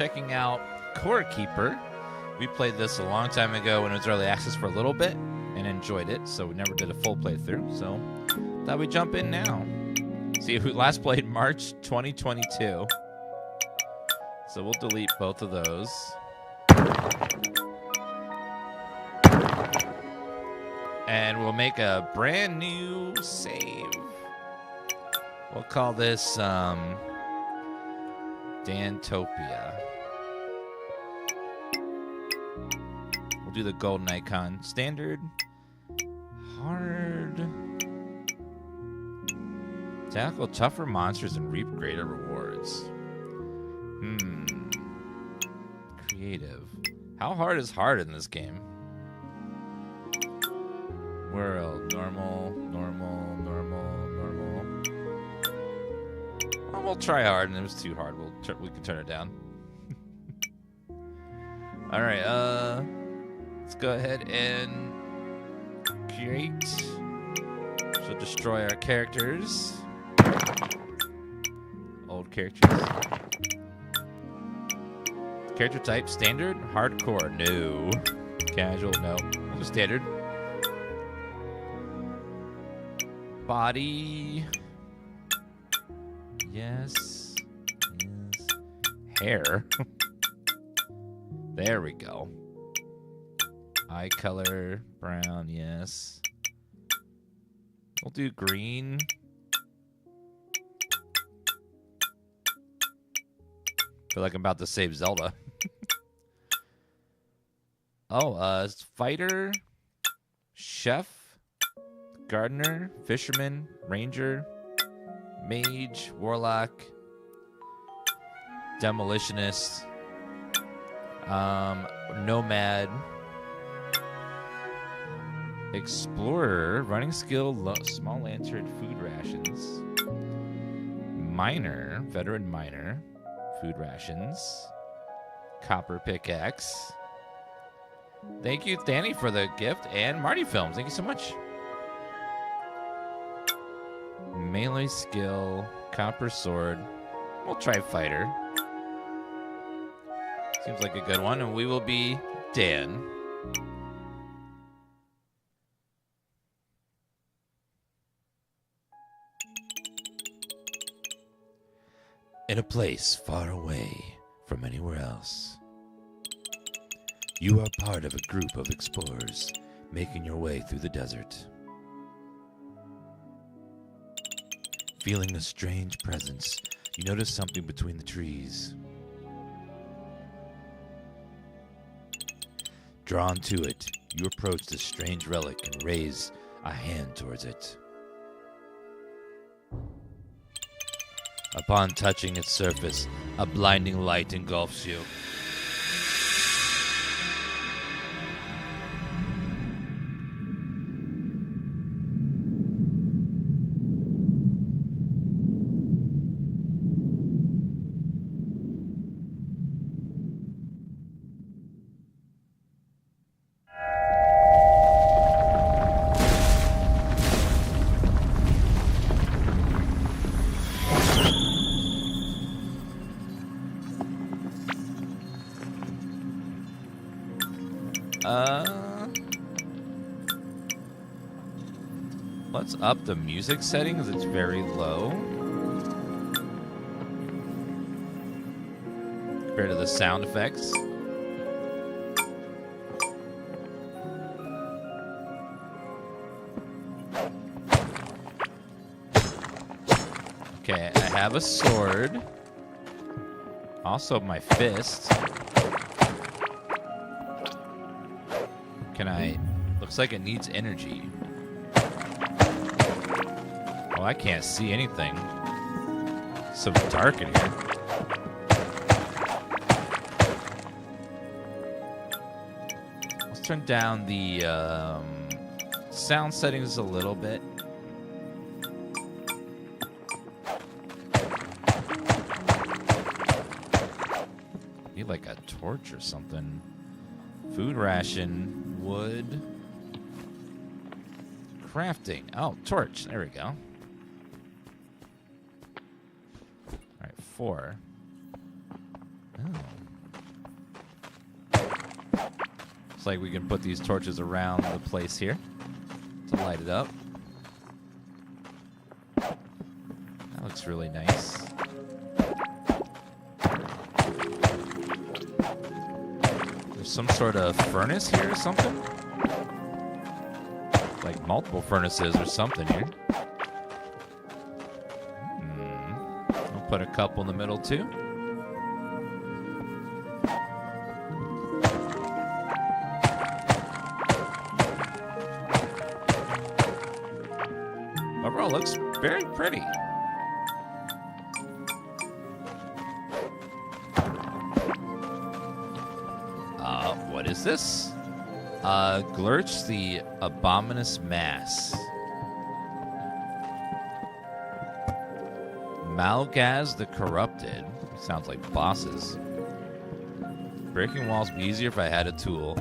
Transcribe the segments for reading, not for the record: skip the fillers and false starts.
checking out Core Keeper. We played this a long time ago when it was early access for a little bit and enjoyed it, so we never did a full playthrough. So thought we'd jump in now. See, we last played March 2022. So we'll delete both of those. And we'll make a brand new save. We'll call this Dantopia. We'll do the golden icon. Standard. Hard. Tackle tougher monsters and reap greater rewards. Creative. How hard is hard in this game? World. Normal. Well, we'll try hard, and it was too hard. We can turn it down. All right. Let's go ahead and create. So destroy our characters. Old characters. Character type, standard, hardcore, no. Casual, no. Standard. Body. Yes. Hair. There we go. Eye color, brown, yes. We'll do green. Feel like I'm about to save Zelda. Fighter, chef, gardener, fisherman, ranger, mage, warlock, demolitionist, nomad, explorer, running skill, small lantern, food rations, miner, veteran miner, food rations, copper pickaxe. Thank you, Danny, for the gift, and Marty Films. Thank you so much. Melee skill, copper sword. We'll try fighter. Seems like a good one, and we will be Dan. In a place far away from anywhere else, you are part of a group of explorers making your way through the desert. Feeling a strange presence, you notice something between the trees. Drawn to it, you approach this strange relic and raise a hand towards it. Upon touching its surface, a blinding light engulfs you. Let's up the music settings. It's very low compared to the sound effects. Okay, I have a sword. Also my fist. Can I... Looks like it needs energy. Oh, I can't see anything. It's so dark in here. Let's turn down the sound settings a little bit. Need like a torch or something. Food ration, wood, crafting. Oh, torch. There we go. 4. Oh. Looks like we can put these torches around the place here to light it up. That looks really nice. There's some sort of furnace here or something? Like multiple furnaces or something here. I'll put a couple in the middle too. Overall, looks very pretty. What is this? Glurch the Abominous Mass. Malgaz the Corrupted. Sounds like bosses. Breaking walls would be easier if I had a tool.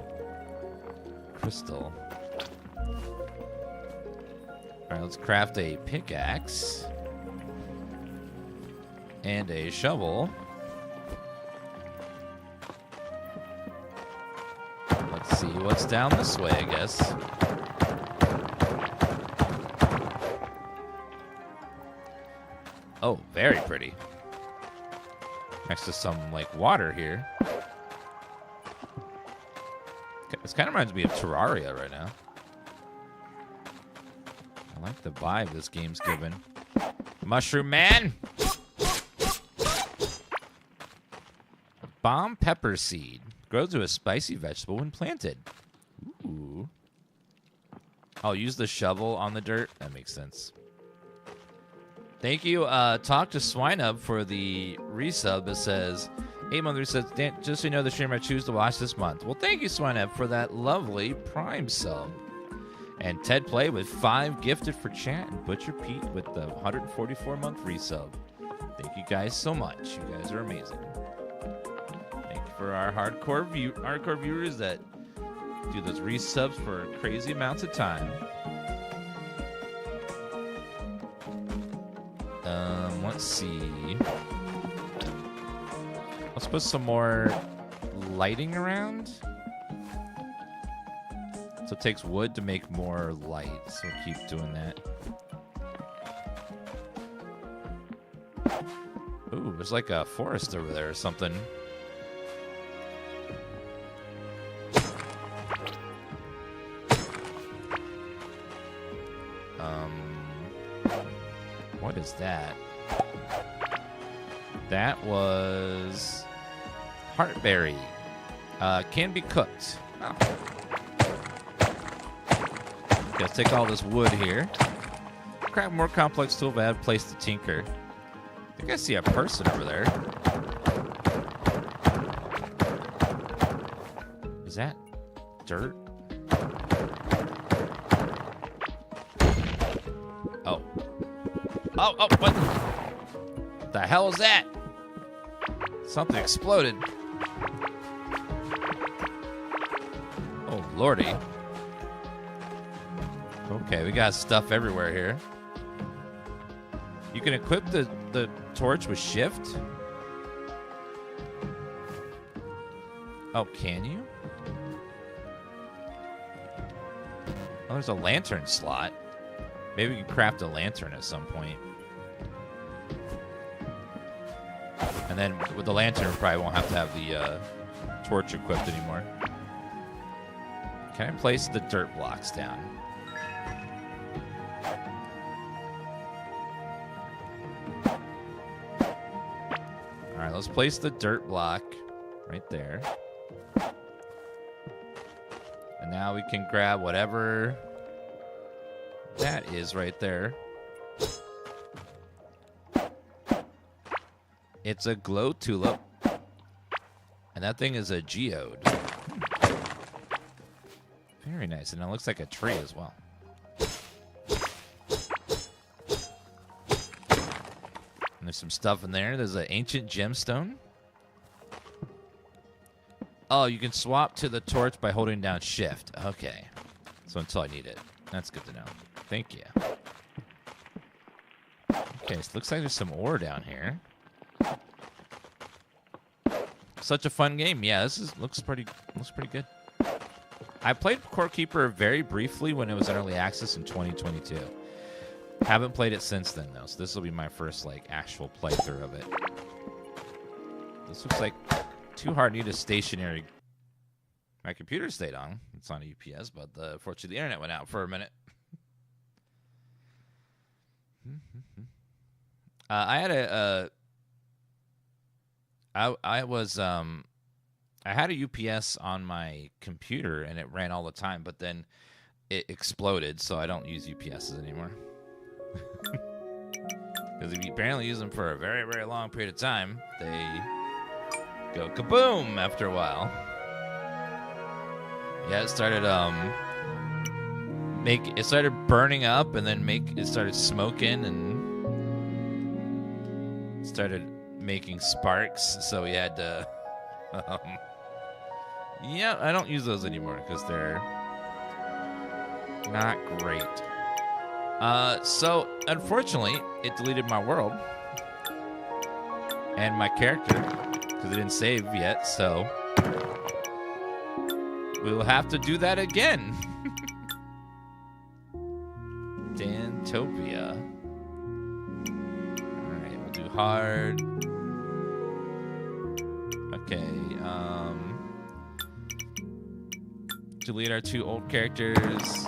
Crystal. Alright, let's craft a pickaxe. And a shovel. Let's see what's down this way, I guess. Oh, very pretty. Next to some, like, water here. This kind of reminds me of Terraria right now. I like the vibe this game's given. Mushroom Man! Bomb pepper seed. Grows to a spicy vegetable when planted. Ooh. I'll use the shovel on the dirt. That makes sense. Thank you, Talk to Swineup for the resub. It says, 8 month resub. Dan, just so you know, the streamer I choose to watch this month. Well, thank you, Swineup, for that lovely Prime sub. And Ted Play with 5 gifted for chat. And Butcher Pete with the 144-month resub. Thank you guys so much. You guys are amazing. Thank you for our hardcore viewers that do those resubs for crazy amounts of time. Let's see. Let's put some more lighting around. So it takes wood to make more light, so we'll keep doing that. Ooh, there's like a forest over there or something. What is that? That was heartberry. Can be cooked. Oh. Okay, let's take all this wood here. Craft more complex tool, but I have a place to tinker. I think I see a person over there. Is that dirt? Oh. Oh, what the hell is that? Something exploded. Oh, lordy. Okay, we got stuff everywhere here. You can equip the torch with shift? Oh, can you? Oh, there's a lantern slot. Maybe we can craft a lantern at some point. And then with the lantern, we probably won't have to have the torch equipped anymore. Can I place the dirt blocks down? All right, let's place the dirt block right there. And now we can grab whatever that is right there. It's a glow tulip. And that thing is a geode. Very nice. And it looks like a tree as well. And there's some stuff in there. There's an ancient gemstone. Oh, you can swap to the torch by holding down shift. Okay. So until I need it. That's good to know. Thank you. Okay, so it looks like there's some ore down here. Such a fun game. Yeah, looks pretty good. I played Core Keeper very briefly when it was in early access in 2022. Haven't played it since then, though, so this will be my first, like, actual playthrough of it. This looks like too hard. Need a stationary... My computer stayed on. It's on a UPS, but unfortunately the internet went out for a minute. I had I had a UPS on my computer and it ran all the time, but then it exploded, so I don't use UPSs anymore. Because if you apparently use them for a very, very long period of time, they go kaboom after a while. Yeah, it started it started burning up, and then it started smoking and started making sparks. So we had to. Yeah, I don't use those anymore because they're not great. So unfortunately, it deleted my world and my character because it didn't save yet. So we will have to do that again. Dantopia. Alright, we'll do hard. Okay, delete our 2 old characters.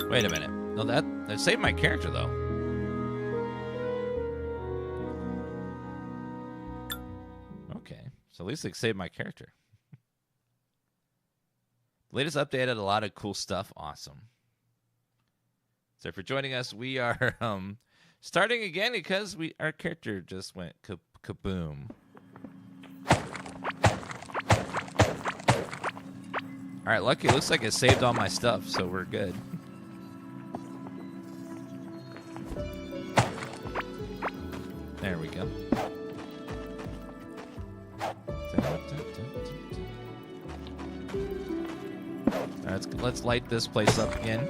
Wait a minute. No, that saved my character, though. Okay, so at least it saved my character. The latest update had a lot of cool stuff. Awesome. So for joining us, we are starting again because our character just went kaboom. All right, lucky. It looks like it saved all my stuff, so we're good. There we go. Let's light this place up again.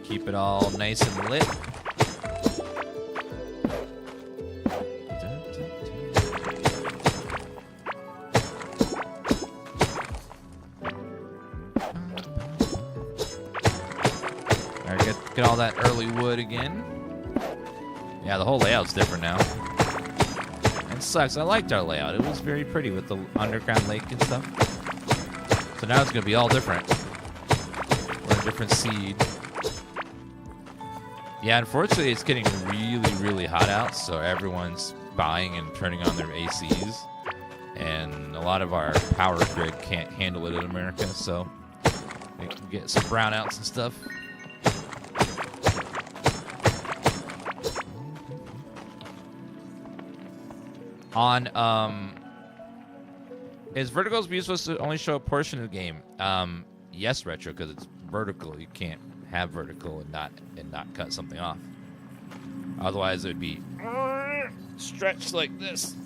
Keep it all nice and lit. All right, get all that early wood again. Yeah, the whole layout's different now. It sucks. I liked our layout. It was very pretty with the underground lake and stuff. So now it's going to be all different. We're a different seed. Yeah, unfortunately, it's getting really, really hot out, so everyone's buying and turning on their ACs. And a lot of our power grid can't handle it in America, so we can get some brownouts and stuff. Is vertical's view supposed to only show a portion of the game? Yes, Retro, because it's vertical. You can't have vertical and not cut something off. Otherwise, it would be stretched like this.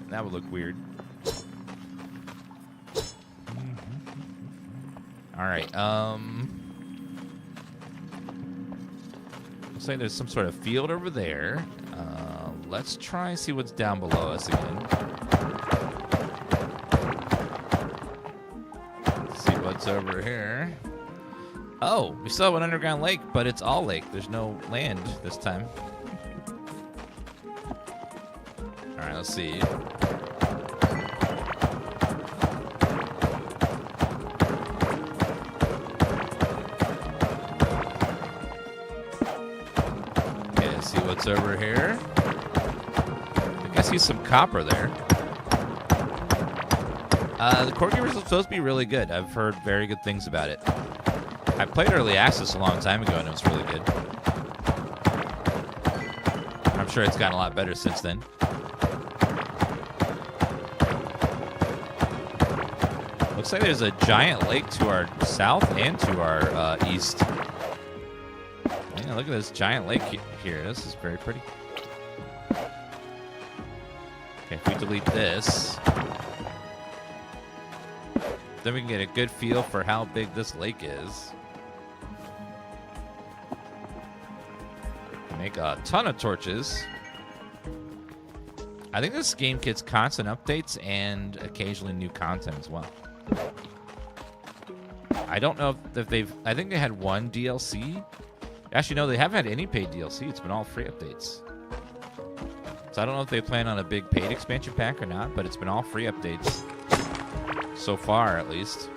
That would look weird. All right. Looks like there's some sort of field over there. Let's try and see what's down below us again. Let's see what's over here. Oh, we still have an underground lake, but it's all lake. There's no land this time. All right, let's see. Okay, let's see what's over here. I see some copper there. The Core Keeper is supposed to be really good. I've heard very good things about it. I played early access a long time ago, and it was really good. I'm sure it's gotten a lot better since then. Looks like there's a giant lake to our south and to our east. Yeah, look at this giant lake here. This is very pretty. Okay, if we delete this, then we can get a good feel for how big this lake is. Make a ton of torches. I think this game gets constant updates and occasionally new content as well. I don't know if they've... I think they had one DLC. Actually, no, they haven't had any paid DLC. It's been all free updates. So I don't know if they plan on a big paid expansion pack or not, but it's been all free updates. So far, at least.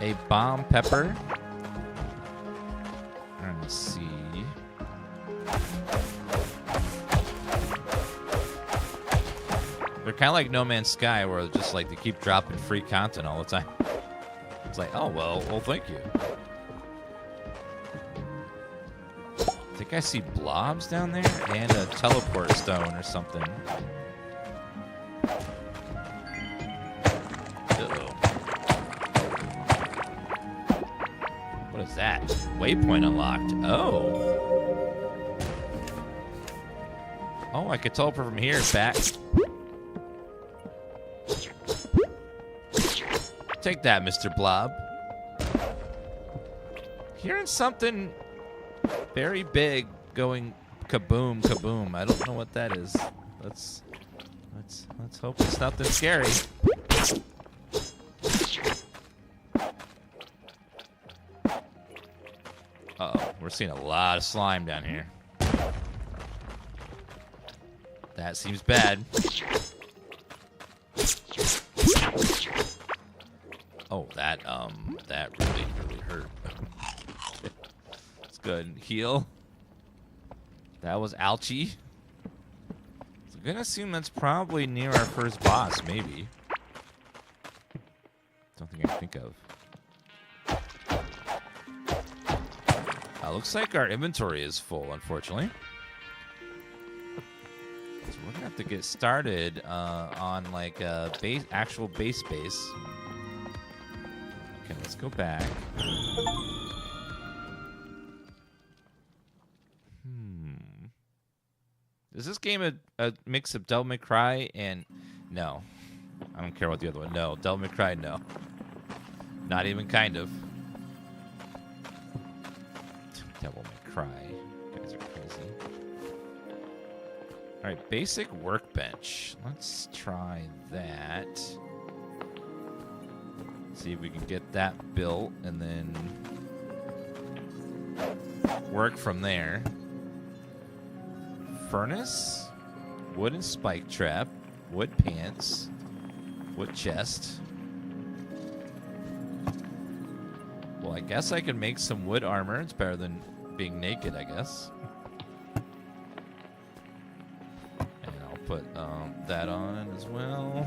A bomb pepper. Let's see. They're kind of like No Man's Sky, where it's just like they keep dropping free content all the time. It's like, oh, well, thank you. I think I see blobs down there and a teleport stone or something. Uh-oh. What is that? Waypoint unlocked. Oh. Oh, I could teleport from here back. Take that, Mr. Blob. Hearing something very big going kaboom, kaboom. I don't know what that is. Let's hope it's nothing scary. Uh-oh, we're seeing a lot of slime down here. That seems bad. Oh, that really hurt. It's good. Heal. That was ouchie. So I'm gonna assume that's probably near our first boss, maybe. Don't think I can think of. Looks like our inventory is full, unfortunately. So we're gonna have to get started on like a actual base. Okay, let's go back. Is this game a mix of Devil May Cry and... No. I don't care what the other one... No. Devil May Cry, no. Not even kind of. Devil May Cry. You guys are crazy. Alright, basic workbench. Let's try that. See if we can get that built and then work from there. Furnace, wooden spike trap, wood pants, wood chest. Well, I guess I can make some wood armor. It's better than being naked, I guess. And I'll put that on as well.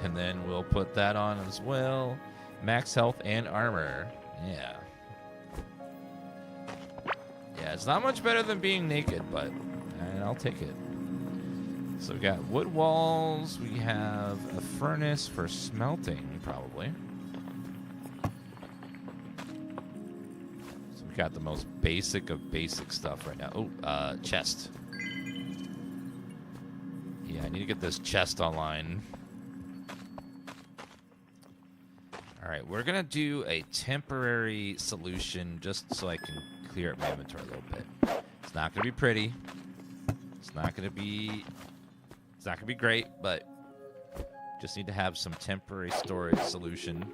And then we'll put that on as well. Max health and armor. Yeah. Yeah, it's not much better than being naked, but I'll take it. So we got wood walls. We have a furnace for smelting, probably. So we got the most basic of basic stuff right now. Oh, chest. Yeah, I need to get this chest online. All right, we're going to do a temporary solution just so I can clear up my inventory a little bit. It's not going to be pretty. It's not going to be great, but just need to have some temporary storage solution.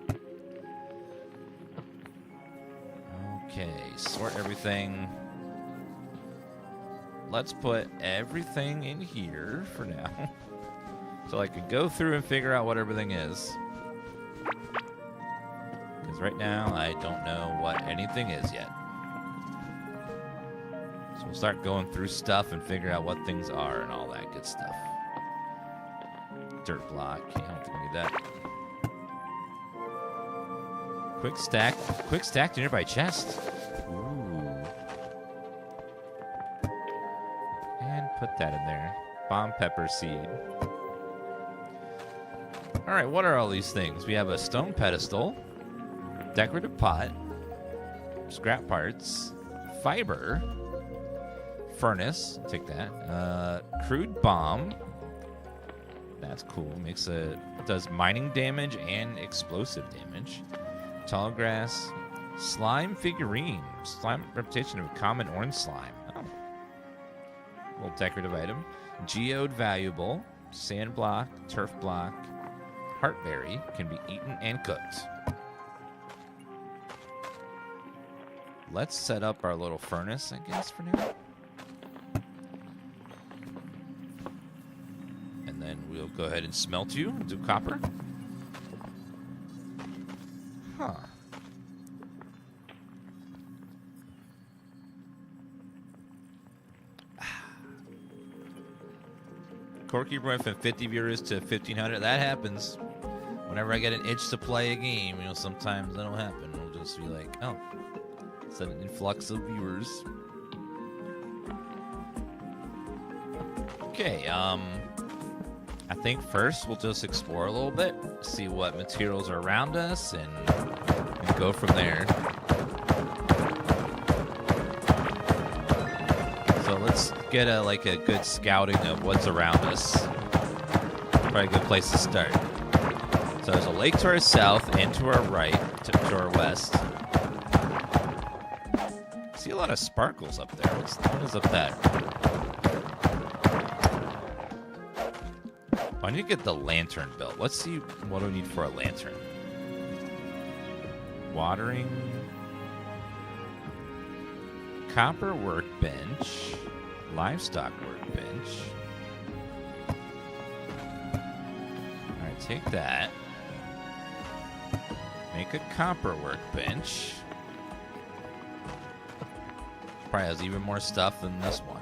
Okay, sort everything. Let's put everything in here for now. So I can go through and figure out what everything is. Because right now, I don't know what anything is yet. So we'll start going through stuff and figure out what things are and all that good stuff. Dirt block. I don't think we need that. Quick stack to nearby chest. Ooh. And put that in there. Bomb pepper seed. All right, what are all these things? We have a stone pedestal. Decorative pot, scrap parts, fiber, furnace, take that, crude bomb, that's cool, does mining damage and explosive damage, tall grass, Slime figurine. Slime reputation of a common orange slime. Oh. Little decorative item. Geode valuable. Sand block. Turf block. Heartberry. Can be eaten and cooked. Let's set up our little furnace, I guess, for now. And then we'll go ahead and smelt you and do copper. Huh. Corky went from 50 viewers to 1,500. That happens. Whenever I get an itch to play a game, you know, sometimes that'll happen. We'll just be like, oh, it's an influx of viewers. Okay, I think first we'll just explore a little bit, see what materials are around us, and go from there. So let's get a good scouting of what's around us. Probably a good place to start. So there's a lake to our south and to our right, to our west. I see a lot of sparkles up there. What is up there? I need to get the lantern built. Let's see what do we need for a lantern. Watering. Copper workbench. Livestock workbench. Alright, take that. Make a copper workbench. Probably has even more stuff than this one.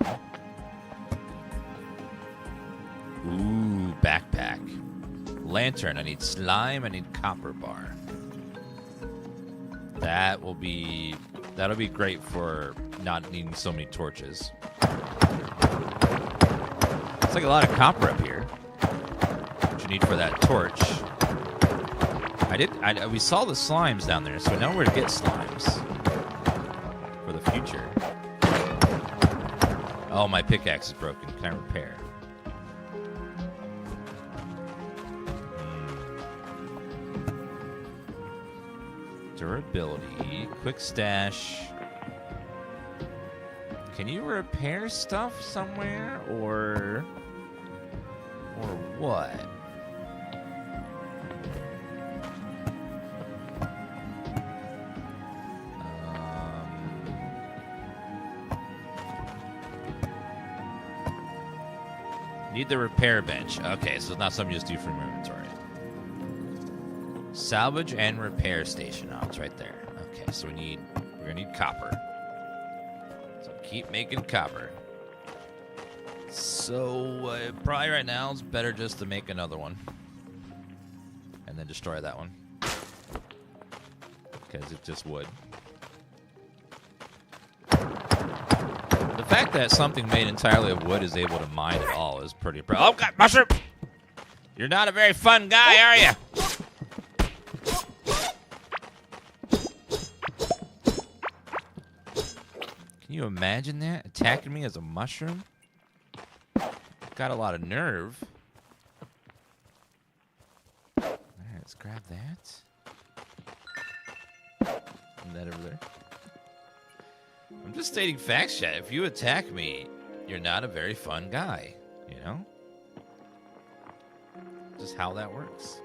Ooh, backpack. Lantern. I need slime. I need copper bar. That'll be great for not needing so many torches. It's like a lot of copper up here. What you need for that torch. We saw the slimes down there, so we know where to get slimes for the future. Oh, my pickaxe is broken. Can I repair? Durability, quick stash. Can you repair stuff somewhere, or what? Need the repair bench. Okay, so it's not something you just do from your inventory. Salvage and repair station. Oh, it's right there. Okay, so we're gonna need copper. So keep making copper. So probably right now it's better just to make another one and then destroy that one because it's just wood. The fact that something made entirely of wood is able to mine at all is pretty impressive. Oh God, mushroom! You're not a very fun guy, are you? Can you imagine that? Attacking me as a mushroom? Got a lot of nerve. Alright, let's grab that. And that over there. I'm just stating facts, chat. If you attack me, you're not a very fun guy. You know? Just how that works.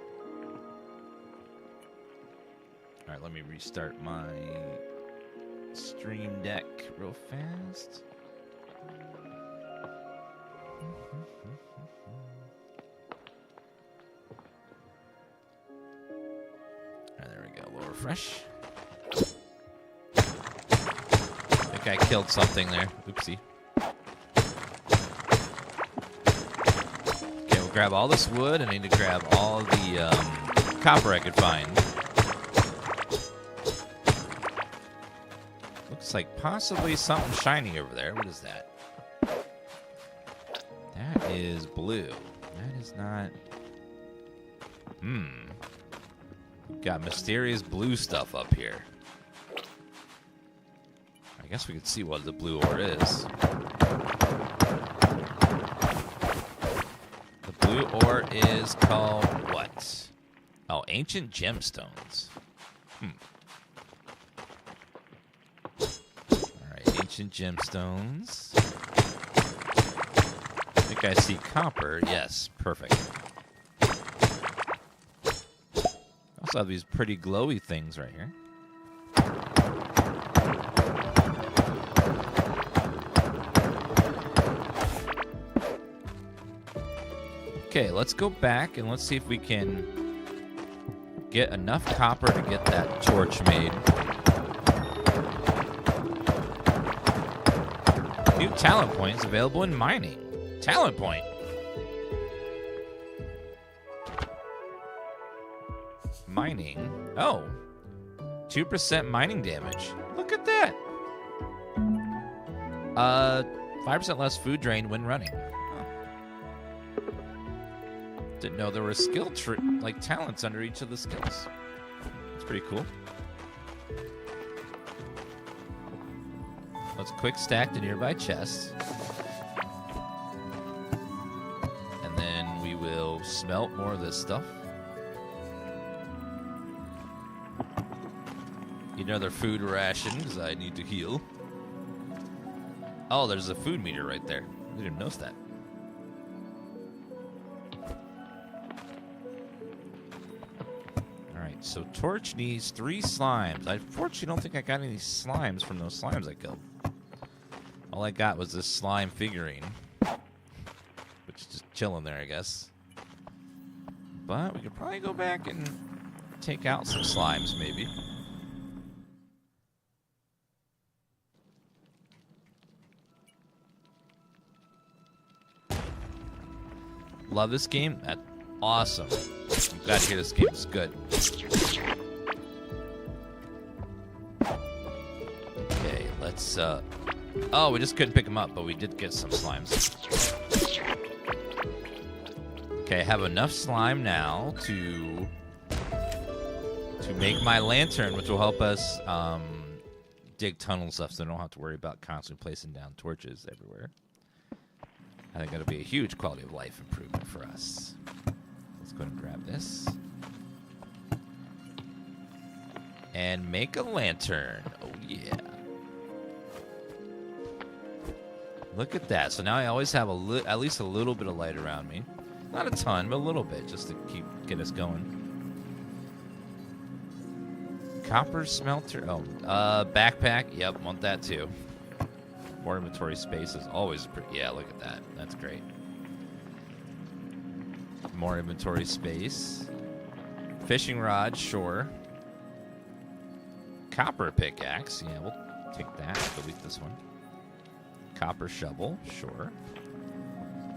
Alright, let me restart my stream deck real fast. Alright, there we go. A little refresh. I think I killed something there. Oopsie. Okay, we'll grab all this wood, and I need to grab all the copper I could find. Looks like possibly something shiny over there. What is that? That is blue. That is not... We've got mysterious blue stuff up here. I guess we could see what the blue ore is. The blue ore is called what? Oh, ancient gemstones. ancient gemstones. I think I see copper. Yes, perfect. Also have these pretty glowy things right here. Okay, let's go back and let's see if we can get enough copper to get that torch made. New talent points available in mining. Talent point. Mining. Oh. 2% mining damage. Look at that. 5% less food drain when running. Didn't know there were skill like talents under each of the skills. It's pretty cool. Let's quick stack the nearby chests. And then we will smelt more of this stuff. Eat another food ration because I need to heal. Oh, there's a food meter right there. I didn't notice that. So Torch needs 3 slimes. I unfortunately don't think I got any slimes from those slimes I killed. All I got was this slime figurine, which is just chilling there, I guess. But we could probably go back and take out some slimes, maybe. Love this game. That's awesome. I'm glad to hear this game is good. Okay, let's, oh, we just couldn't pick them up, but we did get some slimes. Okay, I have enough slime now to make my lantern, which will help us, dig tunnels stuff so I don't have to worry about constantly placing down torches everywhere. I think that'll be a huge quality of life improvement for us. Let's go ahead and grab this. And make a lantern. Oh, yeah. Look at that. So now I always have at least a little bit of light around me. Not a ton, but a little bit, just to get us going. Copper smelter. Oh, backpack. Yep, want that too. More inventory space is always pretty. Yeah, look at that. That's great. More inventory space. Fishing rod, sure. Copper pickaxe. Yeah, we'll take that. Delete this one. Copper shovel, sure.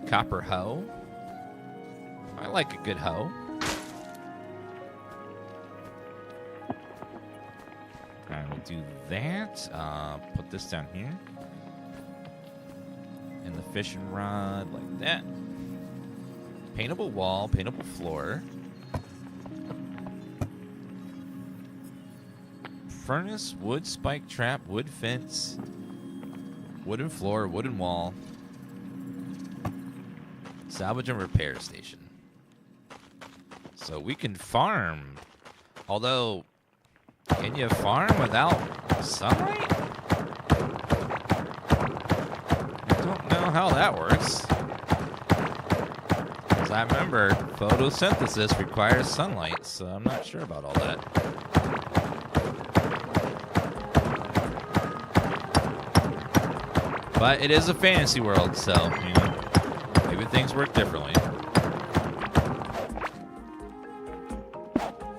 Copper hoe. I like a good hoe. I will do that. Put this down here. And the fishing rod like that. Paintable wall, paintable floor. Furnace, wood spike trap, wood fence, wooden floor, wooden wall. Salvage and repair station. So we can farm. Although, can you farm without sunlight? I don't know how that works. Because I remember photosynthesis requires sunlight, so I'm not sure about all that. But it is a fantasy world, so, you know, maybe things work differently.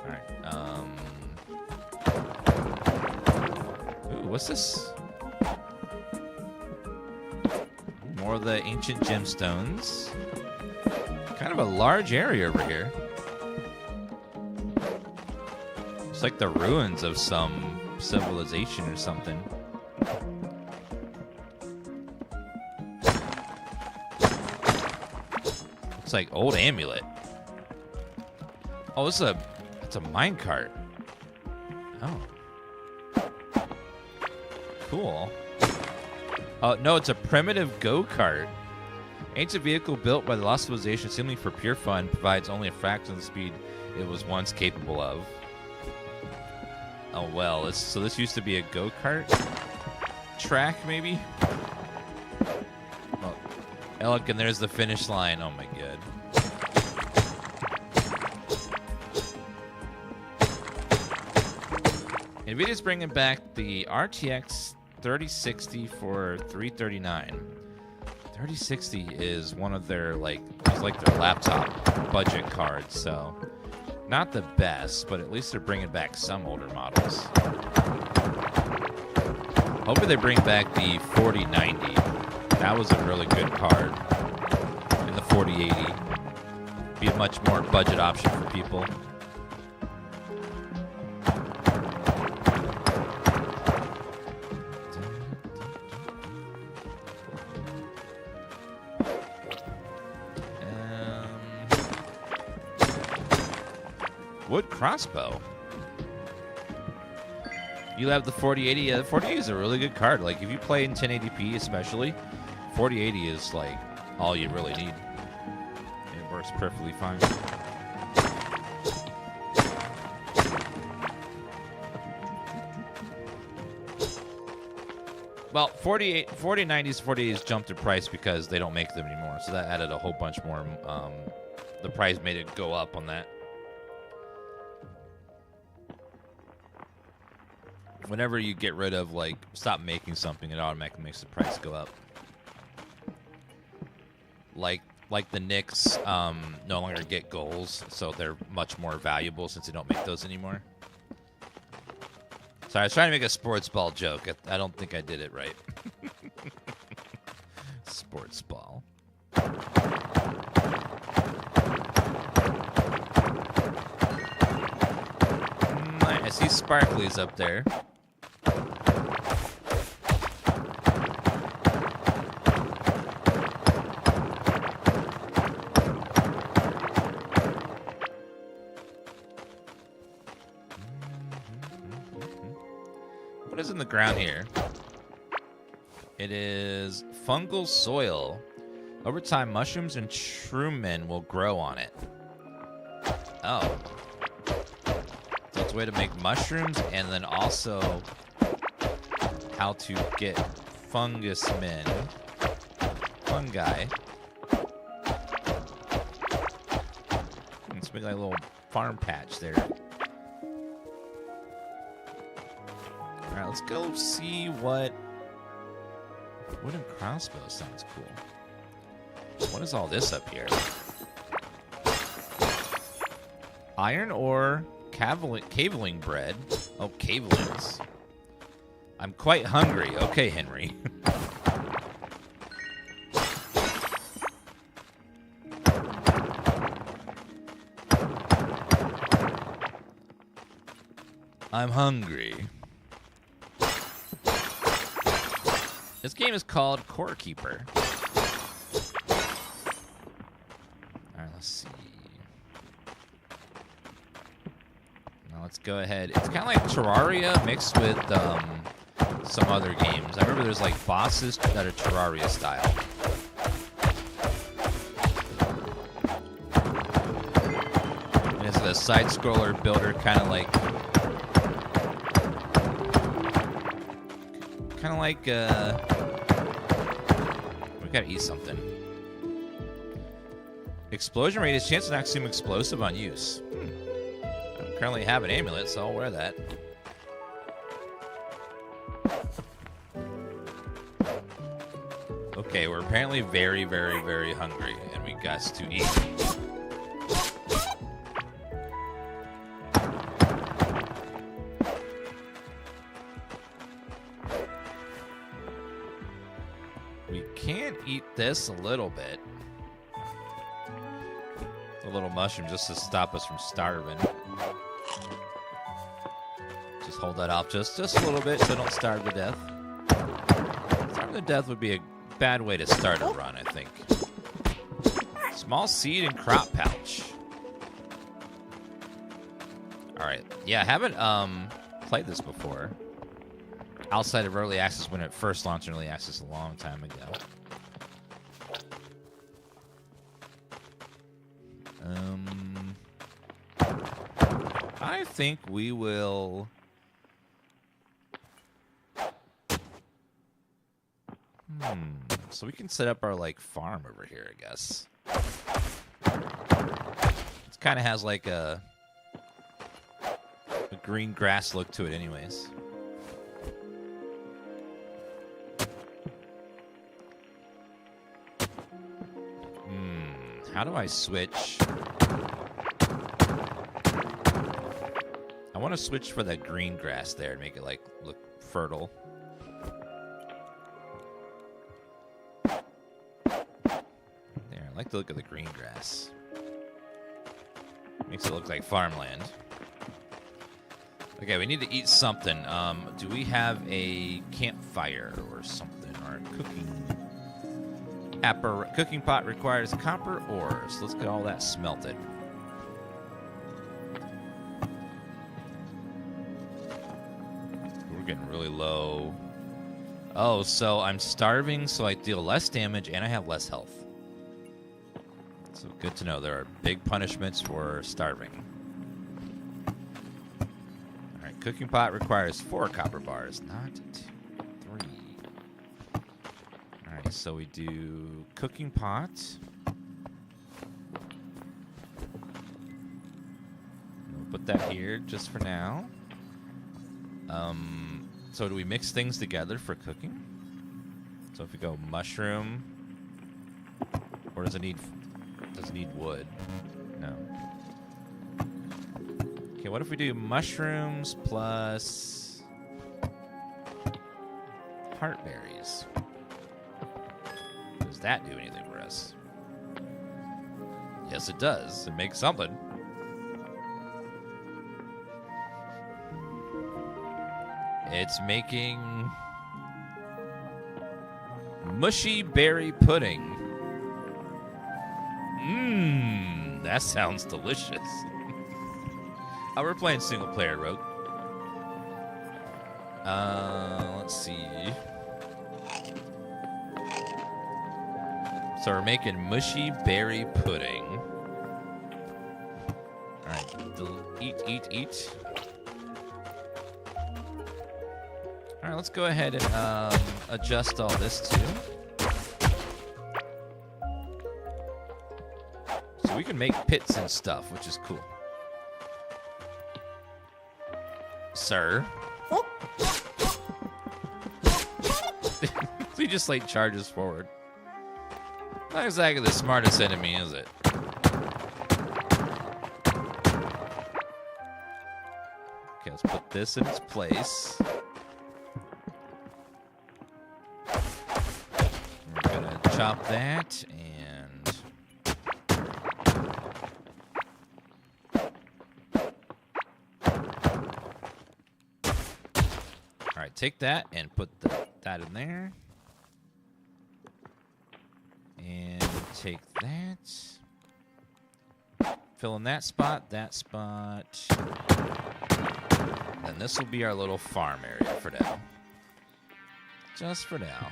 Alright, ooh, what's this? More of the ancient gemstones. Kind of a large area over here. It's like the ruins of some civilization or something. It's like old amulet. Oh, it's a minecart. Oh. Cool. Oh, no, it's a primitive go-kart. Ancient vehicle built by the lost civilization seemingly for pure fun, provides only a fraction of the speed it was once capable of. Oh, well, so this used to be a go-kart? track, maybe? Oh, look, and there's the finish line. Oh, my God. NVIDIA's bringing back the RTX 3060 for $339. 3060 is one of their, it's like their laptop budget cards, so not the best, but at least they're bringing back some older models. Hopefully they bring back the 4090. That was a really good card. And the 4080. Be a much more budget option for people. Wood crossbow. You have the 4080. Yeah, the 4080 is a really good card. Like, if you play in 1080p especially, 4080 is, like, all you really need. It works perfectly fine. Well, 4090s, 4080s jumped in price because they don't make them anymore. So that added a whole bunch more. The price made it go up on that. Whenever you get rid of, stop making something, it automatically makes the price go up. Like the Knicks no longer get goals, so they're much more valuable since they don't make those anymore. Sorry, I was trying to make a sports ball joke. I don't think I did it right. Sports ball. I see sparklies up there. What is in the ground here? It is fungal soil. Over time, mushrooms and shroom will grow on it. Oh. So it's a way to make mushrooms and then also how to get fungi. Let's make like a little farm patch there. All right, let's go see what wooden crossbow sounds cool. What is all this up here? Iron ore, caveling bread. Oh, cavelings. I'm quite hungry. Okay, Henry. I'm hungry. This game is called Core Keeper. Alright, let's see. Now let's go ahead. It's kind of like Terraria mixed with some other games. I remember there's like bosses that are Terraria style. And it's a side-scroller builder, kind of like we gotta eat something. Explosion rate is chance to not consume explosive on use. I don't currently have an amulet, so I'll wear that. Okay, we're apparently very, very, very hungry, and we got to eat. Eat this a little bit. A little mushroom just to stop us from starving. Just hold that off just a little bit so don't starve to death. Starving to death would be a bad way to start a run, I think. Small seed and crop pouch. Alright. Yeah, I haven't played this before. Outside of early access when it first launched in early access a long time ago. I think we will So we can set up our, like, farm over here, I guess. It kind of has, like, a green grass look to it anyways. How do I switch? I want to switch for that green grass there and make it, like, look fertile. There, I like the look of the green grass. Makes it look like farmland. Okay, we need to eat something. Do we have a campfire or something? Or a cooking pot requires copper ore, so let's get all that smelted. We're getting really low. Oh, so I'm starving, so I deal less damage and I have less health. So good to know. There are big punishments for starving. All right, cooking pot requires 4 copper bars, not 2, 3. All right, so we do cooking pot. We'll put that here just for now. So do we mix things together for cooking? So if we go mushroom, or does it need wood? No. Okay, what if we do mushrooms plus heartberries? Does that do anything for us? Yes, it does. It makes something. It's making mushy berry pudding. That sounds delicious. Oh, we're playing single player, Rogue. Let's see. So we're making mushy berry pudding. All right, eat. All right, let's go ahead and adjust all this too. So we can make pits and stuff, which is cool. Sir. He just, like, charges forward. Not exactly the smartest enemy, is it? Okay, let's put this in its place. We're gonna chop that and... Alright, take that and put that in there. And take that. Fill in that spot. And this will be our little farm area for now. Just for now.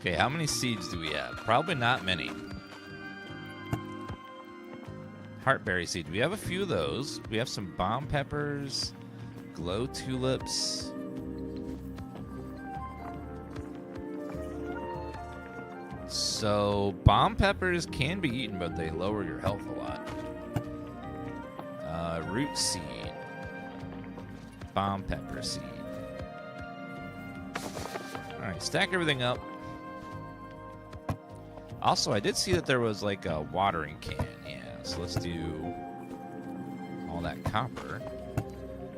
Okay, how many seeds do we have? Probably not many. Heartberry seed. We have a few of those. We have some bomb peppers, glow tulips. So bomb peppers can be eaten, but they lower your health a lot. Root seed. Bomb pepper seed. All right, stack everything up. Also, I did see that there was like a watering can. So let's do all that copper.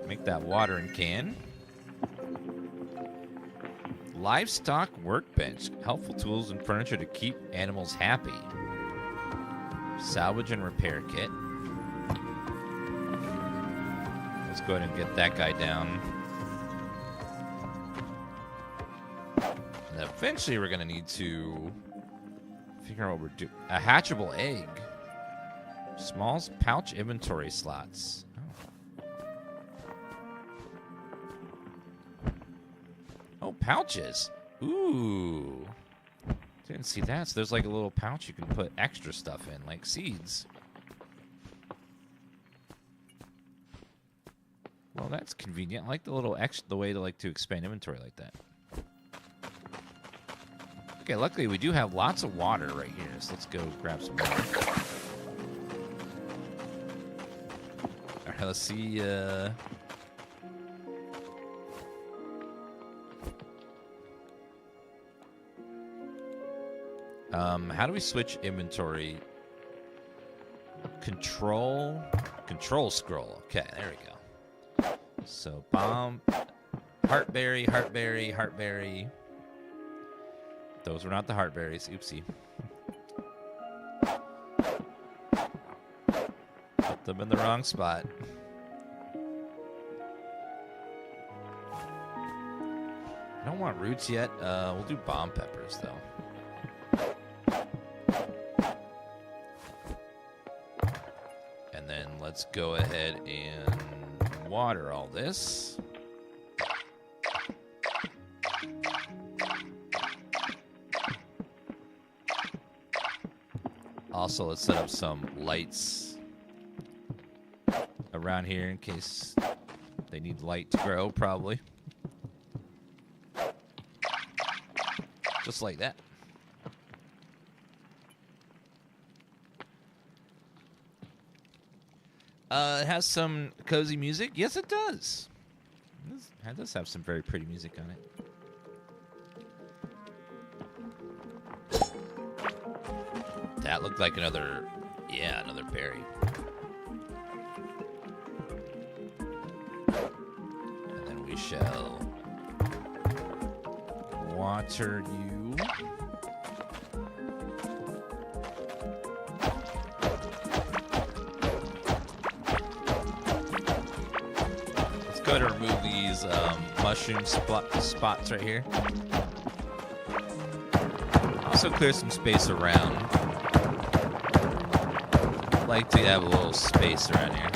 Make that watering can. Livestock workbench. Helpful tools and furniture to keep animals happy. Salvage and repair kit. Let's go ahead and get that guy down. And eventually we're going to need to figure out what we're doing. A hatchable egg. Small pouch inventory slots. Oh, pouches. Ooh. Didn't see that. So there's like a little pouch you can put extra stuff in, like seeds. that's convenient. I like the little the way to expand inventory like that. Okay, luckily we do have lots of water right here, so let's go grab some water. All right, let's see. How do we switch inventory? Control scroll. Okay, there we go. So bomb, heartberry, heartberry, heartberry. Those were not the heartberries. Oopsie. Put them in the wrong spot. I don't want roots yet. We'll do bomb peppers though. And then let's go ahead and water all this. Also, let's set up some lights around here in case they need light to grow, probably. Just like that. It has some cozy music. Yes, it does. It does have some very pretty music on it. That looked like another berry. And then we shall water you. Let's go to remove these mushroom spots right here. Also clear some space around. Like to have a little space around here.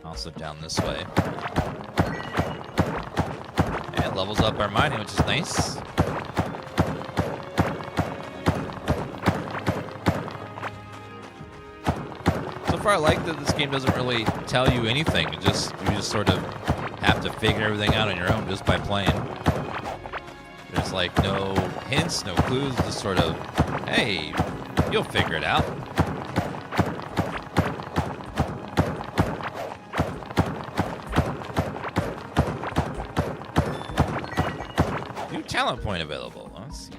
Also down this way. And it levels up our mining, which is nice. So far I like that this game doesn't really tell you anything. You just sort of have to figure everything out on your own just by playing. There's like no hints, no clues, just sort of, hey, you'll figure it out. New talent point available. Let's see.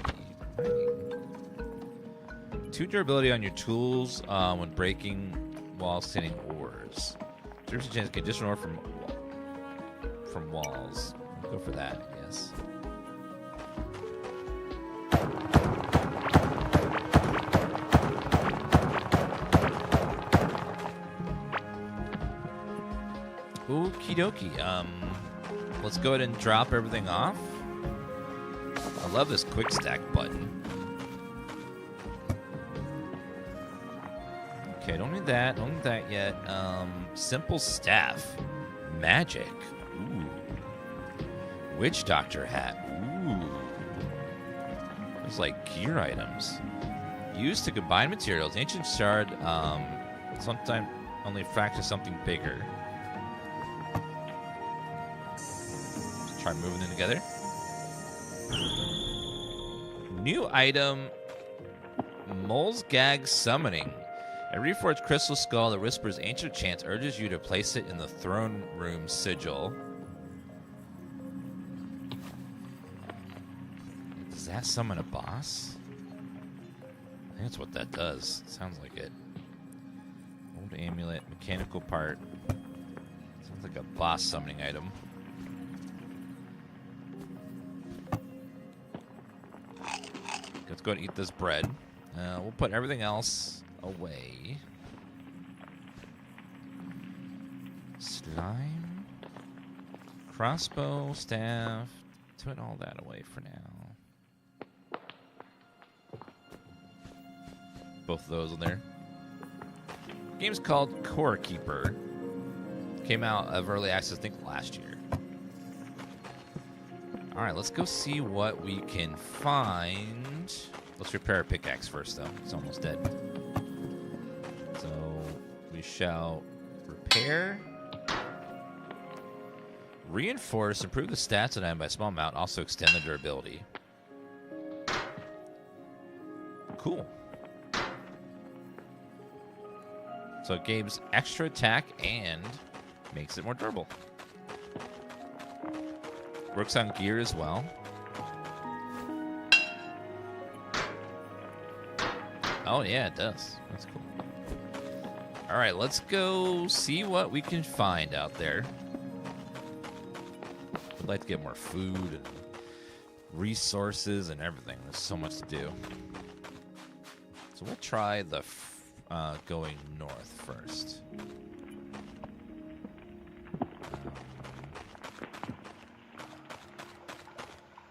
2 durability on your tools when breaking while sitting ores. 0% chance to get additional ore from walls. We'll go for that, I guess. Okie dokie. Let's go ahead and drop everything off. I love this quick stack button. Okay, don't need that. Don't need that yet. Simple staff. Magic. Ooh. Witch doctor hat. Ooh. There's like gear items. Used to combine materials. Ancient shard. Sometimes only fracture something bigger. Try moving them together. New item, Mole's Gag Summoning. A reforged crystal skull that whispers ancient chants urges you to place it in the throne room sigil. Does that summon a boss? I think that's what that does. Sounds like it. Old amulet, mechanical part. Sounds like a boss summoning item. Let's go and eat this bread. We'll put everything else away. Slime. Crossbow, staff. Put all that away for now. Both of those in there. The game's called Core Keeper. Came out of early access, I think, last year. All right, let's go see what we can find. Let's repair our pickaxe first, though. It's almost dead. So we we shall repair, reinforce, improve the stats of an item by a small amount, also extend the durability. Cool. So it gives extra attack and makes it more durable. Works on gear as well. Oh, yeah, it does. That's cool. All right, let's go see what we can find out there. I'd like to get more food and resources and everything. There's so much to do. So we'll try the going north first.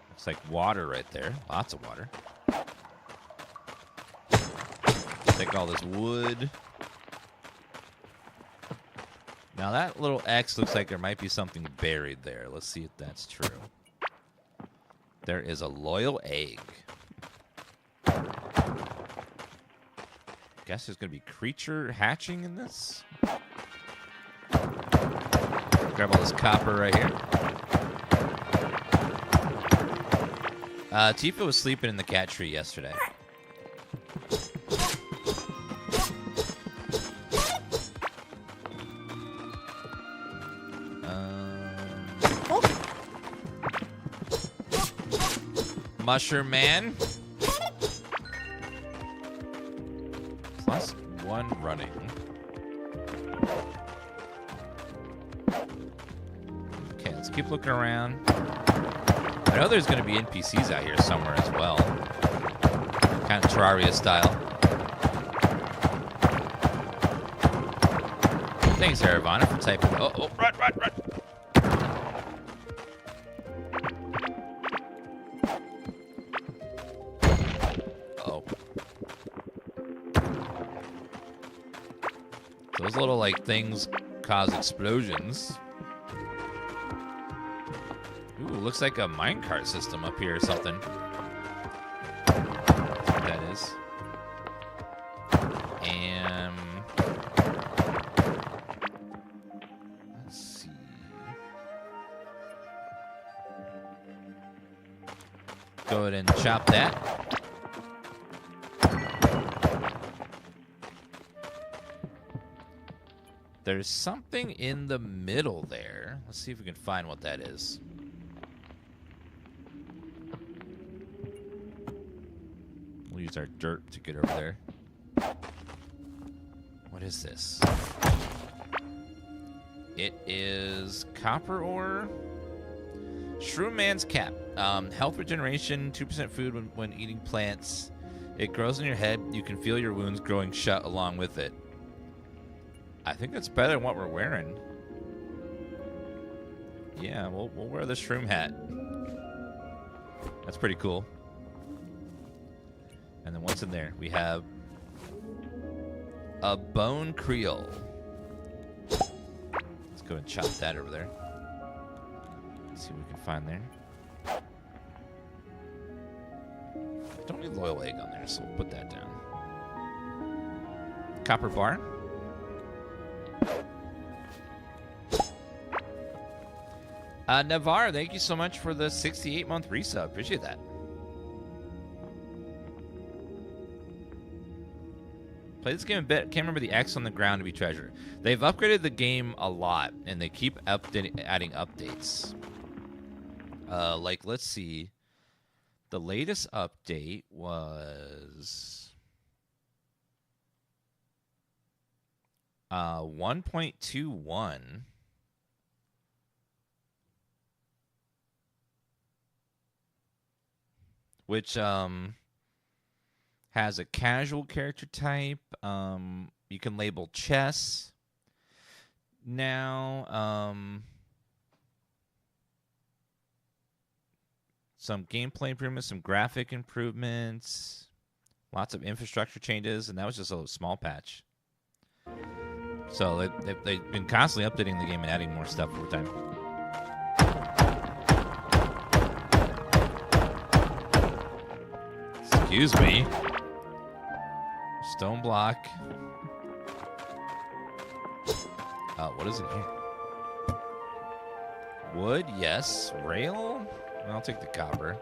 Looks like water right there. Lots of water. Take all this wood. Now that little X looks like there might be something buried there. Let's see if that's true. There is a loyal egg. Guess there's gonna be creature hatching in this. Grab all this copper right here. Tifa was sleeping in the cat tree yesterday. Mushroom Man. +1 running. Okay, let's keep looking around. I know there's going to be NPCs out here somewhere as well. Kind of Terraria style. Thanks, Aravana, for typing. Oh, run, run, run. Those little, like, things cause explosions. Ooh, looks like a minecart system up here or something. That's what that is. And let's see. Go ahead and chop that. There's something in the middle there. Let's see if we can find what that is. We'll use our dirt to get over there. What is this? It is copper ore. Shroom Man's Cap. Health regeneration, 2% food when eating plants. It grows in your head. You can feel your wounds growing shut along with it. I think that's better than what we're wearing. Yeah, we'll wear the shroom hat. That's pretty cool. And then what's in there? We have a bone Creole. Let's go and chop that over there. Let's see what we can find there. Don't need loyal egg on there, so we'll put that down. Copper bar. Navarre, thank you so much for the 68-month resub. Appreciate that. Play this game a bit. Can't remember the X on the ground to be treasure. They've upgraded the game a lot, and they keep adding updates. Like, let's see. The latest update was 1.21. Which has a casual character type. You can label chess. Now, some gameplay improvements, some graphic improvements, lots of infrastructure changes, and that was just a small patch. So they've been constantly updating the game and adding more stuff over time. Excuse me. Stone block. What is in here? Wood, yes. Rail? I'll take the copper.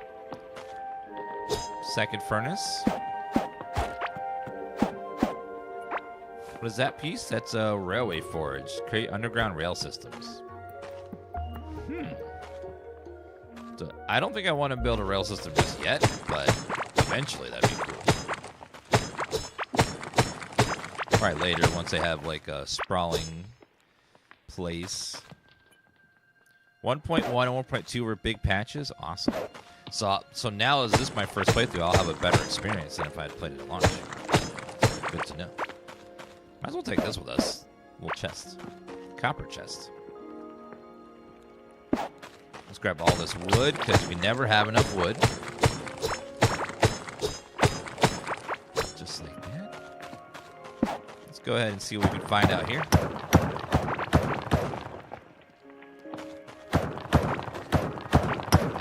Second furnace. What is that piece? That's a railway forge. Create underground rail systems. So I don't think I want to build a rail system just yet, but eventually that'd be cool. Probably later, once they have like a sprawling place. 1.1 and 1.2 were big patches. Awesome. So now, as this is my first playthrough, I'll have a better experience than if I had played it at launch. Good to know. Might as well take this with us. Little chest. Copper chest. Let's grab all this wood, because we never have enough wood. Just like that. Let's go ahead and see what we can find out here.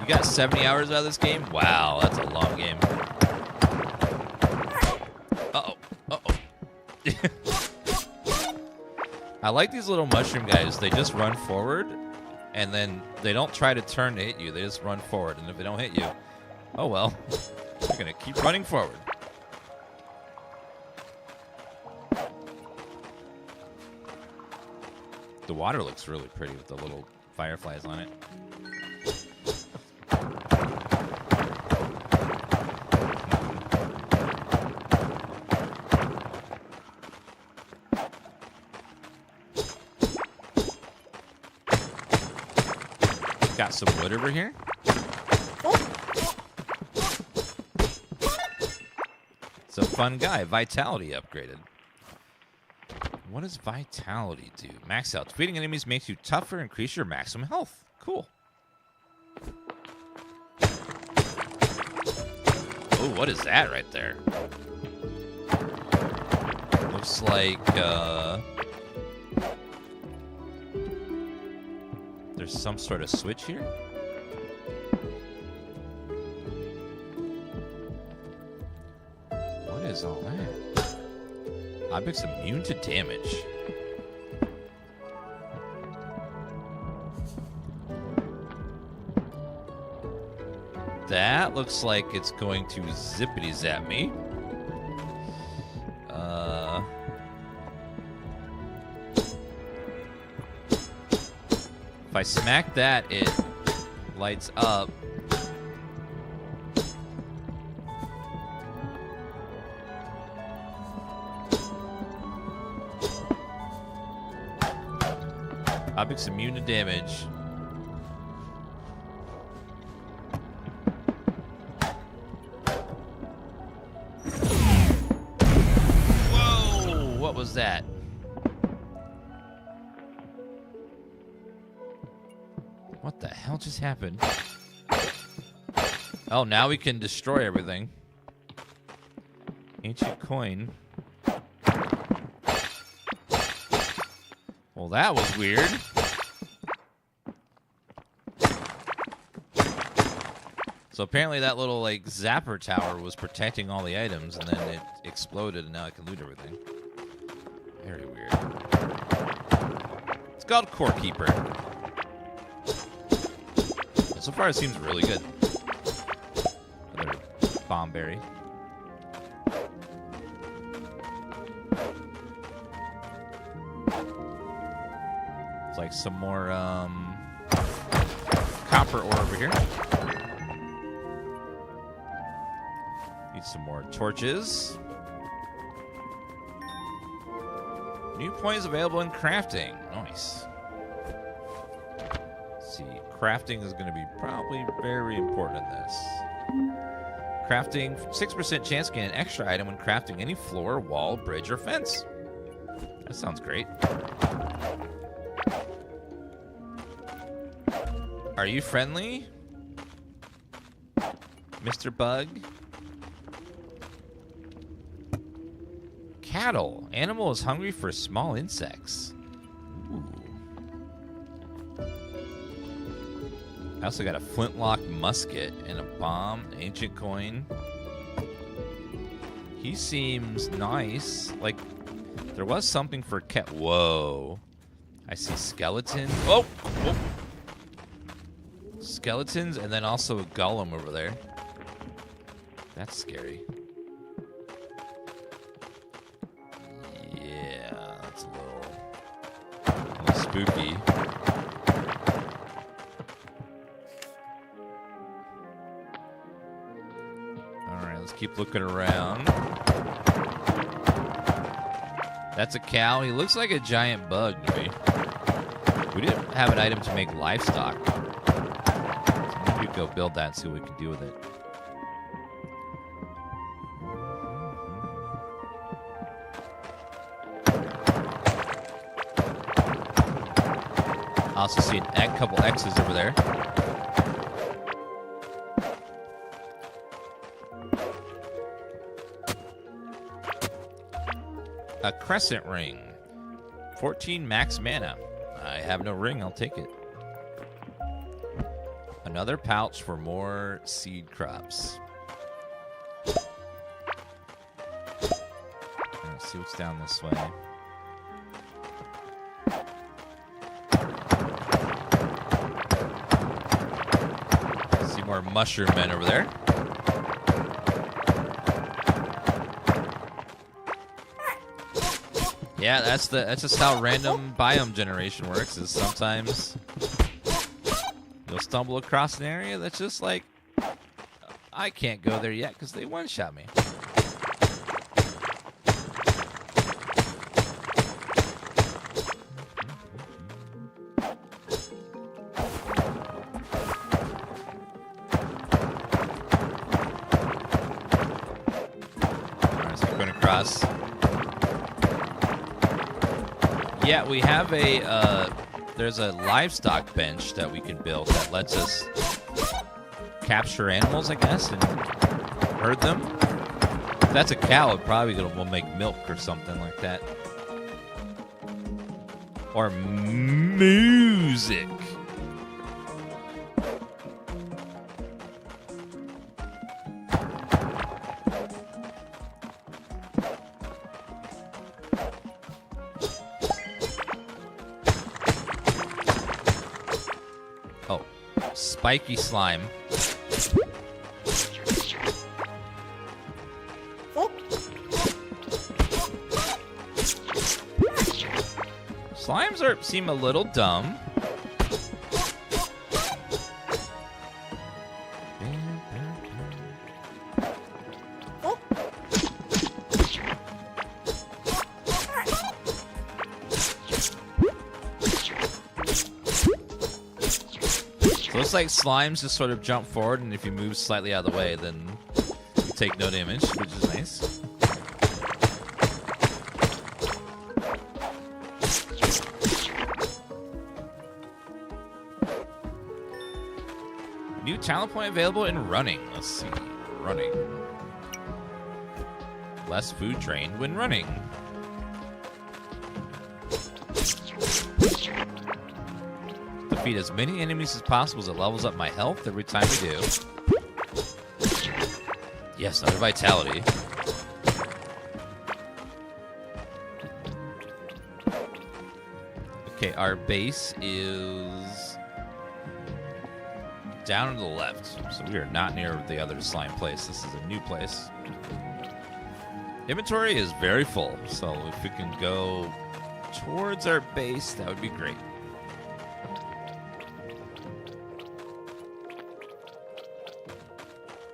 You got 70 hours out of this game? Wow, that's a long game. Uh-oh. Uh-oh. I like these little mushroom guys. They just run forward, and then they don't try to turn to hit you. They just run forward, and if they don't hit you, oh well. They're going to keep running forward. The water looks really pretty with the little fireflies on it. Got some wood over here. It's a fun guy. Vitality upgraded. What does vitality do? Max out. Defeating enemies makes you tougher, increase your maximum health. Cool. Oh, what is that right there? Looks like, there's some sort of switch here. What is all that? Objects immune to damage. That looks like it's going to zippity zap me. If I smack that, it lights up. Objects immune to damage. Whoa! What was that? What the hell just happened? Oh, now we can destroy everything. Ancient coin. Well, that was weird. So apparently that little, like, zapper tower was protecting all the items, and then it exploded, and now I can loot everything. Very weird. It's called Core Keeper. So far, it seems really good. Another bomb berry. It's like some more copper ore over here. Need some more torches. New points available in crafting. Nice. Let's see. Crafting is going to be probably very important in this. Crafting, 6% chance to gain an extra item when crafting any floor, wall, bridge, or fence. That sounds great. Are you friendly, Mr. Bug? Cattle. Animal is hungry for small insects. Ooh. I also got a flintlock musket and a bomb, an ancient coin. He seems nice. Like, there was something for cat. Whoa. I see skeletons. Oh! Oh! Skeletons, and then also a golem over there. That's scary. Yeah, that's a little spooky. Alright, let's keep looking around. That's a cow. He looks like a giant bug to me. We didn't have an item to make livestock. So maybe we could go build that and see what we can do with it. I also see a couple X's over there. A crescent ring. 14 max mana. I have no ring, I'll take it. Another pouch for more seed crops. Let's see what's down this way. See more mushroom men over there. Yeah, that's just how random biome generation works. Is sometimes you'll stumble across an area that's just like, I can't go there yet because they one-shot me. Alright, so we're going across. Yeah, we have there's a livestock bench that we can build that lets us capture animals, I guess, and herd them. If that's a cow, it probably will make milk or something like that. Or music. Oh, spiky slime. Slimes seem a little dumb. Looks like slimes just sort of jump forward, and if you move slightly out of the way, then you take no damage, which is nice. New talent point available in running. Let's see. Running. Less food drained when running. Defeat as many enemies as possible as it levels up my health every time we do. Yes, another vitality. Okay, our base is down to the left, so we are not near the other slime place. This is a new place. Inventory is very full, so if we can go towards our base, that would be great.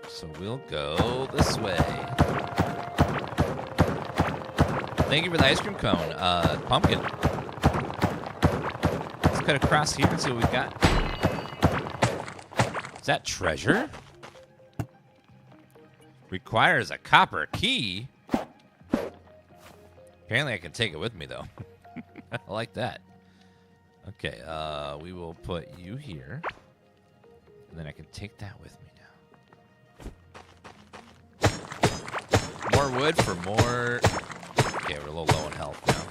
So we'll go this way. Thank you for the ice cream cone, pumpkin. Let's cut across here and see what we got. Is that treasure? Requires a copper key. Apparently I can take it with me, though. I like that. Okay, we will put you here. And then I can take that with me now. More wood for more... Okay, we're a little low on health now.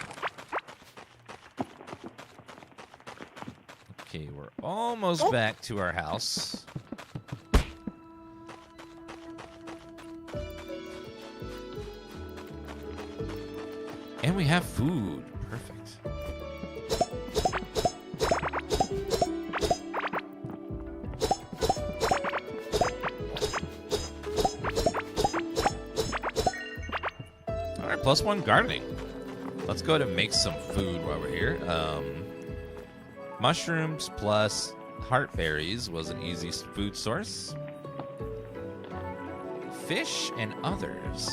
Okay, we're almost back to our house. And we have food. Perfect. +1 gardening. Let's go ahead and make some food while we're here. Mushrooms plus heartberries was an easy food source. Fish and others.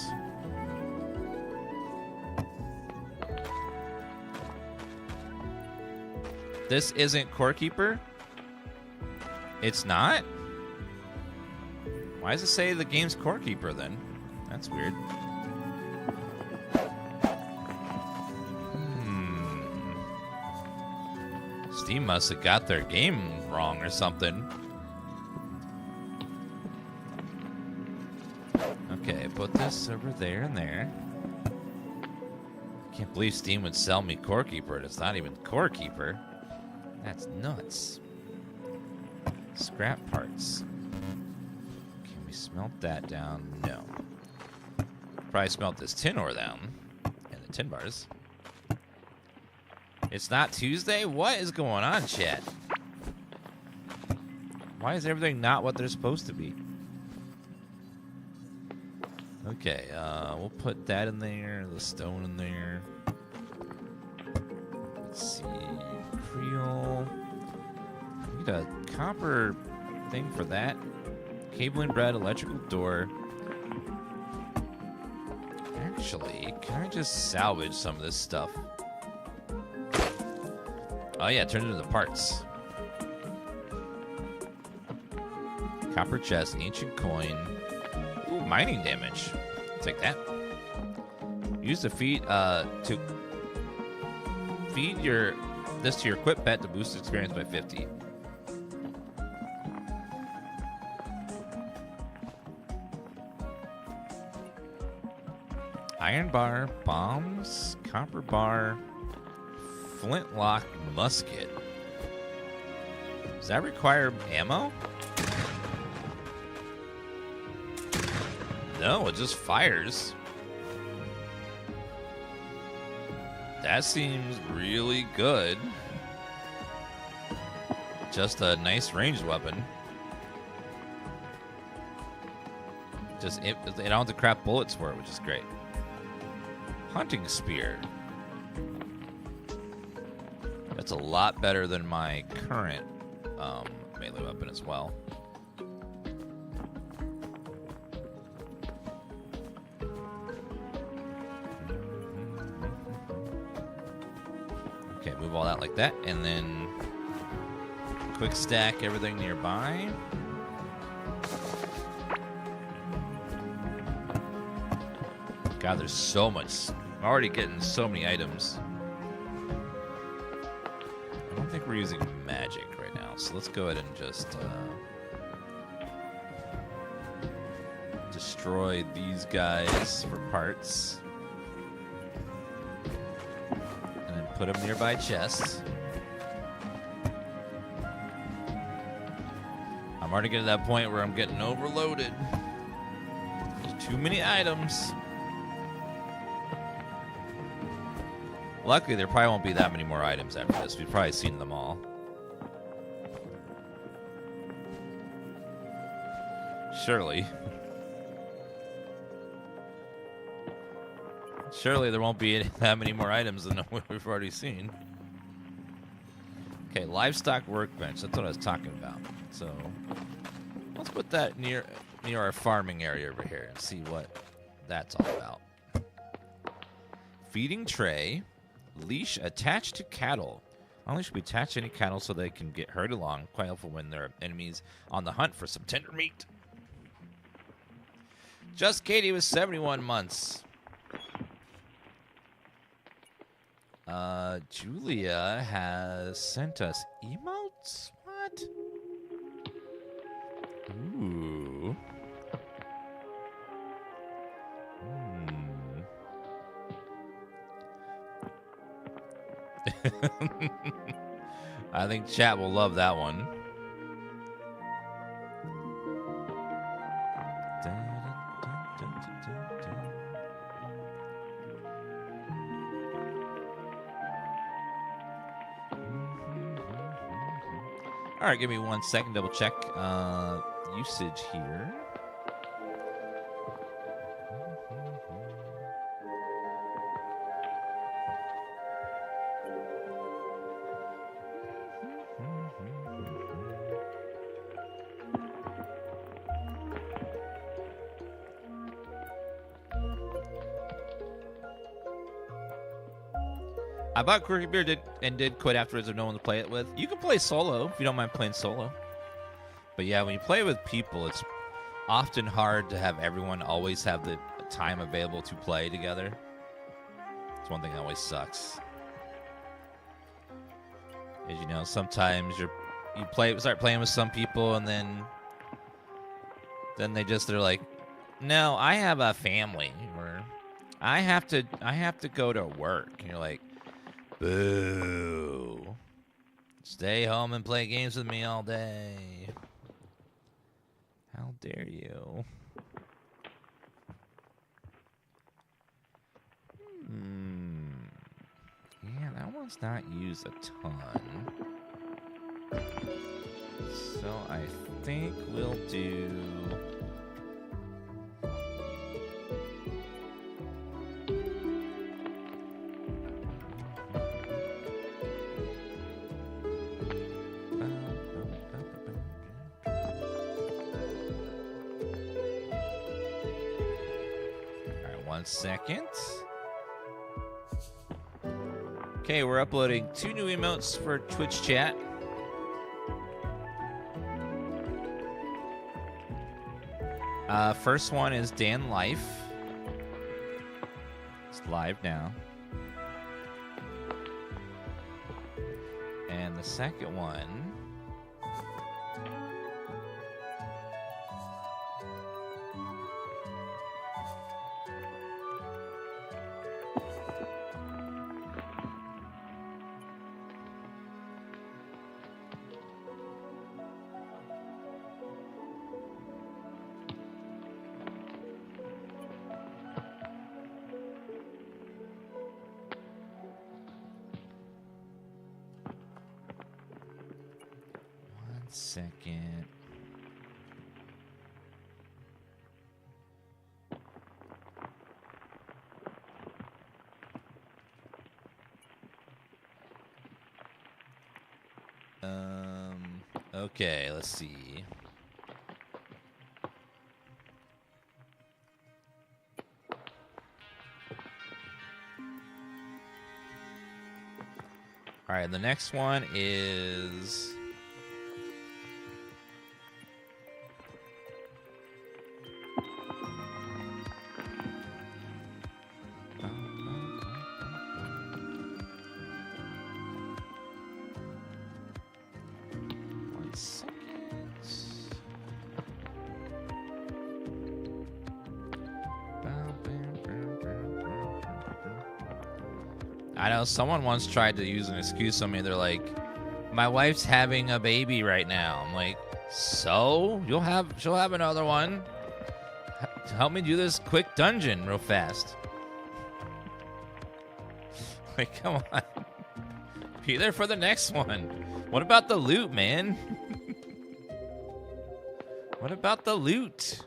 This isn't Core Keeper? It's not? Why does it say the game's Core Keeper then? That's weird. Steam must have got their game wrong or something. Okay, put this over there and there. Can't believe Steam would sell me Core Keeper. It's not even Core Keeper. That's nuts. Scrap parts. Can we smelt that down? No. Probably smelt this tin ore down. And the tin bars. It's not Tuesday? What is going on, chat? Why is everything not what they're supposed to be? Okay, we'll put that in there, the stone in there. Let's see, Creole. Need a copper thing for that. Cabling bread, electrical door. Actually, can I just salvage some of this stuff? Oh yeah, turn it into parts. Copper chest, ancient coin. Ooh, mining damage. Take that. Use the feed to feed this to your equipped pet to boost experience by 50. Iron bar, bombs, copper bar, flintlock musket. Does that require ammo? No, it just fires. That seems really good. Just a nice ranged weapon. Just they don't have to craft bullets for it, which is great. Hunting spear. That's a lot better than my current melee weapon as well. Okay, move all that like that, and then quick stack everything nearby. God, there's so much. I'm already getting so many items. I don't think we're using magic right now, so let's go ahead and just destroy these guys for parts. And then put them nearby chests. I'm already getting to that point where I'm getting overloaded. There's too many items. Luckily, there probably won't be that many more items after this. We've probably seen them all. Surely. Surely there won't be that many more items than what we've already seen. Okay, livestock workbench. That's what I was talking about. So, let's put that near our farming area over here and see what that's all about. Feeding tray. Leash attached to cattle. Only should be attached to any cattle so they can get herded along. Quite helpful when there are enemies on the hunt for some tender meat. Just Katie was 71 months. Julia has sent us emotes? What? Ooh. I think chat will love that one. All right, give me 1 second, double check usage here. I bought Quirky Beer and did quit afterwards if no one to play it with. You can play solo if you don't mind playing solo. But yeah, when you play with people, it's often hard to have everyone always have the time available to play together. It's one thing that always sucks. As you know, sometimes you start playing with some people and then they're like, no, I have a family, or I have to go to work. And you're like, boo. Stay home and play games with me all day. How dare you? Yeah, that one's not used a ton. So I think we'll do... Alright, 1 second. Okay, we're uploading 2 new emotes for Twitch chat. First one is Dan Life. It's live now. And the second one... second. Okay, let's see. All right, the next one is... I know someone once tried to use an excuse on me. They're like, my wife's having a baby right now. I'm like, so? She'll have another one. Help me do this quick dungeon real fast. Like, come on. Be there for the next one. What about the loot, man? What about the loot?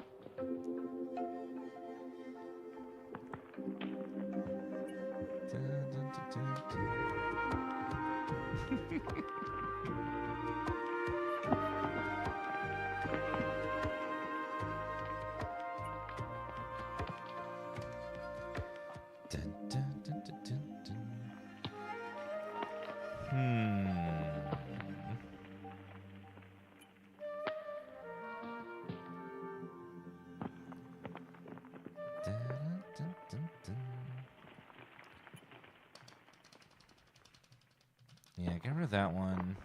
Yeah, get rid of that one.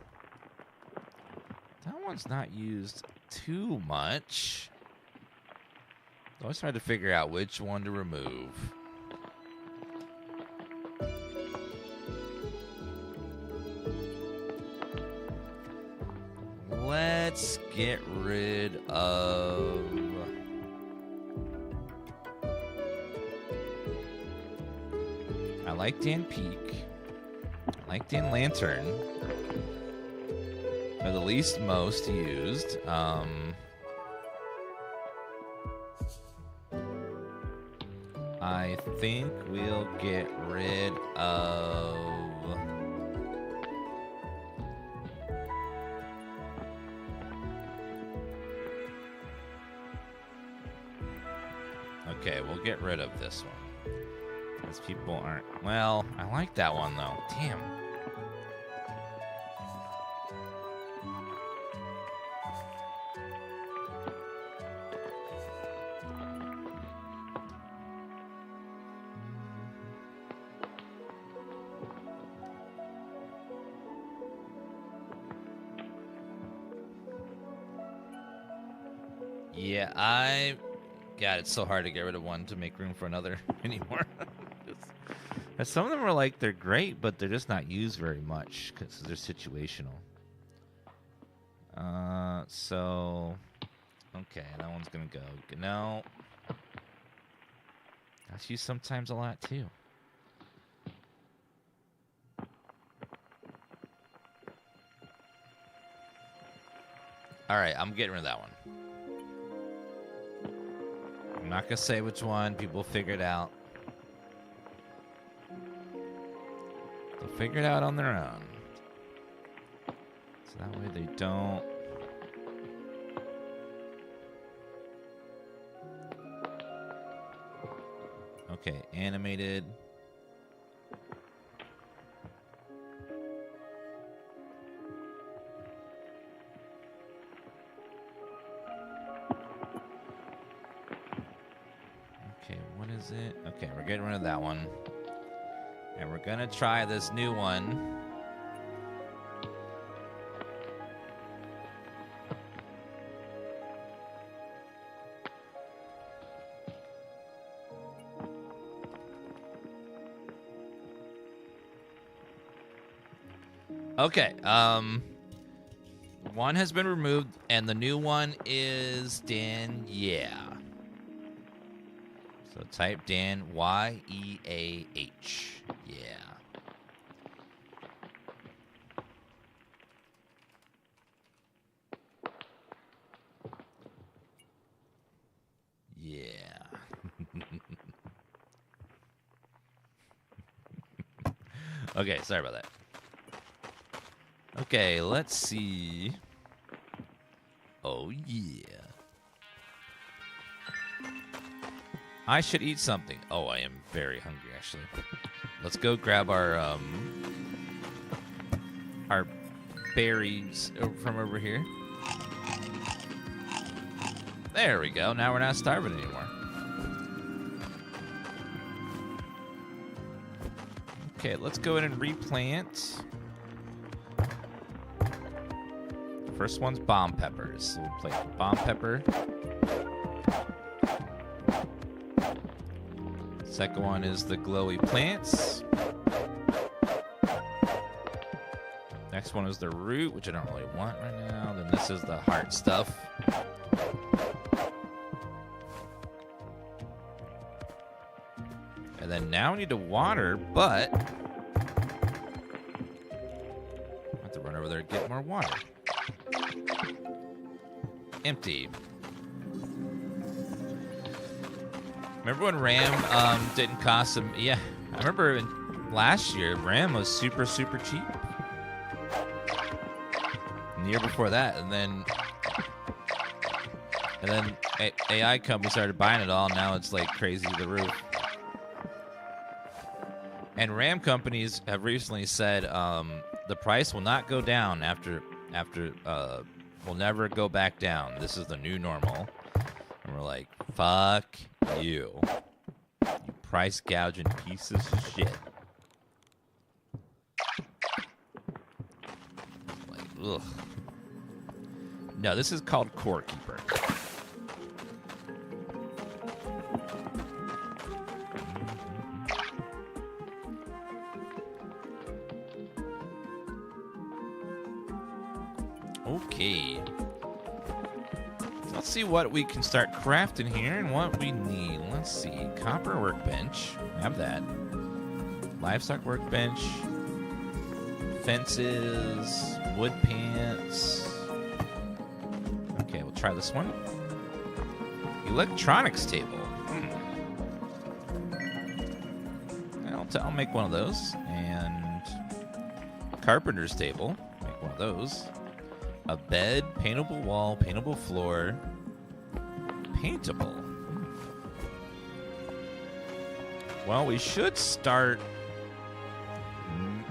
That one's not used too much. I always try to figure out which one to remove. Let's get rid of... I like Dan Peak. I like Dan Lantern. They're the least most used. I think we'll get rid of... Okay, we'll get rid of this one. These people aren't... Well, I like that one, though. Damn. Yeah, God, it's so hard to get rid of one to make room for another anymore. Some of them are like, they're great, but they're just not used very much because they're situational. So, okay, that one's going to go. No. That's used sometimes a lot, too. All right, I'm getting rid of that one. I'm not going to say which one. People figure it out. They'll figure it out on their own. So that way they don't... Okay, animated. Okay, what is it? Okay, we're getting rid of that one. And we're gonna try this new one. Okay, one has been removed, and the new one is Dan, yeah. So type Dan, Y-E-A-H, yeah. Yeah. Okay, sorry about that. Okay, let's see. Oh, yeah. I should eat something. Oh, I am very hungry, actually. Let's go grab our berries from over here. There we go. Now we're not starving anymore. Okay, let's go ahead and replant. First one's bomb peppers. So we'll play bomb pepper. Second one is the glowy plants. Next one is the root, which I don't really want right now. Then this is the heart stuff. And then now we need to water, but I have to run over there and get more water. Empty. Remember when RAM didn't cost some? Yeah, I remember last year RAM was super cheap. And the year before that, and then AI companies started buying it all. Now it's like crazy to the roof. And RAM companies have recently said the price will not go down after will never go back down. This is the new normal. And we're like, fuck you. You price gouging pieces of shit. Like, ugh. No, this is called Core Keeper. Okay. Let's see what we can start crafting here and what we need. Let's see. Copper workbench. Have that. Livestock workbench. Fences. Wood pants. Okay, we'll try this one. Electronics table. I'll make one of those. And carpenter's table. Make one of those. A bed, paintable wall, paintable floor, paintable. Well, we should start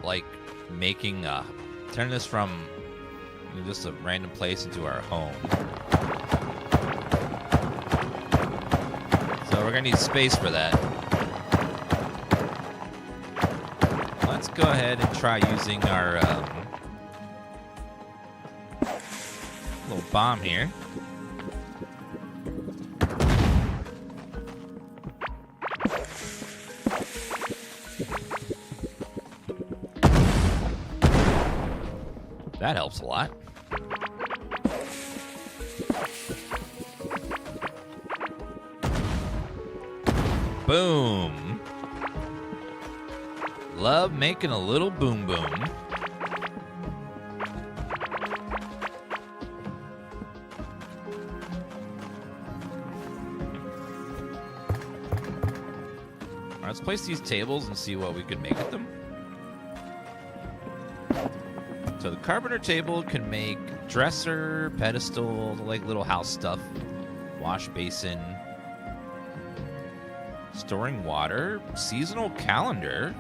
like making turn this from just a random place into our home. So we're gonna need space for that. Let's go ahead and try using our little bomb here. That helps a lot. Boom. Love making a little boom boom. All right, let's place these tables and see what we could make with them. So the carpenter table can make dresser, pedestal, like little house stuff, wash basin, storing water, seasonal calendar,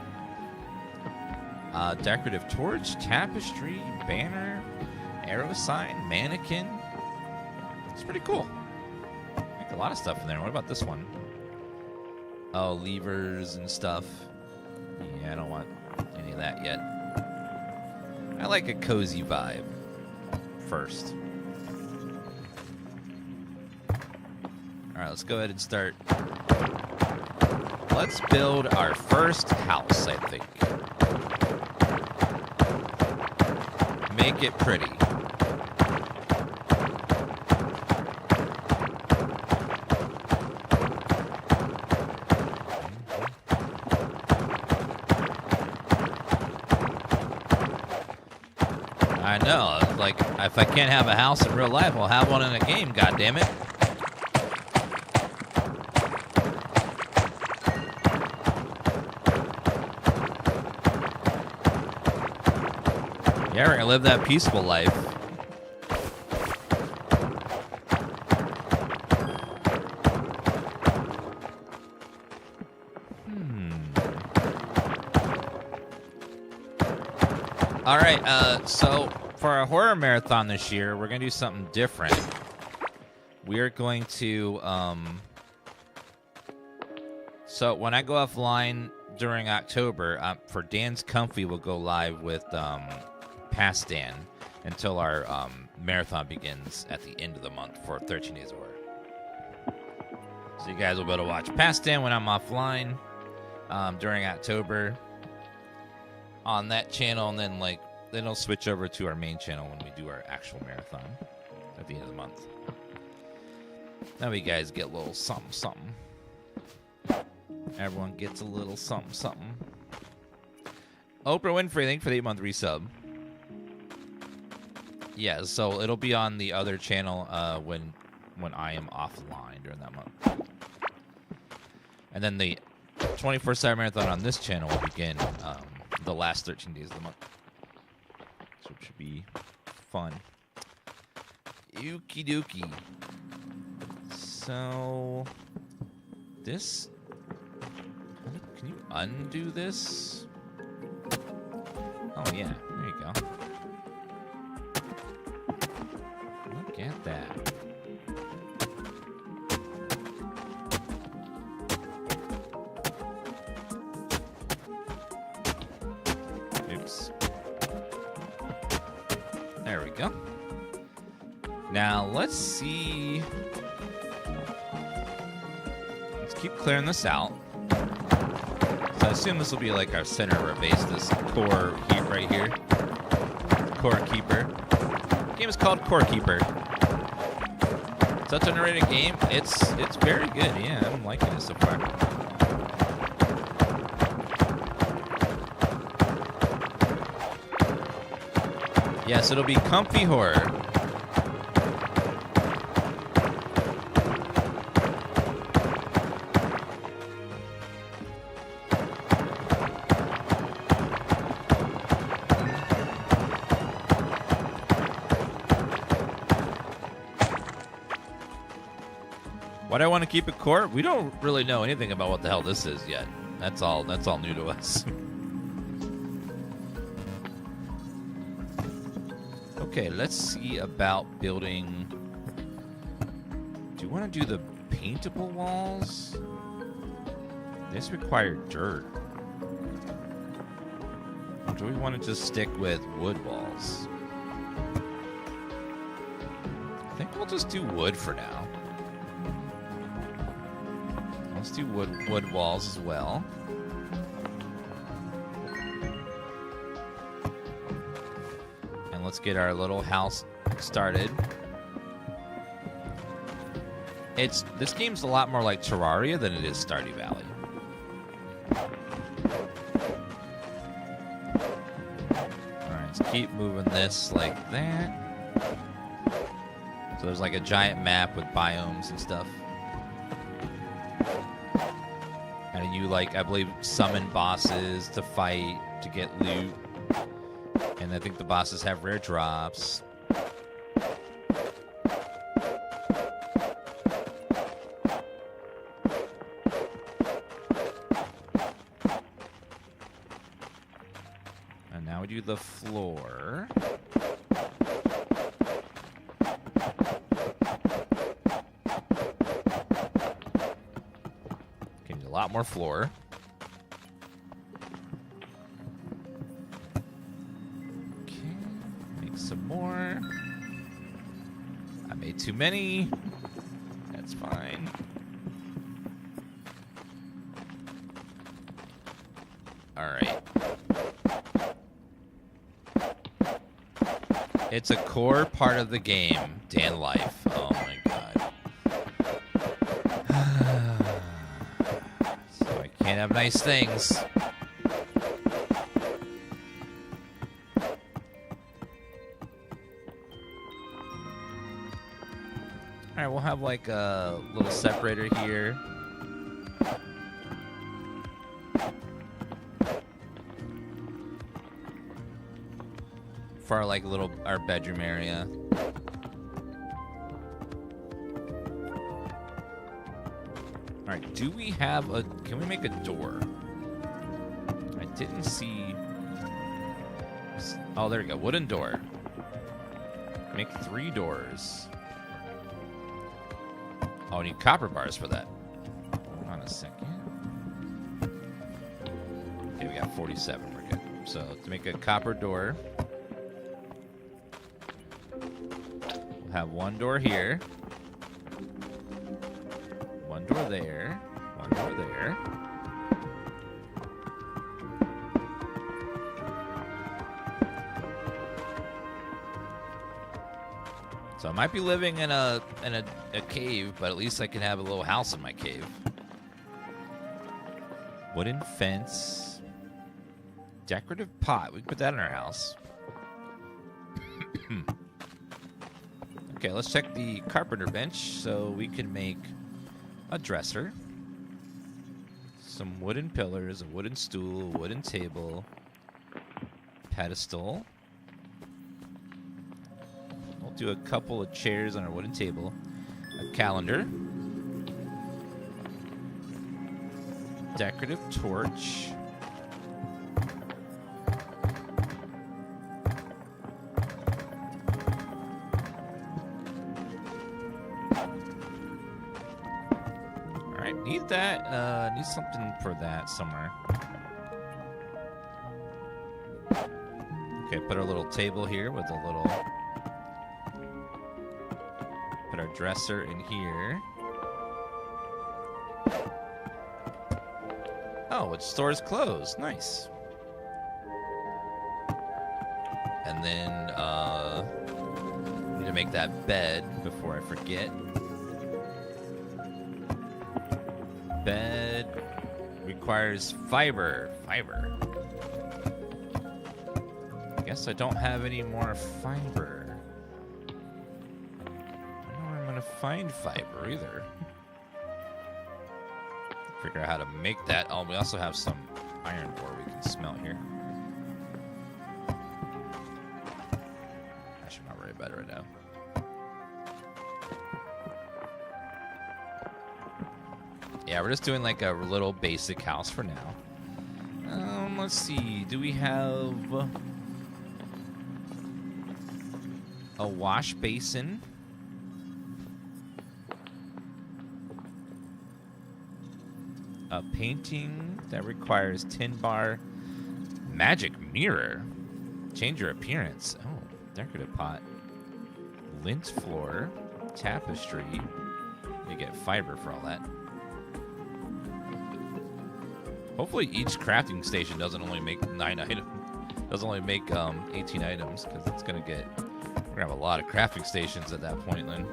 decorative torch, tapestry, banner, arrow sign, mannequin. It's pretty cool. Make a lot of stuff in there. What about this one? Oh, levers and stuff. Yeah, I don't want any of that yet. I like a cozy vibe first. All right, let's go ahead and start. Let's build our first house, I think. Make it pretty. I know, like, if I can't have a house in real life, I'll have one in a game, goddammit. Yeah, we're gonna live that peaceful life. All right, so for our horror marathon this year, we're gonna do something different. We are going to, so when I go offline during October, for Dan's Comfy, we'll go live with Past Dan until our marathon begins at the end of the month for 13 Days of Horror. So you guys will be able to watch Past Dan when I'm offline during October on that channel, and then then it'll switch over to our main channel when we do our actual marathon at the end of the month. Now you guys get a little something, something. Everyone gets a little something, something. Oprah Winfrey, thank you for the 8-month resub. Yeah, so it'll be on the other channel when I am offline during that month. And then the 24/7 marathon on this channel will begin the last 13 days of the month. So it should be fun. Okie dokie. So this, can you undo this? Oh yeah, there you go. Look at that. Oops. There we go. Now let's see. Let's keep clearing this out. So I assume this will be like our center of our base, this core heat right here. Core Keeper. The game is called Core Keeper. Such a underrated game. It's very good. Yeah, I'm liking it so far. Yes, it'll be comfy horror. Why do I want to keep it core? We don't really know anything about what the hell this is yet. That's all new to us. Okay, let's see about building. Do you want to do the paintable walls? This require dirt. Or do we want to just stick with wood walls? I think we'll just do wood for now. Let's do wood walls as well. And let's get our little house started. This game's a lot more like Terraria than it is Stardew Valley. Alright, let's keep moving this like that. So there's like a giant map with biomes and stuff. And you, like, I believe, summon bosses to fight, to get loot. And I think the bosses have rare drops. And now we do the floor. A lot more floor. Okay, make some more. I made too many. That's fine. All right. It's a core part of the game, Dan Life. Oh my god. Can't have nice things. Alright, we'll have like a little separator here. For our our bedroom area. Alright, do we have a... Can we make a door? I didn't see... Oh, there we go. Wooden door. Make 3 doors. Oh, I need copper bars for that. Hold on a second. Okay, we got 47. We're good. So, to make a copper door... We'll have 1 door here. 1 door there. 1 door there. So I might be living in a cave, but at least I can have a little house in my cave. Wooden fence. Decorative pot. We can put that in our house. Okay, let's check the carpenter bench so we can make a dresser. Some wooden pillars, a wooden stool, a wooden table, pedestal. We'll do a couple of chairs on our wooden table. A calendar. Decorative torch. Alright, need that. Need something for that somewhere. Okay, put our little table here with a little... Put our dresser in here. Oh, it stores clothes. Nice. And then, need to make that bed before I forget. Bed requires fiber. Fiber. I guess I don't have any more fiber. I don't know where I'm gonna find fiber either. Figure out how to make that. Oh, we also have some iron ore we can smelt here. Actually, I'm not very better right now. Yeah, we're just doing like a little basic house for now. Let's see. Do we have a wash basin? A painting that requires tin bar. Magic mirror. Change your appearance. Oh, decorative pot. Lint floor. Tapestry. You get fiber for all that. Hopefully each crafting station doesn't only make 9 items. Doesn't only make 18 items, because it's gonna get. We're gonna have a lot of crafting stations at that point then.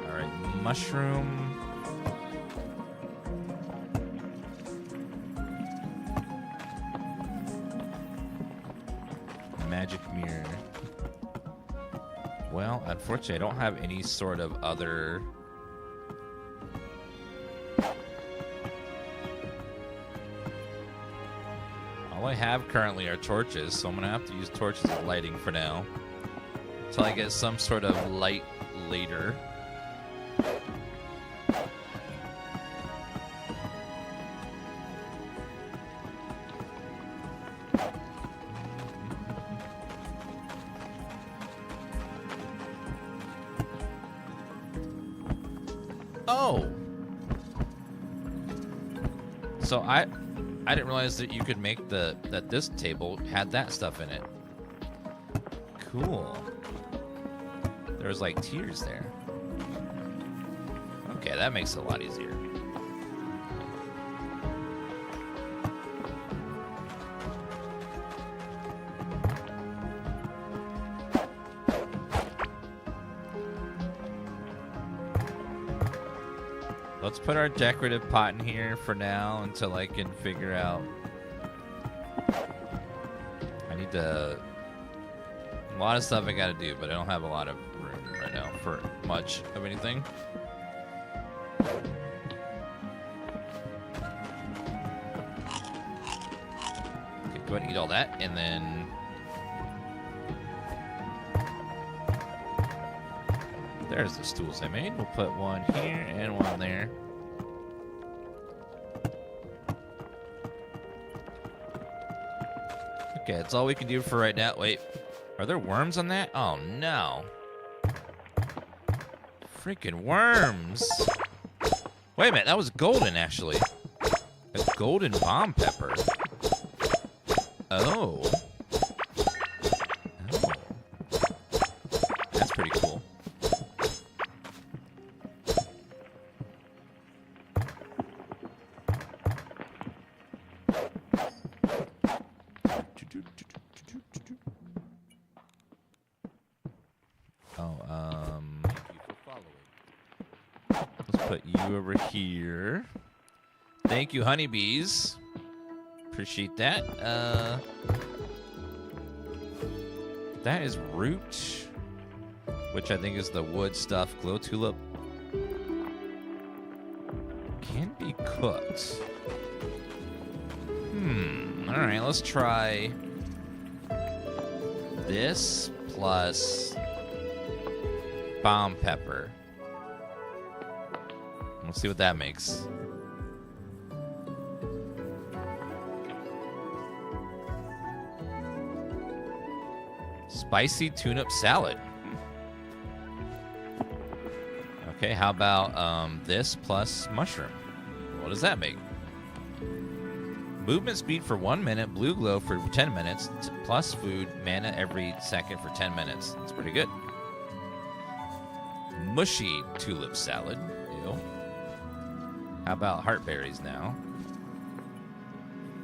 Alright, mushroom. Magic mirror. Well, unfortunately, I don't have any sort of other... All I have currently are torches, so I'm going to have to use torches as lighting for now. Until I get some sort of light later. Oh! So I didn't realize that you could make that this table had that stuff in it. Cool. There's like tiers there. Okay, that makes it a lot easier. Let's put our decorative pot in here for now until I can figure out. I need to. A lot of stuff I gotta do, but I don't have a lot of room right now for much of anything. Okay, go ahead and eat all that, and then. There's the stools I made. We'll put one here and one there. Okay, that's all we can do for right now. Wait, are there worms on that? Oh, no. Freaking worms. Wait a minute, that was golden, actually. A golden bomb pepper. Oh. Oh. That's pretty cool. Over here. Thank you, honeybees. Appreciate that. That is root, which I think is the wood stuff. Glow tulip can be cooked. All right, let's try this plus bomb pepper. Let's see what that makes. Spicy tune-up salad. Okay, how about this plus mushroom? What does that make? Movement speed for 1 minute, blue glow for 10 minutes, plus food, mana every second for 10 minutes. That's pretty good. Mushy tulip salad. Ew. How about heartberries now?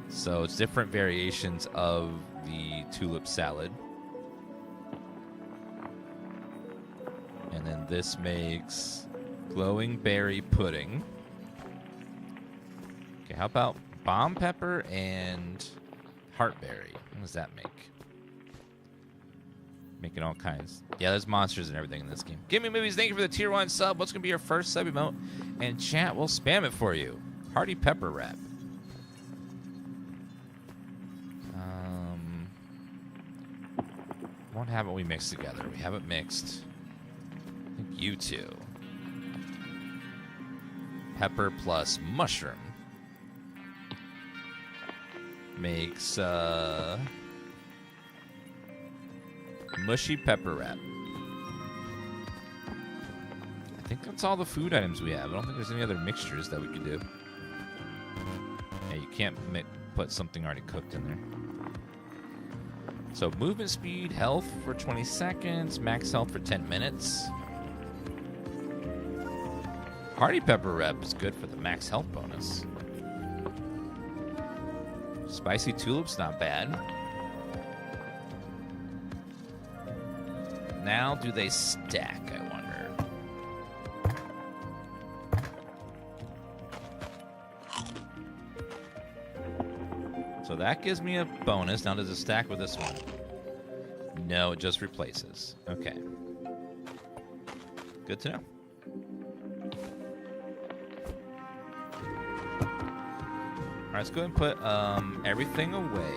So it's different variations of the tulip salad. And then this makes glowing berry pudding. Okay, how about bomb pepper and heartberry? What does that make? Making all kinds. Yeah, there's monsters and everything in this game. Give me movies. Thank you for the tier 1 sub. What's going to be your first sub emote? And chat will spam it for you. Hearty pepper wrap. What haven't we mixed together? We haven't mixed. I think you two. Pepper plus mushroom makes mushy pepper wrap. I think that's all the food items we have. I don't think there's any other mixtures that we could do. Yeah, you can't put something already cooked in there. So movement speed, health for 20 seconds, max health for 10 minutes. Party pepper wrap is good for the max health bonus. Spicy tulip's not bad. Now, do they stack, I wonder? So that gives me a bonus. Now, does it stack with this one? No, it just replaces. Okay. Good to know. All right, let's go ahead and put everything away.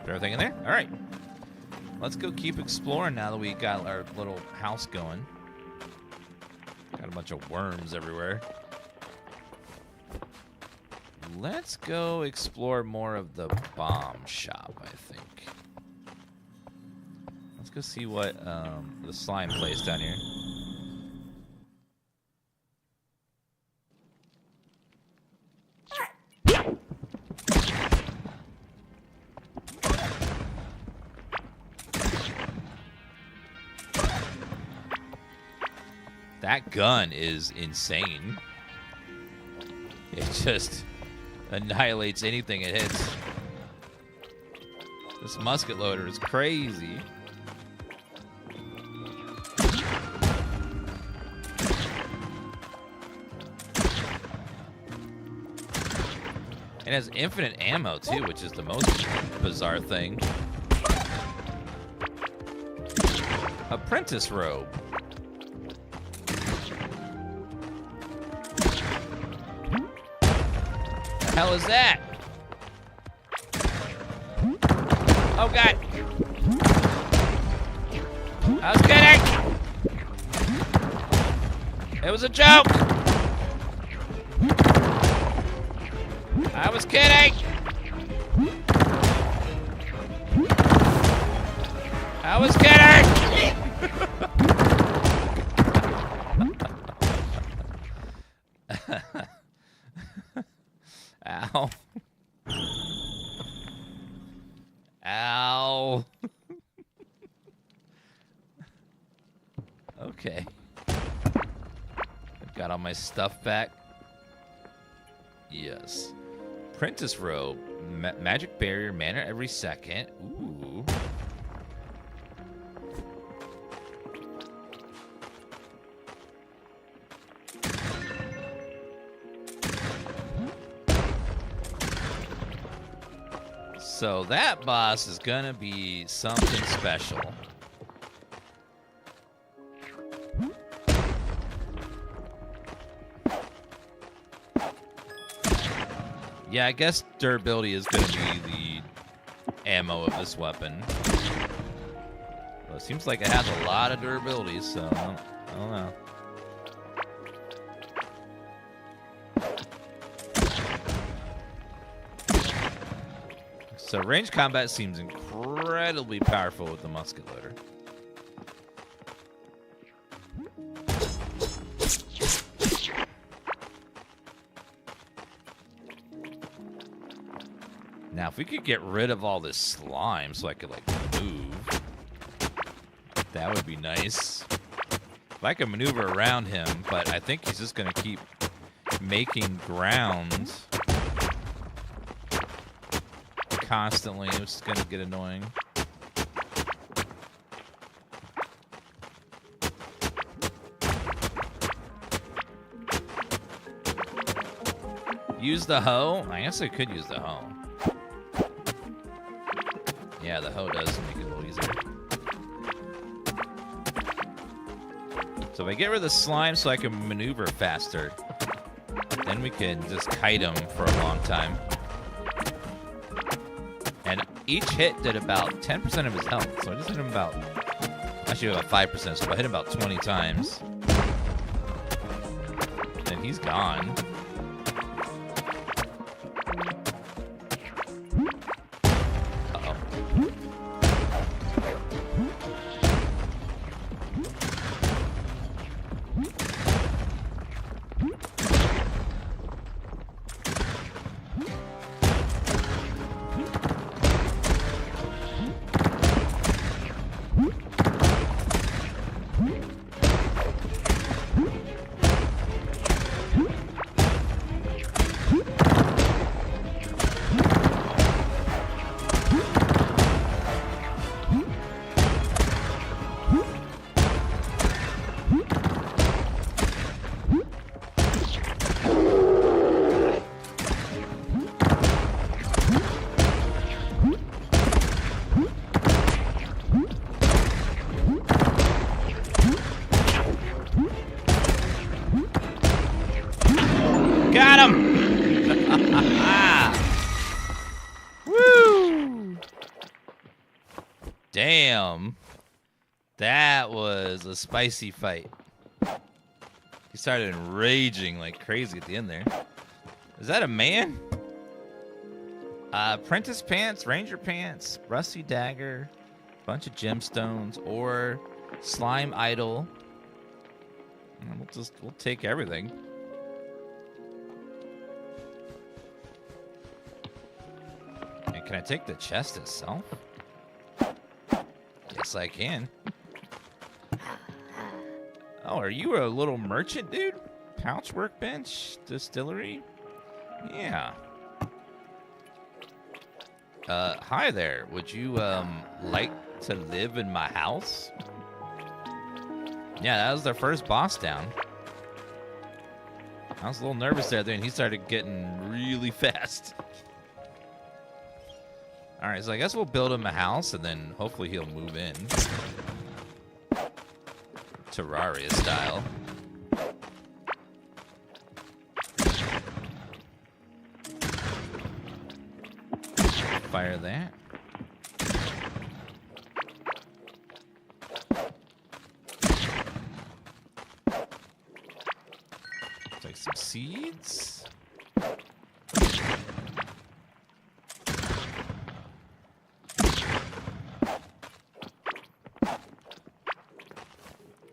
Put everything in there? All right. Let's go keep exploring now that we got our little house going. Got a bunch of worms everywhere. Let's go explore more of the bomb shop, I think. Let's go see what the slime place down here. That gun is insane. It just annihilates anything it hits. This musket loader is crazy. It has infinite ammo too, which is the most bizarre thing. Apprentice robe. The hell is that? Oh god! I was kidding! It was a joke! I was kidding! I was kidding! Ow. Ow. Okay. I've got all my stuff back. Yes. Apprentice robe. Magic barrier. Mana every second. Ooh. So that boss is gonna be something special. Yeah, I guess durability is gonna be the ammo of this weapon. Well, it seems like it has a lot of durability, so I don't know. So range combat seems incredibly powerful with the musket loader. Now, if we could get rid of all this slime so I could, like, move, that would be nice. If I could maneuver around him, but I think he's just going to keep making ground constantly, which is going to get annoying. Use the hoe? I guess I could use the hoe. Yeah, the hoe does make it a little easier. So if I get rid of the slime so I can maneuver faster, then we can just kite him for a long time. And each hit did about 10% of his health. So I just hit him about, actually about 5%, so I hit him about 20 times. And he's gone. Got him! Woo! Damn. That was a spicy fight. He started raging like crazy at the end there. Is that a man? Apprentice pants, ranger pants, rusty dagger, bunch of gemstones, or slime idol. We'll take everything. And can I take the chest itself? Yes, I can. Oh, are you a little merchant, dude? Pouch workbench, distillery? Yeah. Hi there. Would you, like to live in my house? Yeah, that was their first boss down. I was a little nervous there, then he started getting really fast. Alright, so I guess we'll build him a house, and then hopefully he'll move in. Terraria style. Fire that. Take some seeds.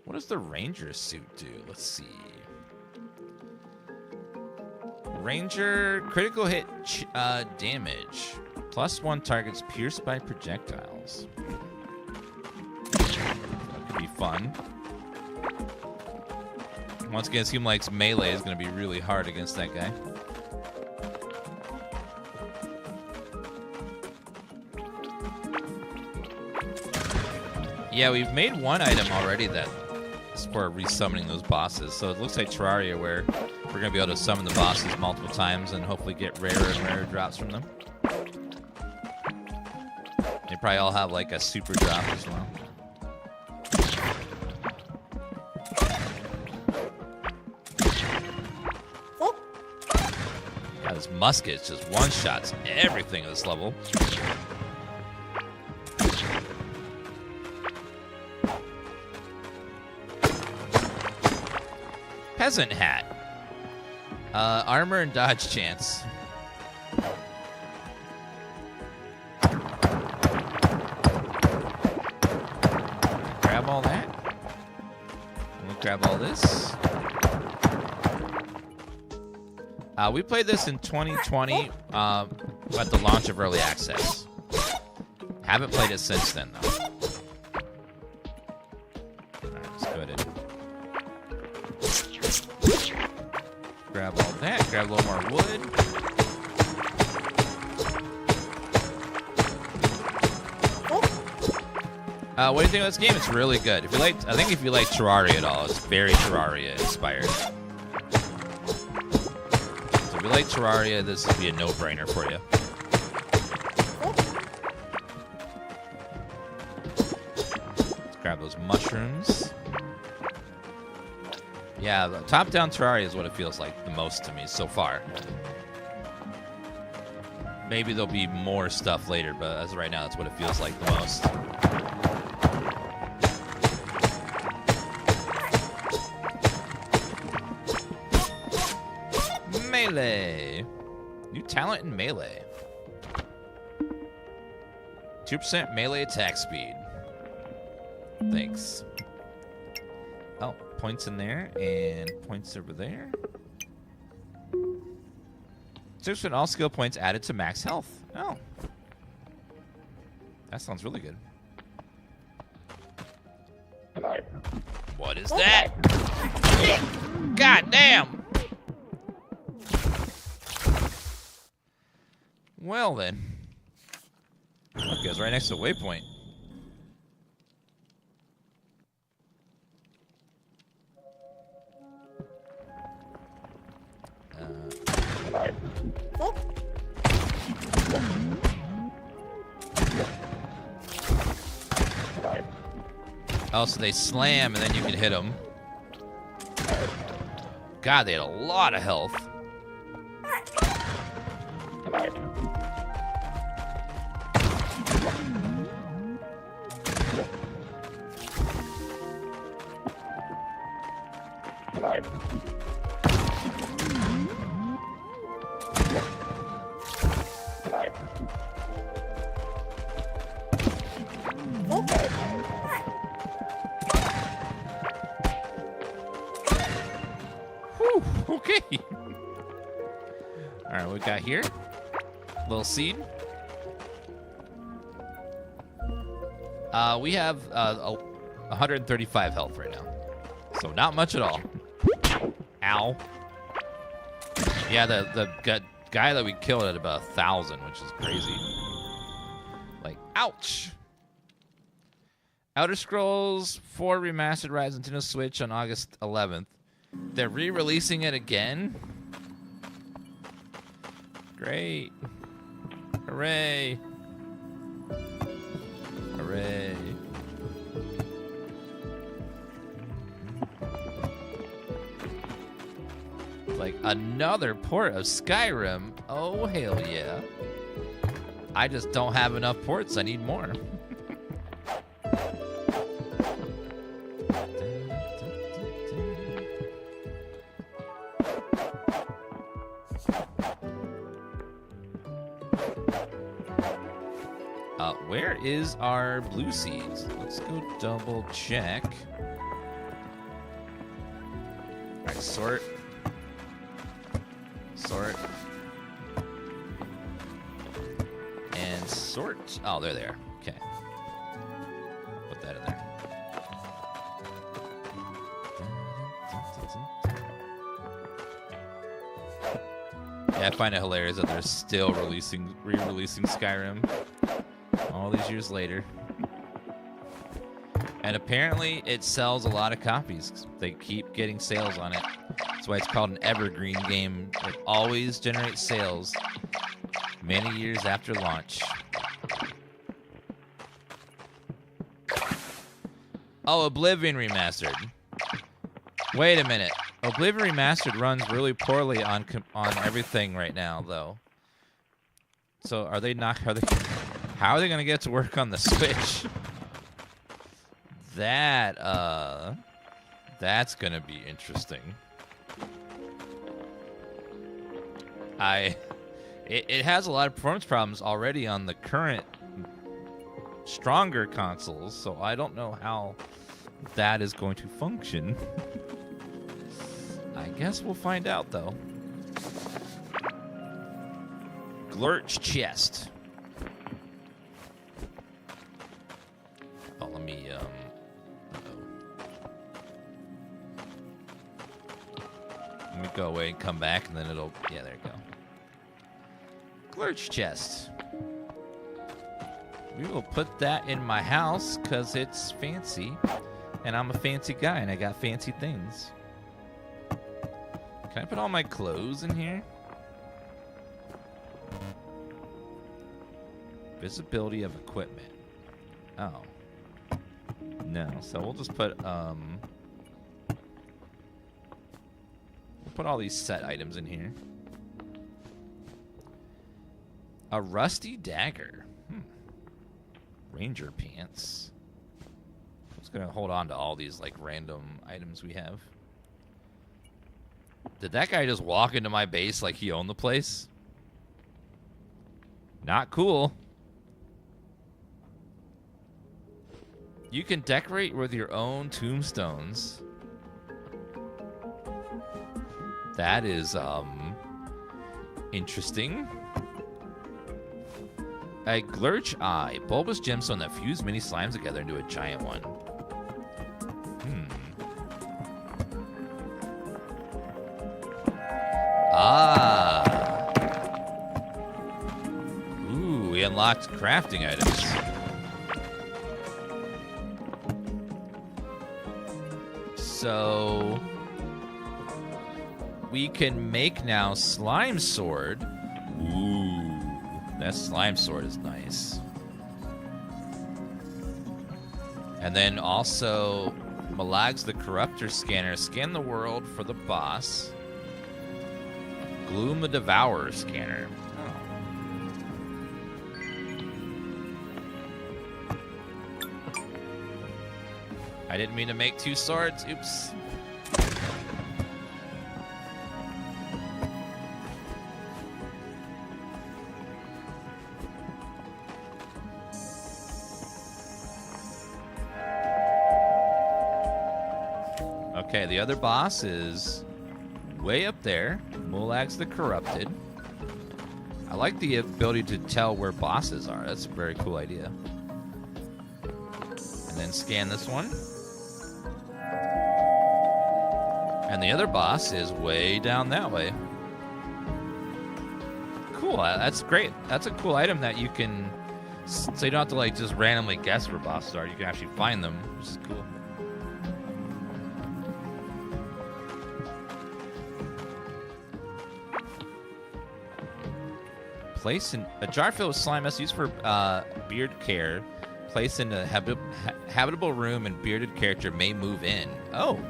What does the ranger suit do? Let's see. Ranger critical hit damage. +1 targets pierced by projectiles. That could be fun. Once again, it seems like melee is going to be really hard against that guy. Yeah, we've made one item already that is for resummoning those bosses. So it looks like Terraria, where we're going to be able to summon the bosses multiple times and hopefully get rarer and rarer drops from them. They probably all have like a super drop as well. God, this musket just one-shots everything at this level. Peasant hat. Armor and dodge chance. Grab all that. We'll grab all this. We played this in 2020 at the launch of Early Access. Haven't played it since then, though. Alright, let's go ahead and grab all that. Grab a little more wood. What do you think of this game? It's really good. If you like, I think if you like Terraria at all, it's very Terraria inspired. So if you like Terraria, this would be a no-brainer for you. Let's grab those mushrooms. Yeah, the top-down Terraria is what it feels like the most to me so far. Maybe there'll be more stuff later, but as of right now, that's what it feels like the most. Melee. New talent in melee. 2% melee attack speed. Thanks. Oh, points in there and points over there. 6% all skill points added to max health. Oh. That sounds really good. What is that? God damn! Well then. Okay, it's right next to the waypoint. Oh, so they slam and then you can hit them. God, they had a lot of health. Whew, okay. All right, what we got here? Little seed. We have 135 health right now, so not much at all. Ow. Yeah, the guy that we killed at about 1,000, which is crazy. Like, ouch. Outer Scrolls 4 Remastered Rise Nintendo Switch on August 11th. They're re-releasing it again? Great. Hooray. Hooray. Like another port of Skyrim. Oh, hell yeah. I just don't have enough ports. I need more. Where is our blue seeds? Let's go double check. All right, sort. Sort. And sort. Oh, they're there. Okay. Put that in there. Yeah, I find it hilarious that they're still re-releasing Skyrim all these years later. And apparently it sells a lot of copies. They keep getting sales on it. That's why it's called an evergreen game. It always generates sales many years after launch. Oh, Oblivion Remastered. Wait a minute. Oblivion Remastered runs really poorly on everything right now, though. So are they not? How are they gonna get to work on the Switch? That's gonna be interesting. It has a lot of performance problems already on the current stronger consoles, so I don't know how that is going to function. I guess we'll find out, though. Glurch chest. Oh, let me, Let me go away and come back, and then it'll... Yeah, there you go. Glurch chest. We will put that in my house, because it's fancy. And I'm a fancy guy, and I got fancy things. Can I put all my clothes in here? Visibility of equipment. Oh. No, so we'll just put, put all these set items in here. A rusty dagger. Ranger pants. I'm just gonna hold on to all these like random items we have. Did that guy just walk into my base like he owned the place? Not cool. You can decorate with your own tombstones. That is, interesting. A Glurch Eye. Bulbous gemstone that fuse many slimes together into a giant one. Ah. Ooh, we unlocked crafting items. So we can make now slime sword. Ooh, that slime sword is nice. And then also Malag's the Corruptor scanner. Scan the world for the boss. Gloom the Devourer scanner. I didn't mean to make two swords. Oops. Okay, the other boss is way up there. Mulag's the Corrupted. I like the ability to tell where bosses are. That's a very cool idea. And then scan this one. And the other boss is way down that way. Cool, that's great. That's a cool item that you can... So you don't have to like just randomly guess where bosses are. You can actually find them, which is cool. Place in a jar filled with slime must used for beard care. Place in a habitable room and bearded character may move in. Oh.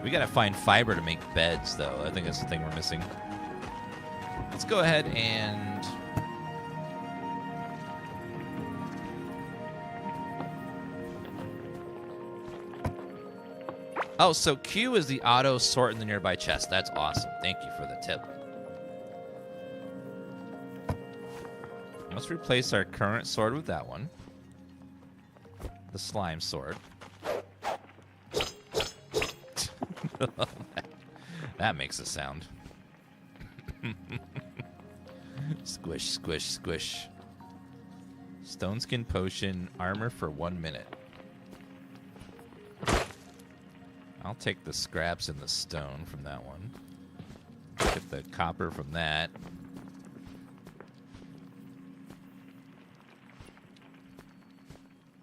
We gotta find fiber to make beds, though. I think that's the thing we're missing. Let's go ahead and... Oh, so Q is the auto sort in the nearby chest. That's awesome. Thank you for the tip. Let's replace our current sword with that one. The slime sword. That makes a sound. Squish, squish, squish. Stone skin potion, armor for 1 minute. I'll take the scraps and the stone from that one. Get the copper from that.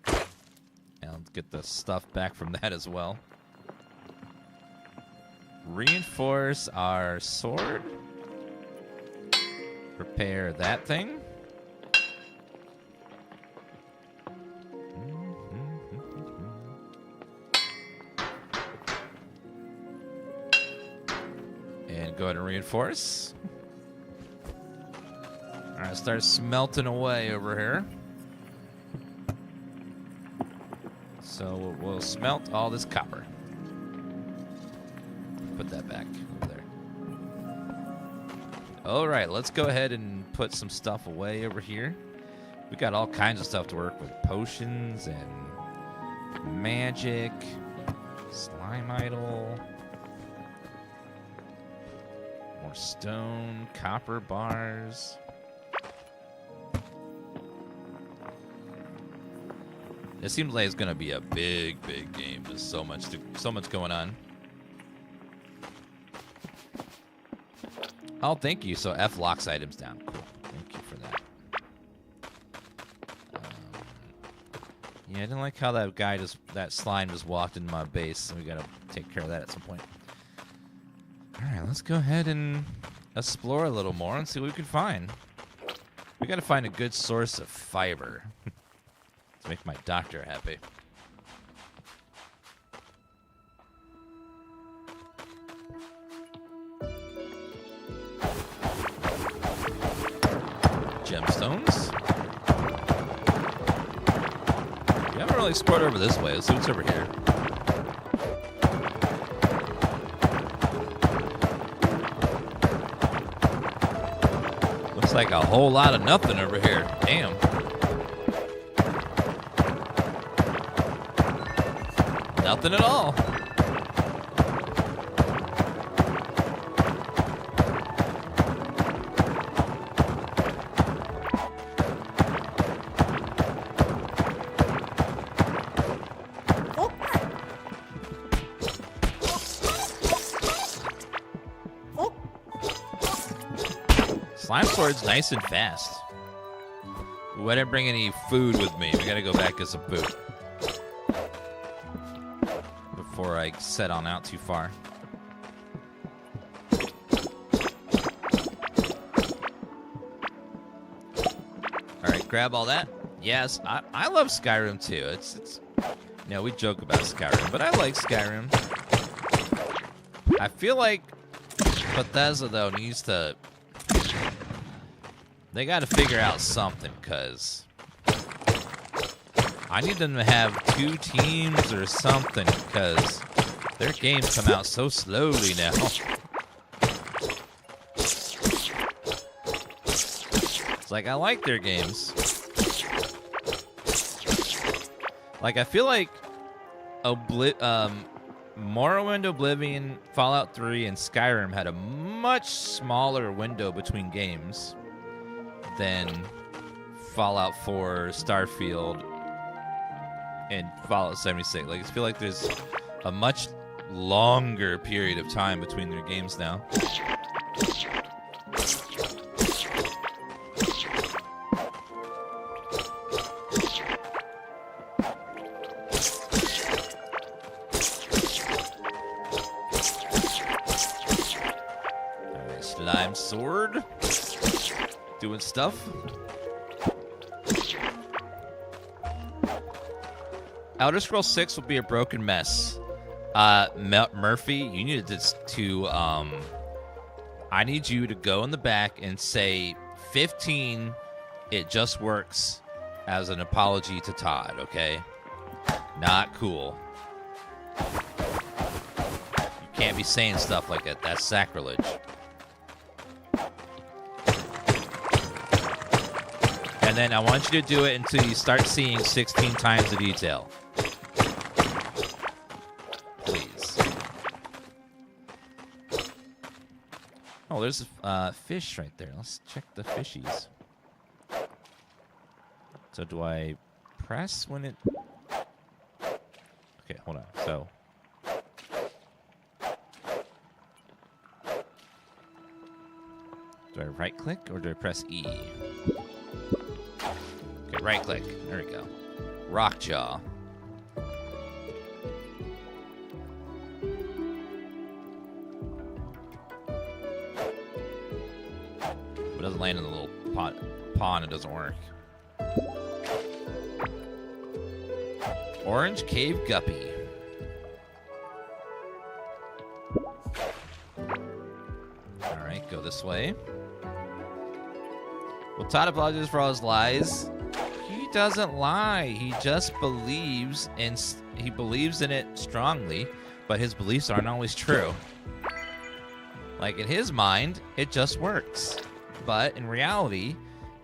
And I'll get the stuff back from that as well. Reinforce our sword. Repair that thing. And go ahead and reinforce. Alright, start smelting away over here. So we'll smelt all this copper. Put that back over there. Alright, let's go ahead and put some stuff away over here. We got all kinds of stuff to work with. Potions and magic. Slime idol. More stone. Copper bars. It seems like it's going to be a big, big game. There's so much going on. Oh, thank you. So F locks items down. Cool. Thank you for that. Yeah, I didn't like how that guy that slime just walked into my base. So we gotta take care of that at some point. All right, let's go ahead and explore a little more and see what we can find. We gotta find a good source of fiber to make my doctor happy. gemstones. We haven't really explored over this way. Let's see what's over here. Looks like a whole lot of nothing over here. Damn. Nothing at all. Slime sword's nice and fast. Ooh, I didn't bring any food with me. We gotta go back get some food before I set on out too far. All right, grab all that. Yes, I love Skyrim too. It's you know, we joke about Skyrim, but I like Skyrim. I feel like Bethesda though needs to. They got to figure out something, because I need them to have 2 teams or something, because their games come out so slowly now. It's like, I like their games. Like, I feel like Morrowind, Oblivion, Fallout 3, and Skyrim had a much smaller window between games than Fallout 4, Starfield, and Fallout 76. Like, I feel like there's a much longer period of time between their games now. Alright, slime sword. Doing stuff. Elder Scrolls 6 will be a broken mess. Murphy, you need to I need you to go in the back and say 15, it just works, as an apology to Todd, okay? Not cool. You can't be saying stuff like that. That's sacrilege. And then I want you to do it until you start seeing 16 times the detail. Please. Oh, there's a fish right there. Let's check the fishies. So do I press when it... Okay, hold on. So... do I right click or do I press E? Right click. There we go. Rockjaw. If it doesn't land in the little pond, it doesn't work. Orange Cave Guppy. Alright, go this way. Well, Todd apologizes for all his lies. He doesn't lie. He just believes in it strongly, but his beliefs aren't always true. Like, in his mind, it just works. But in reality,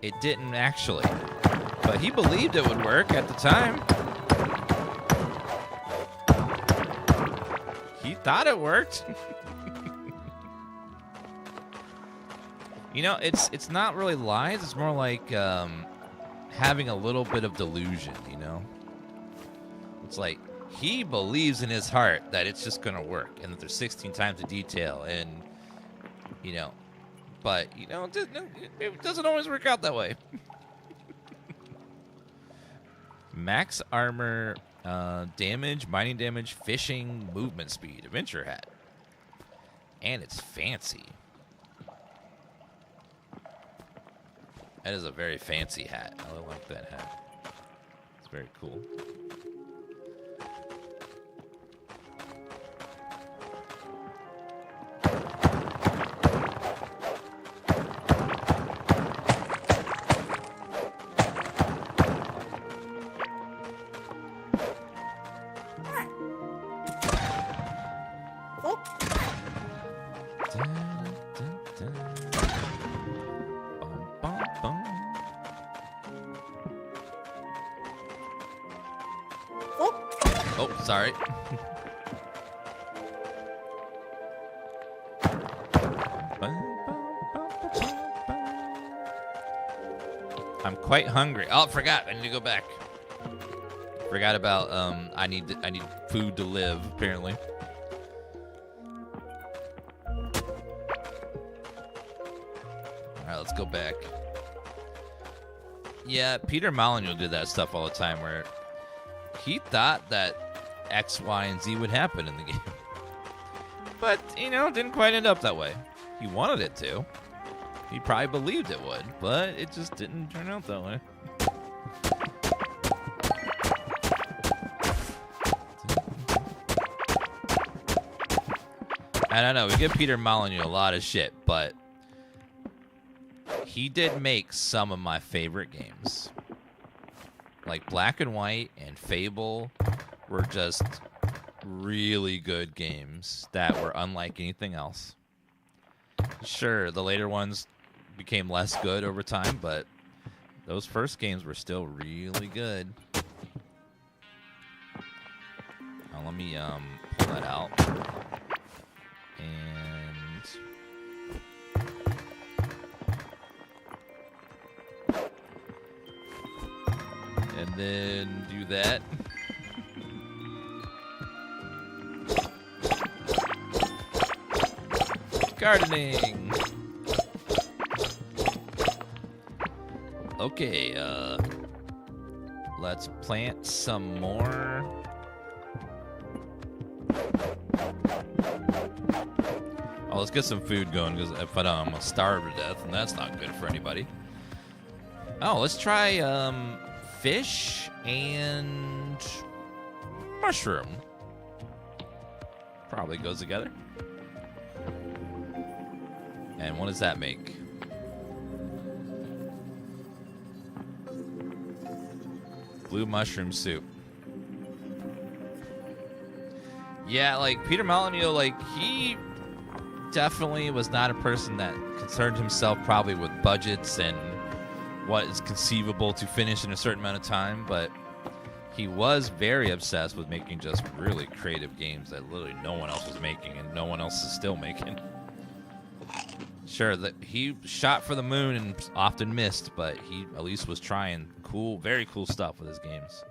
it didn't actually. But he believed it would work at the time. He thought it worked. You know, it's not really lies. It's more like having a little bit of delusion, you know? It's like he believes in his heart that it's just going to work and that there's 16 times the detail and, you know, but, you know, it doesn't always work out that way. Max armor, damage, mining damage, fishing, movement speed, adventure hat. And it's fancy. That is a very fancy hat. I really like that hat. It's very cool. Oh, sorry. I'm quite hungry. Oh, forgot. I need to go back. Forgot about I need food to live, apparently. Alright, let's go back. Yeah, Peter Molyneux did that stuff all the time where he thought that X, Y, and Z would happen in the game. But, you know, it didn't quite end up that way. He wanted it to. He probably believed it would, but it just didn't turn out that way. I don't know. We give Peter Molyneux a lot of shit, but he did make some of my favorite games. Like Black and White and Fable were just really good games that were unlike anything else. Sure, the later ones became less good over time, but those first games were still really good. Now, let me pull that out. And then do that. Gardening. Okay, let's plant some more. Oh, let's get some food going, because if I don't, I'm gonna starve to death, and that's not good for anybody. Oh, let's try fish and mushroom. Probably goes together. And what does that make? Blue mushroom soup. Yeah, like Peter Molyneux, like he definitely was not a person that concerned himself probably with budgets and what is conceivable to finish in a certain amount of time, but he was very obsessed with making just really creative games that literally no one else was making and no one else is still making. Sure, that he shot for the moon and often missed, but he at least was trying cool, very cool stuff with his games.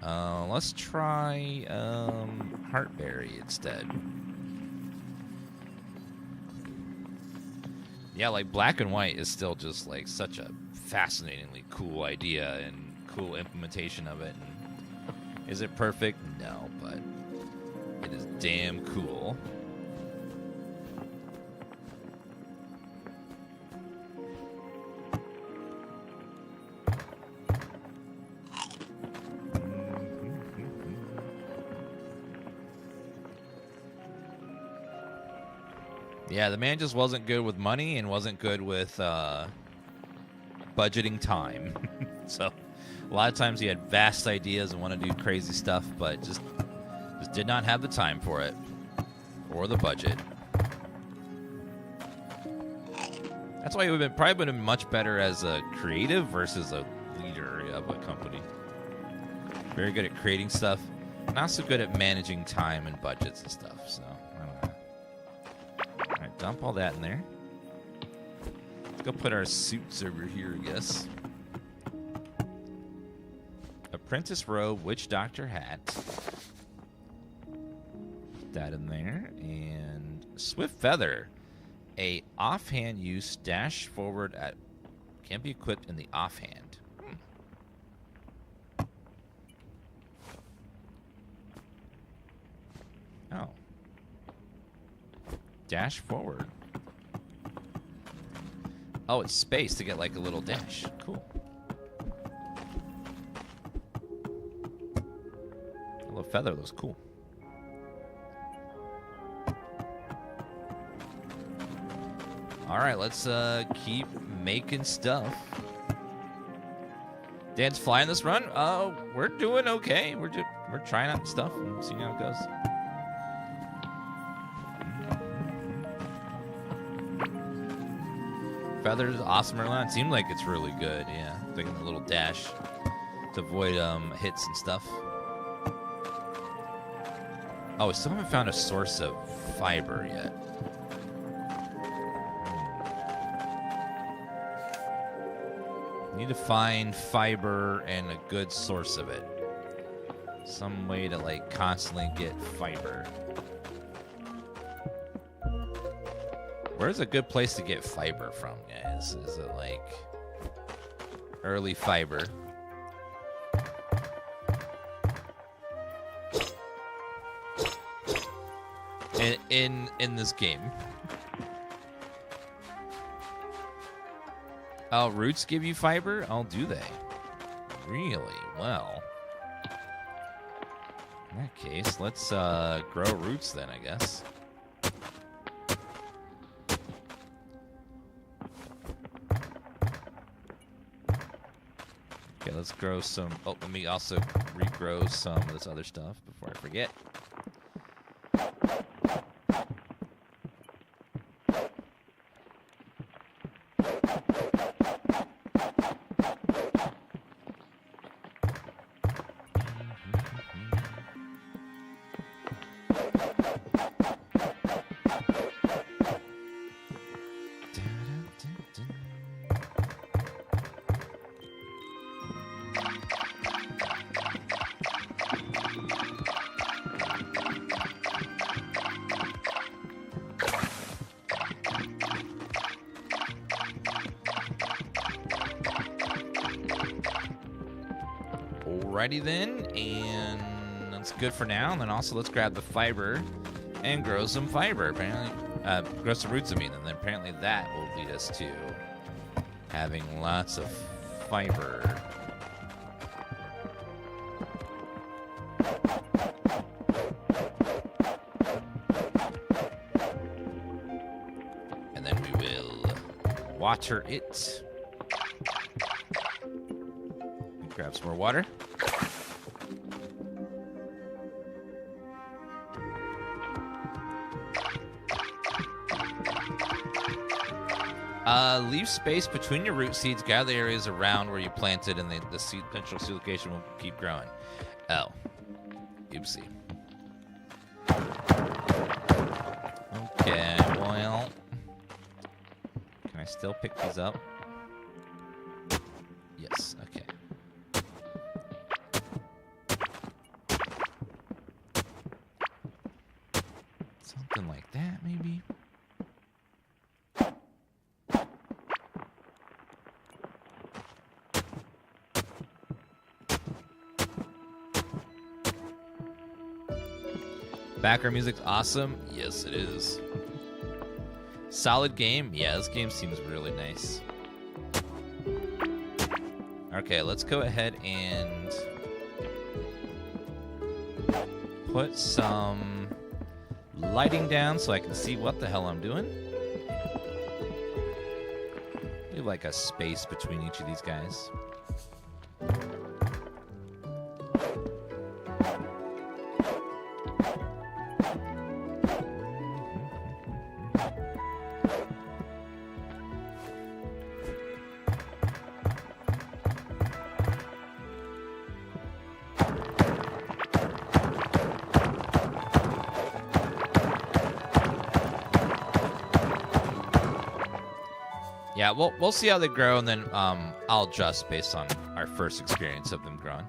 Let's try Heartberry instead. Yeah, like Black and White is still just like such a fascinatingly cool idea and cool implementation of it. And is it perfect? No, but it is damn cool. Yeah, the man just wasn't good with money and wasn't good with budgeting time. So a lot of times he had vast ideas and want to do crazy stuff, but just did not have the time for it or the budget. That's why he would have probably been much better as a creative versus a leader of a company. Very good at creating stuff, not so good at managing time and budgets and stuff. So I don't know. All right, dump all that in there. Let's go put our suits over here, I guess. Apprentice robe, witch doctor hat. Put that in there. And swift feather. A offhand use dash forward at can be equipped in the offhand. Oh. Dash forward. Oh, it's space to get like a little dash. Cool. A little feather looks cool. All right, let's keep making stuff. Dan's flying this run. We're doing okay. We're trying out stuff and seeing how it goes. Feathers, awesome early on. It seemed like it's really good, yeah. Taking a little dash to avoid hits and stuff. Oh, we still haven't found a source of fiber yet. Need to find fiber and a good source of it. Some way to, like, constantly get fiber. Where's a good place to get fiber from, guys? Is it, like, early fiber? In this game. Oh, roots give you fiber? Oh, do they? Really? Well. In that case, let's grow roots then, I guess. Okay, let's grow some... Oh, let me also regrow some of this other stuff before I forget. Alrighty then, and that's good for now. And then also let's grab the fiber and grow some fiber. Apparently, grow some roots. I mean, and then apparently that will lead us to having lots of fiber. And then we will water it. Grab some more water. Leave space between your root seeds. Gather the areas around where you planted, and the central seed location will keep growing. Oh. Oopsie. Okay, well. Can I still pick these up? Yes, okay. Something like that, maybe? Background music's awesome. Yes, it is. Solid game. Yeah, this game seems really nice. Okay, let's go ahead and put some lighting down so I can see what the hell I'm doing. Leave like a space between each of these guys. Yeah, we'll see how they grow, and then I'll adjust based on our first experience of them growing.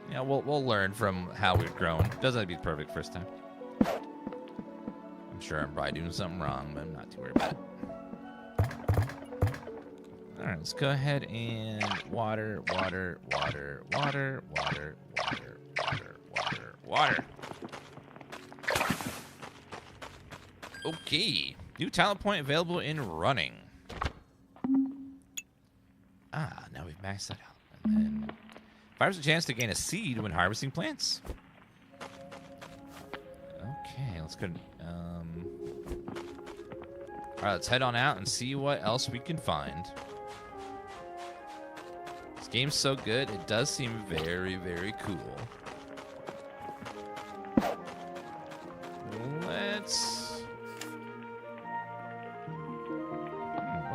Yeah, we'll learn from how we've grown. Doesn't have to be perfect first time. I'm sure I'm probably doing something wrong, but I'm not too worried about it. All right, let's go ahead and water. Okay. New talent point available in running. Ah, now we've maxed that out. And then fires a chance to gain a seed when harvesting plants. Okay, let's go. All right, let's head on out and see what else we can find. This game's so good, it does seem very, very cool.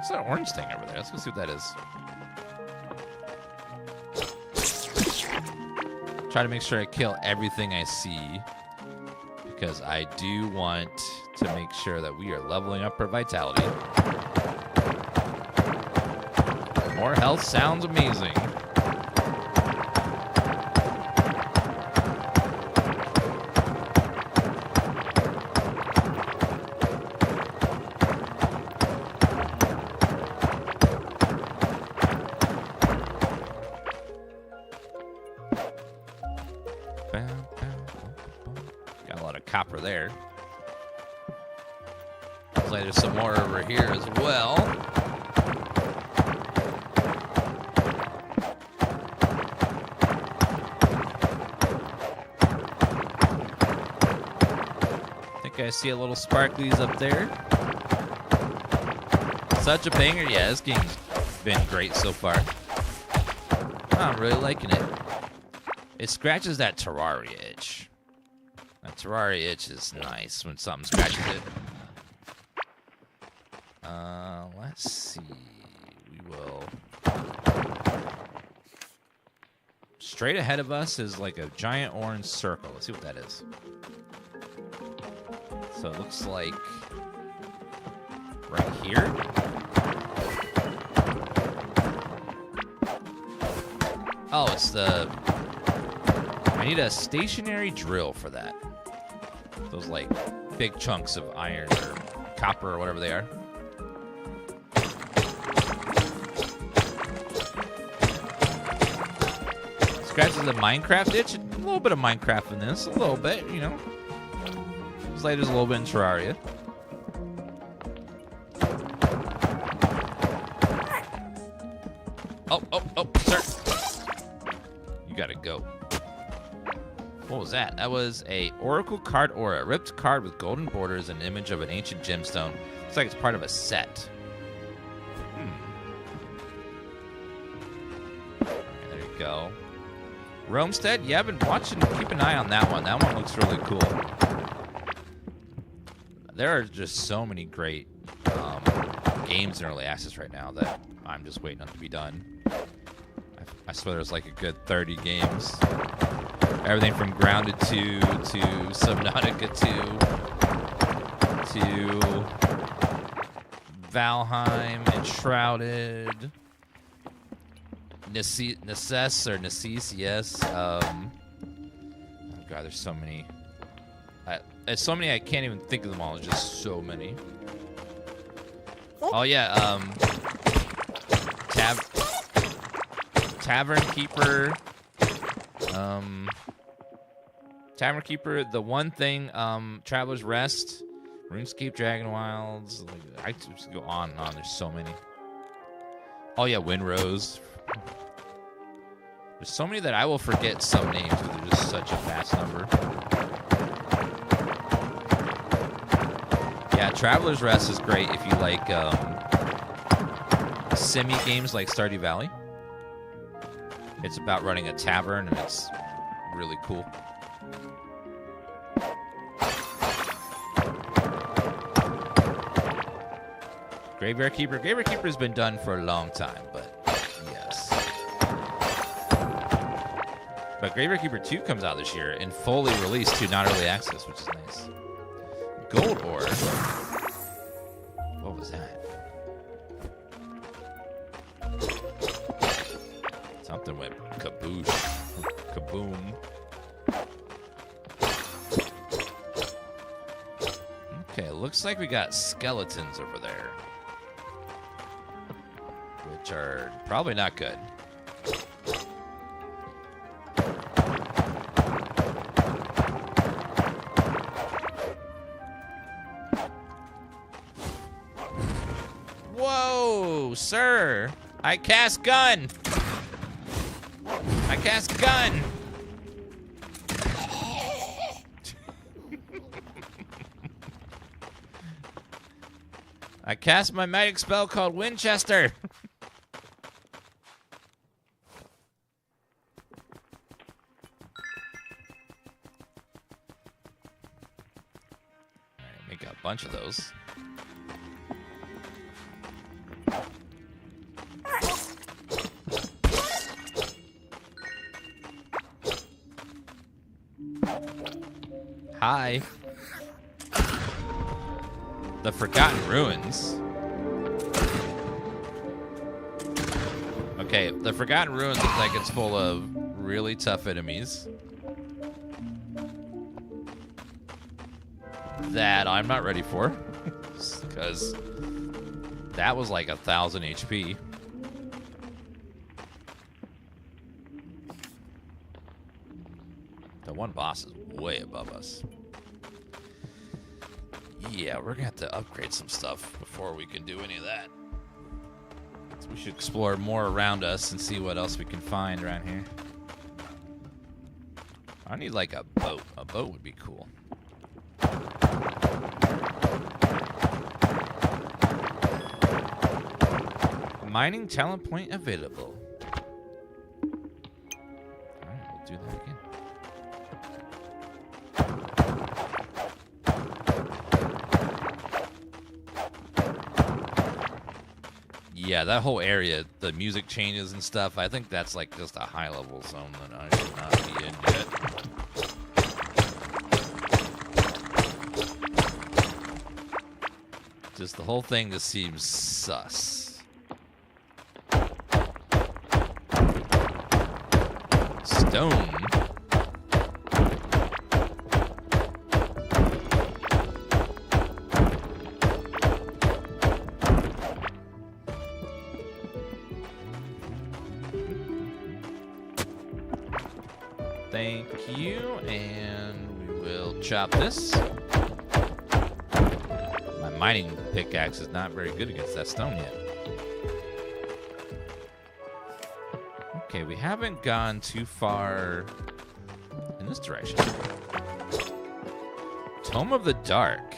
What's that orange thing over there? Let's go see what that is. Try to make sure I kill everything I see, because I do want to make sure that we are leveling up our vitality. More health sounds amazing. Got a lot of copper there. Looks like there's some more over here as well. I think I see a little sparklies up there. Such a banger. Yeah, this game's been great so far. I'm really liking it. It scratches that Terraria itch. That Terraria itch is nice when something scratches it. Let's see. We will... Straight ahead of us is like a giant orange circle. Let's see what that is. So it looks like... right here? Oh, it's the... I need a stationary drill for that. Those, like, big chunks of iron or copper or whatever they are. Scratches the Minecraft itch. A little bit of Minecraft in this. A little bit, you know. It's like there's a little bit in Terraria. Oh, sir. You gotta go. What was that? That was a Oracle card aura. Ripped card with golden borders and an image of an ancient gemstone. Looks like it's part of a set. There you go. Roamstead? Yeah, I've been watching. Keep an eye on that one. That one looks really cool. There are just so many great games in early access right now that I'm just waiting on to be done. I swear there's like a good 30 games. Everything from Grounded 2 to Subnautica 2 to Valheim, Enshrouded, Nessus, yes. Oh God, there's so many. There's so many I can't even think of them all. There's just so many. Oh yeah, Tavern Keeper. Tavern Keeper, The One Thing, Traveler's Rest, RuneScape, Dragon Wilds. I just go on and on. There's so many. Oh yeah, Windrose. There's so many that I will forget some names because they're just such a vast number. Yeah, Traveler's Rest is great if you like semi games like Stardew Valley. It's about running a tavern and it's really cool. Graveyard Keeper. Graveyard Keeper has been done for a long time, but yes. But Graveyard Keeper 2 comes out this year and fully released to not early access, which is nice. Gold ore. What was that? Something went kaboosh. Kaboom. Okay, looks like we got skeletons over there. Which are probably not good. Whoa, sir. I cast gun. I cast gun. I cast my magic spell called Winchester. Alright, make a bunch of those. Hi. The Forgotten Ruins. Okay, the Forgotten Ruins looks like it's full of really tough enemies that I'm not ready for, because that was like 1,000 HP. The one boss is way above us. Yeah, we're gonna have to upgrade some stuff before we can do any of that. So we should explore more around us and see what else we can find around here. I need like a boat. A boat would be cool. Mining talent point available. Alright, we'll do that again. Yeah, that whole area, the music changes and stuff, I think that's like just a high level zone that I should not be in yet. Just the whole thing just seems sus. Stone. Thank you, and we will chop this. My mining pickaxe is not very good against that stone yet. Okay, we haven't gone too far in this direction. Tome of the Dark.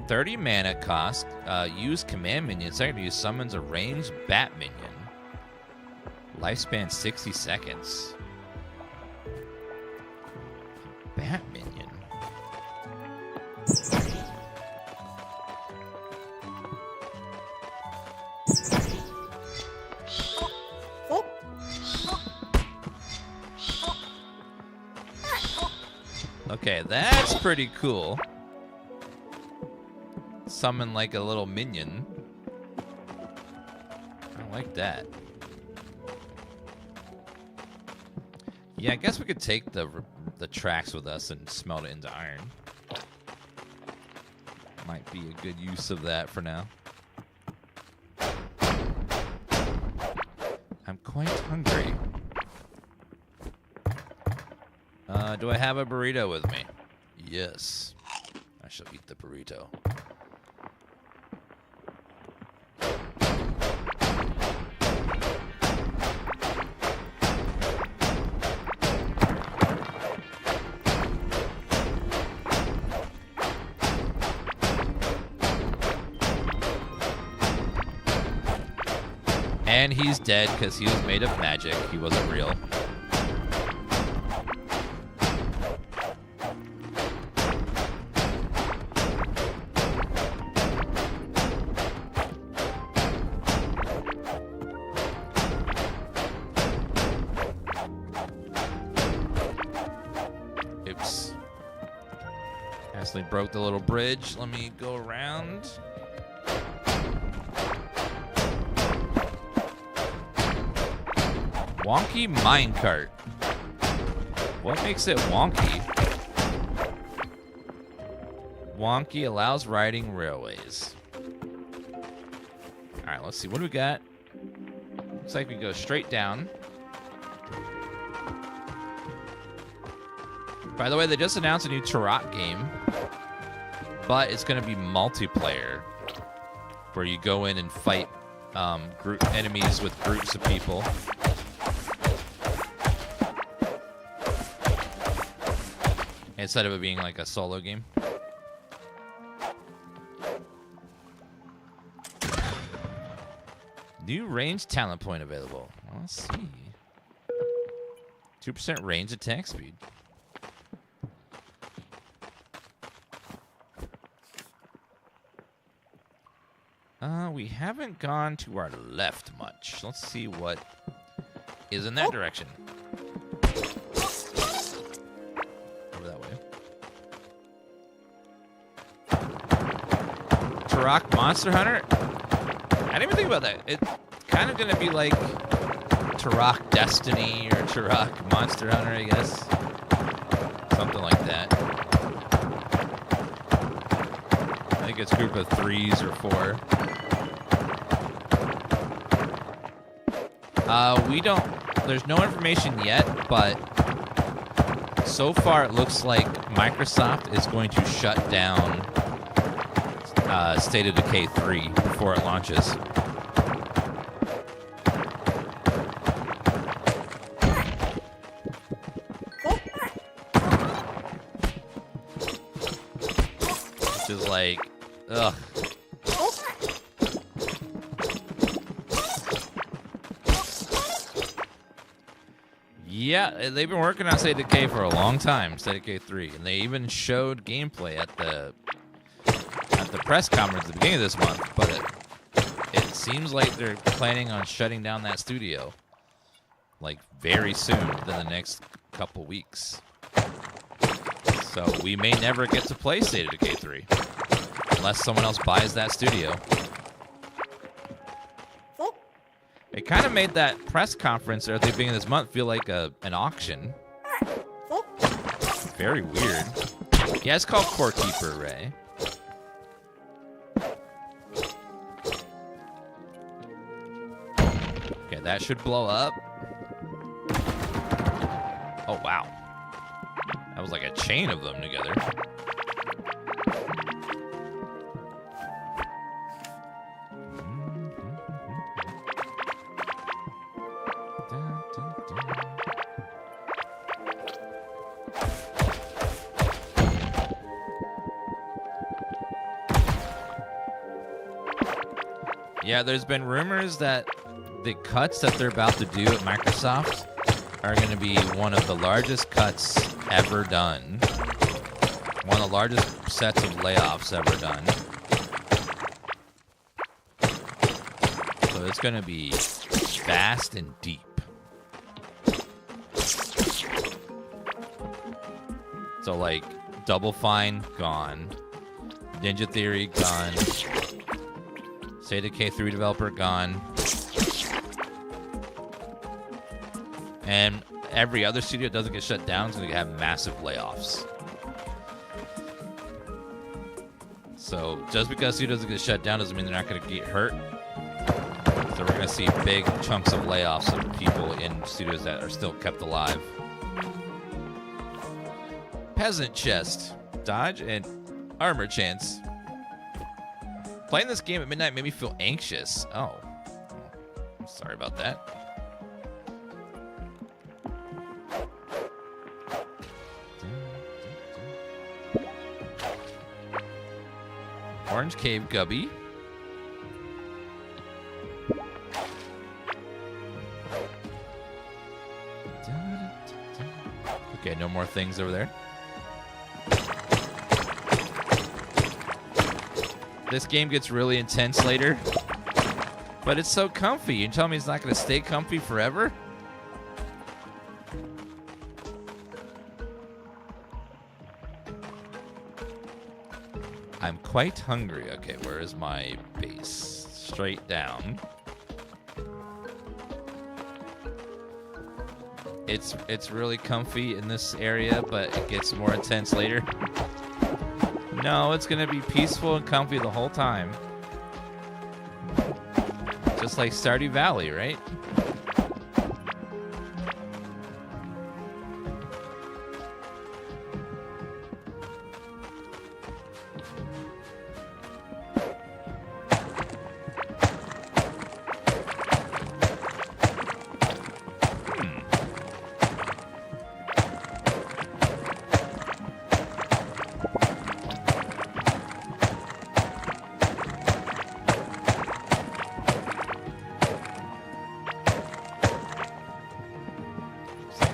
30 mana cost. Use command minion. Second use summons a ranged bat minion. Lifespan 60 seconds. Bat minion. Okay, that's pretty cool. Summon like a little minion. I like that. Yeah, I guess we could take the tracks with us and smelt it into iron. Might be a good use of that for now. I'm quite hungry. Do I have a burrito with me? Yes. I shall eat the burrito. And he's dead because he was made of magic. He wasn't real. Oops. Accidentally broke the little bridge. Let me go around. Wonky minecart. What makes it wonky? Wonky allows riding railways. Alright, let's see. What do we got? Looks like we go straight down. By the way, they just announced a new Turok game. But it's going to be multiplayer. Where you go in and fight enemies with groups of people. Instead of it being like a solo game. New range talent point available. Let's see. 2% range attack speed. We haven't gone to our left much. Let's see what is in that direction. Turok Monster Hunter. I didn't even think about that. It's kind of gonna be like Turok Destiny or Turok Monster Hunter, I guess. Something like that. I think it's a group of 3s or 4. We don't. There's no information yet, but so far it looks like Microsoft is going to shut down State of Decay 3 before it launches. Which is like, ugh. Yeah, they've been working on State of Decay for a long time, State of Decay 3, and they even showed gameplay at the press conference at the beginning of this month, but it seems like they're planning on shutting down that studio, like, very soon, within the next couple weeks. So we may never get to play State of Decay 3, unless someone else buys that studio. It kind of made that press conference at the beginning of this month feel like an auction. Very weird. Yeah, it's called Core Keeper, Ray. Okay, that should blow up. Oh, wow. That was like a chain of them together. Yeah, there's been rumors that the cuts that they're about to do at Microsoft are going to be one of the largest cuts ever done. One of the largest sets of layoffs ever done. So it's going to be fast and deep. So, like, Double Fine, gone. Ninja Theory, gone. State of Decay 3 developer, gone. And every other studio that doesn't get shut down is going to have massive layoffs. So just because a studio doesn't get shut down doesn't mean they're not going to get hurt. So we're going to see big chunks of layoffs of people in studios that are still kept alive. Peasant chest, dodge, and armor chance. Playing this game at midnight made me feel anxious. Oh. Sorry about that. Orange Cave Gubby. Okay, no more things over there. This game gets really intense later, but it's so comfy. You tell me it's not going to stay comfy forever? I'm quite hungry. Okay, where is my base? Straight down. It's really comfy in this area, but it gets more intense later. No, it's going to be peaceful and comfy the whole time. Just like Stardew Valley, right?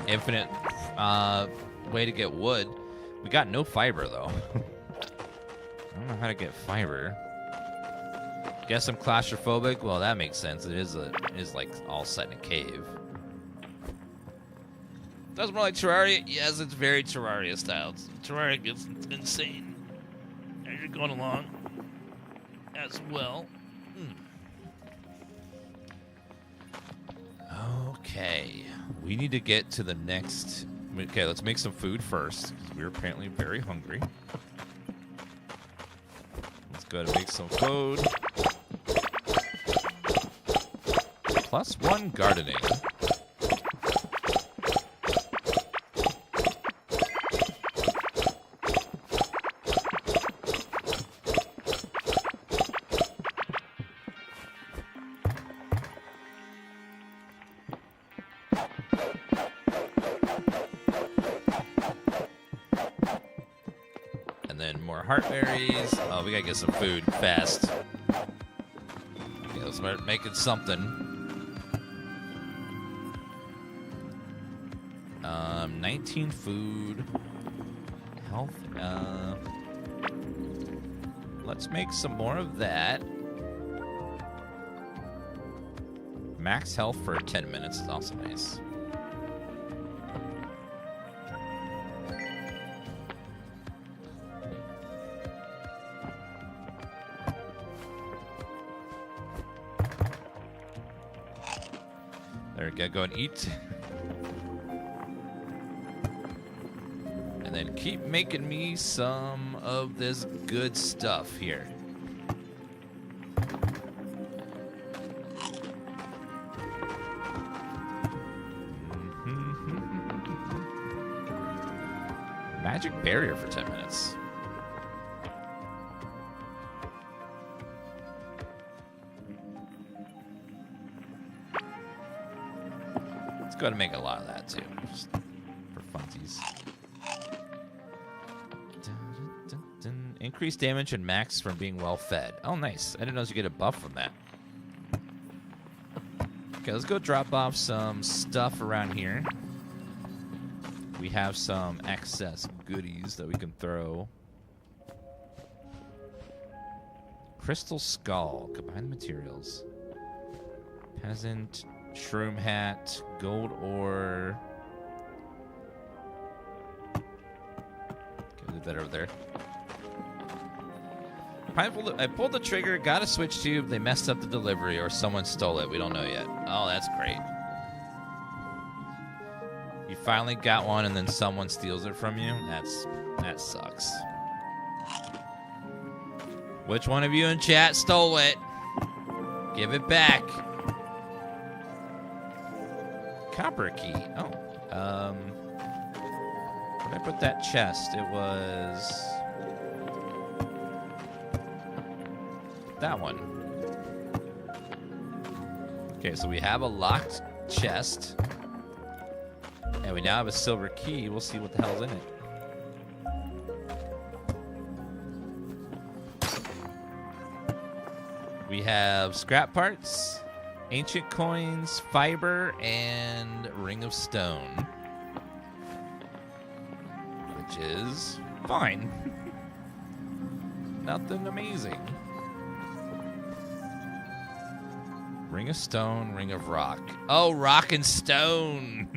Infinite way to get wood. We got no fiber though. I don't know how to get fiber. Guess I'm claustrophobic. Well, that makes sense. It is like all set in a cave. Does more like Terraria? Yes, it's very Terraria style. Terraria gets insane as you're going along. as well. Okay, we need to get to the next. Okay, let's make some food first, because we're apparently very hungry. Let's go ahead and make some food. +1 gardening. And then more heartberries. Oh, we gotta get some food fast. Okay, let's start making something. 19 food. Health. Let's make some more of that. Max health for 10 minutes is also nice. There we go. Go and eat. And then keep making me some of this good stuff here. Magic barrier for 10 minutes. Let's go ahead and make a lot of that too, just for funsies. Increased damage and max from being well fed. Oh, nice. I didn't know you get a buff from that. Okay, let's go drop off some stuff around here. We have some excess goodies that we can throw. Crystal skull. Combine materials. Peasant. Shroom hat. Gold ore. Okay, leave that over there. I pulled the trigger, got a switch tube, they messed up the delivery, or someone stole it. We don't know yet. Oh, that's great. You finally got one and then someone steals it from you? That sucks. Which one of you in chat stole it? Give it back. Copper key. Oh. Where did I put that chest? It was that one. Okay, so we have a locked chest. And we now have a silver key. We'll see what the hell's in it. We have scrap parts, ancient coins, fiber, and ring of stone. Which is fine. Nothing amazing. Ring of stone, ring of rock. Oh, rock and stone.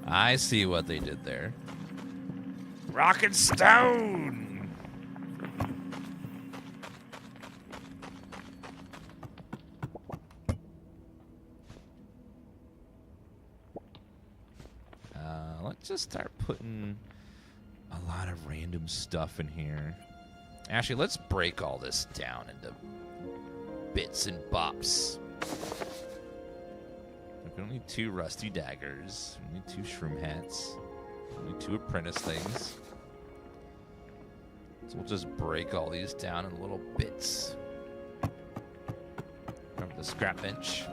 I see what they did there. Rock and stone. Let's just start putting a lot of random stuff in here. Actually, let's break all this down into bits and bops. We don't need 2 rusty daggers. We need 2 shroom hats. We need 2 apprentice things. So we'll just break all these down in little bits. From the scrap bench.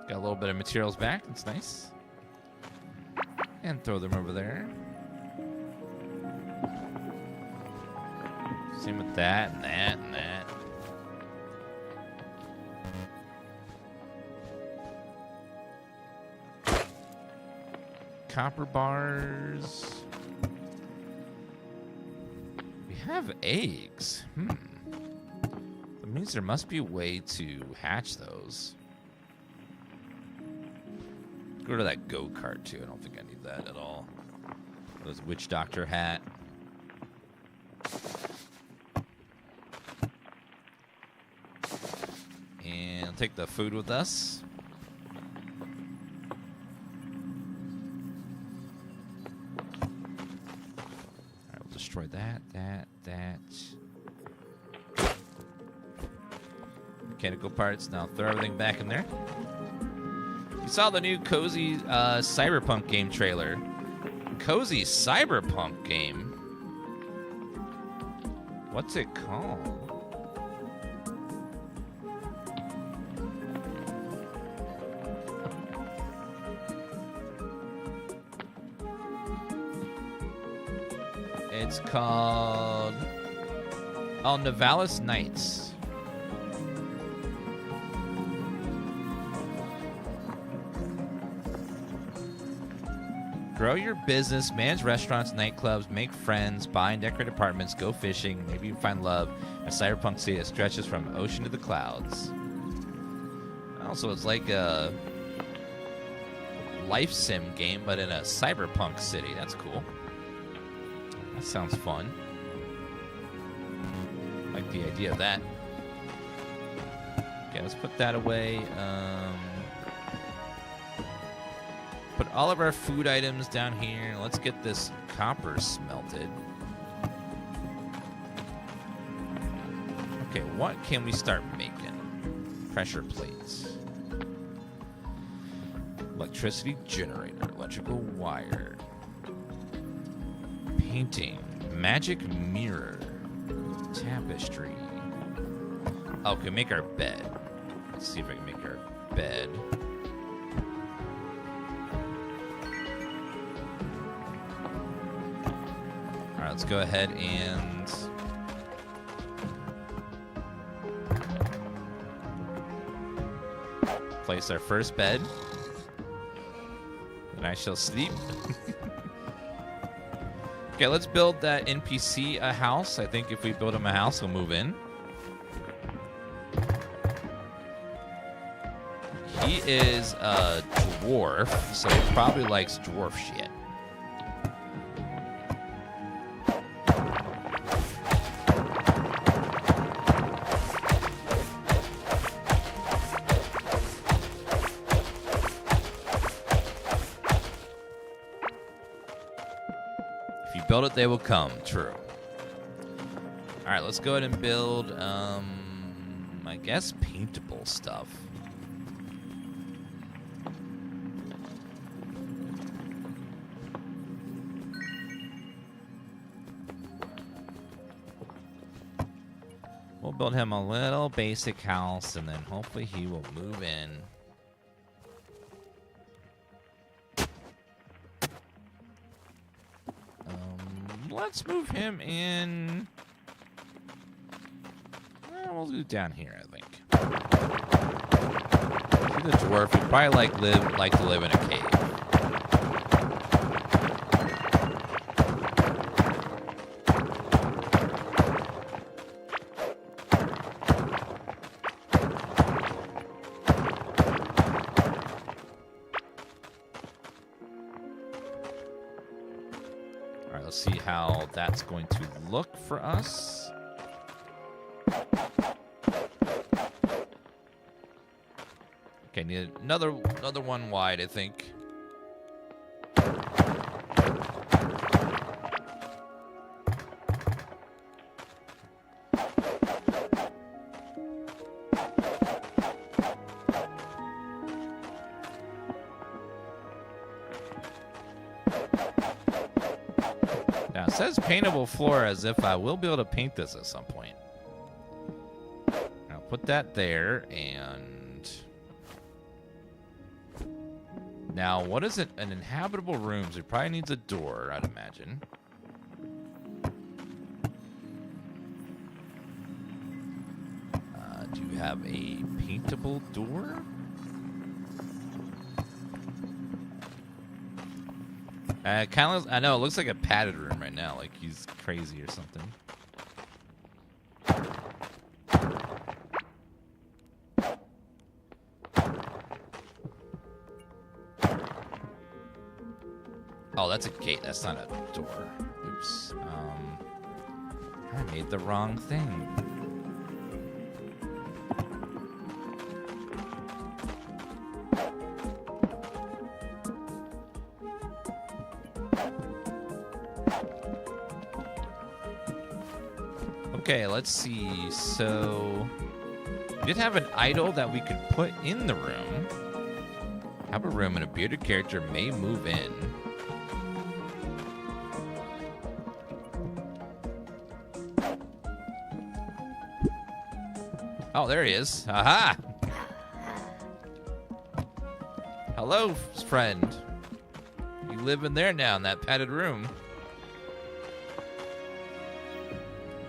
Got a little bit of materials back. That's nice. And throw them over there. Same with that and that and that. Copper bars. We have eggs. That means there must be a way to hatch those. go to that go-kart, too. I don't think I need that at all. Those witch doctor hat. And I'll take the food with us. Alright, we'll destroy that. Mechanical parts. Now throw everything back in there. You saw the new Cozy Cyberpunk game trailer. Cozy Cyberpunk game? What's it called? It's called... Oh, Navalis Nights. Grow your business, manage restaurants, nightclubs, make friends, buy and decorate apartments, go fishing, maybe you find love. A cyberpunk city that stretches from ocean to the clouds. Also, it's like a life sim game, but in a cyberpunk city. That's cool. That sounds fun. Like the idea of that. Okay, let's put that away. Put all of our food items down here. Let's get this copper smelted. Okay, what can we start making? Pressure plates. Electricity generator. Electrical wire. Painting. Magic mirror. Tapestry. Okay, make our bed. Let's see if I can make our bed. Alright, let's go ahead and place our first bed. And I shall sleep. Okay, let's build that NPC a house. I think if we build him a house, he'll move in. He is a dwarf, so he probably likes dwarf shit. Build it, they will come. True. All right, let's go ahead and build, I guess, paintable stuff. We'll build him a little basic house, and then hopefully he will move in. Let's move him in. We'll do down here, I think. He's a dwarf. He'd probably like to live in a cave. See how that's going to look for us. Okay, need another one wide, I think. It says paintable floor as if I will be able to paint this at some point. I'll put that there, and now what is it? An inhabitable rooms. It probably needs a door, I'd imagine. Do you have a paintable door? Kind of, I know, it looks like a padded room right now, like he's crazy or something. Oh, that's a gate. That's not a door. Oops. I made the wrong thing. Okay, let's see. So, we did have an idol that we could put in the room. Have a room and a bearded character may move in. Oh, there he is. Aha! Hello, friend. You live in there now in that padded room.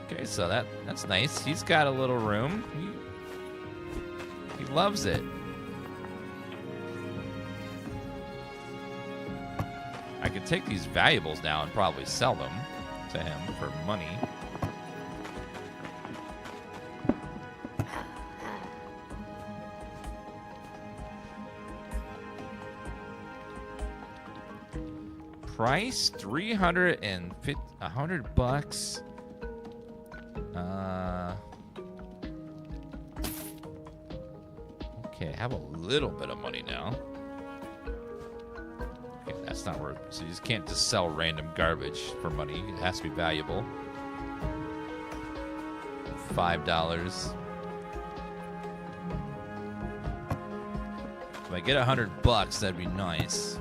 Okay, so that's nice. He's got a little room. He loves it. I could take these valuables now and probably sell them to him for money. Price $350, $100. Okay, I have a little bit of money now. Okay, that's not worth. So you just can't just sell random garbage for money. It has to be valuable. $5. If I get $100, that'd be nice.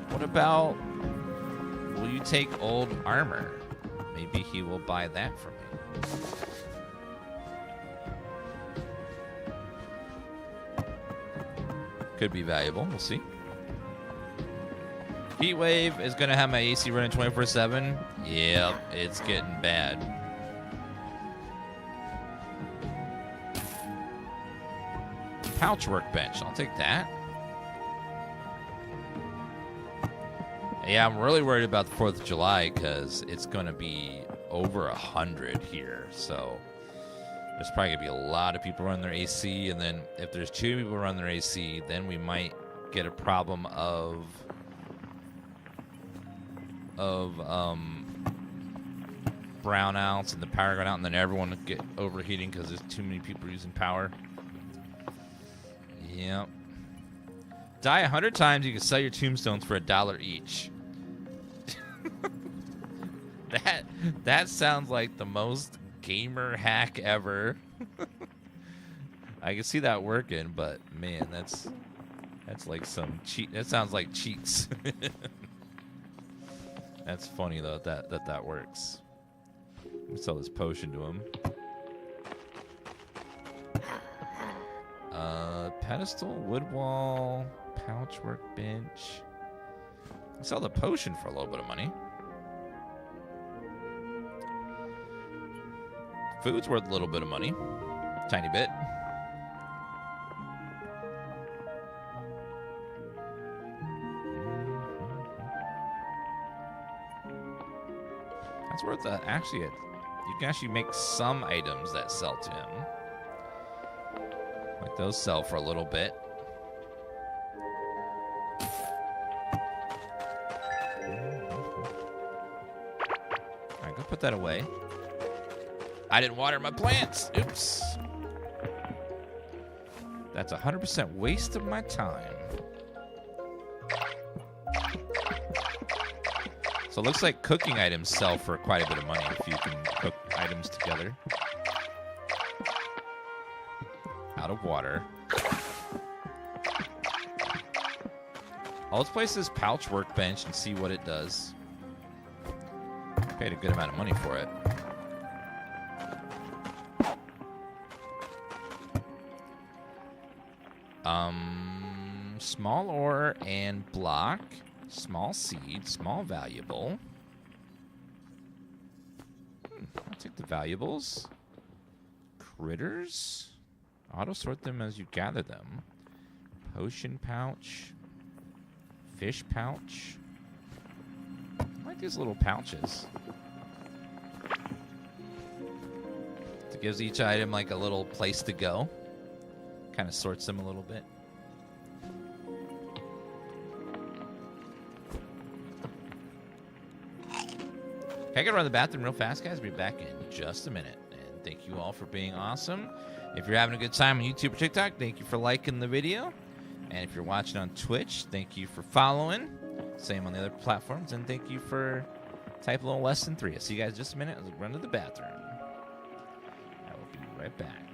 What about? Will you take old armor? Maybe he will buy that from me. Could be valuable. We'll see. Heat wave is going to have my AC running 24/7. Yep, it's getting bad. Pouch workbench. I'll take that. Yeah, I'm really worried about the 4th of July because it's going to be over 100 here. So there's probably going to be a lot of people running their AC. And then if there's 2 people running their AC, then we might get a problem of brownouts and the power going out. And then everyone will get overheating because there's too many people using power. Yep. Die 100 times, you can sell your tombstones for $1 each. That sounds like the most gamer hack ever. I can see that working, but man, that's like some cheat. That sounds like cheats. That's funny though that works. Let me sell this potion to him. Pedestal, wood wall, pouch workbench. I'll sell the potion for a little bit of money. Food's worth a little bit of money. Tiny bit. That's worth actually you can actually make some items that sell to him. Like those sell for a little bit. Alright, go put that away. I didn't water my plants. Oops. That's 100% waste of my time. So it looks like cooking items sell for quite a bit of money if you can cook items together. Out of water. Let's place this pouch workbench and see what it does. Paid a good amount of money for it. Small ore and block. Small seed. Small valuable. I'll take the valuables. Critters. Auto sort them as you gather them. Potion pouch. Fish pouch. I like these little pouches. It gives each item like a little place to go. Kind of sorts them a little bit. Okay, I gotta run to the bathroom real fast, guys. Be back in just a minute. And thank you all for being awesome. If you're having a good time on YouTube or TikTok, thank you for liking the video. And if you're watching on Twitch, thank you for following. Same on the other platforms. And thank you for typing a little less than 3. I'll see you guys in just a minute. I'll run to the bathroom. I will be right back.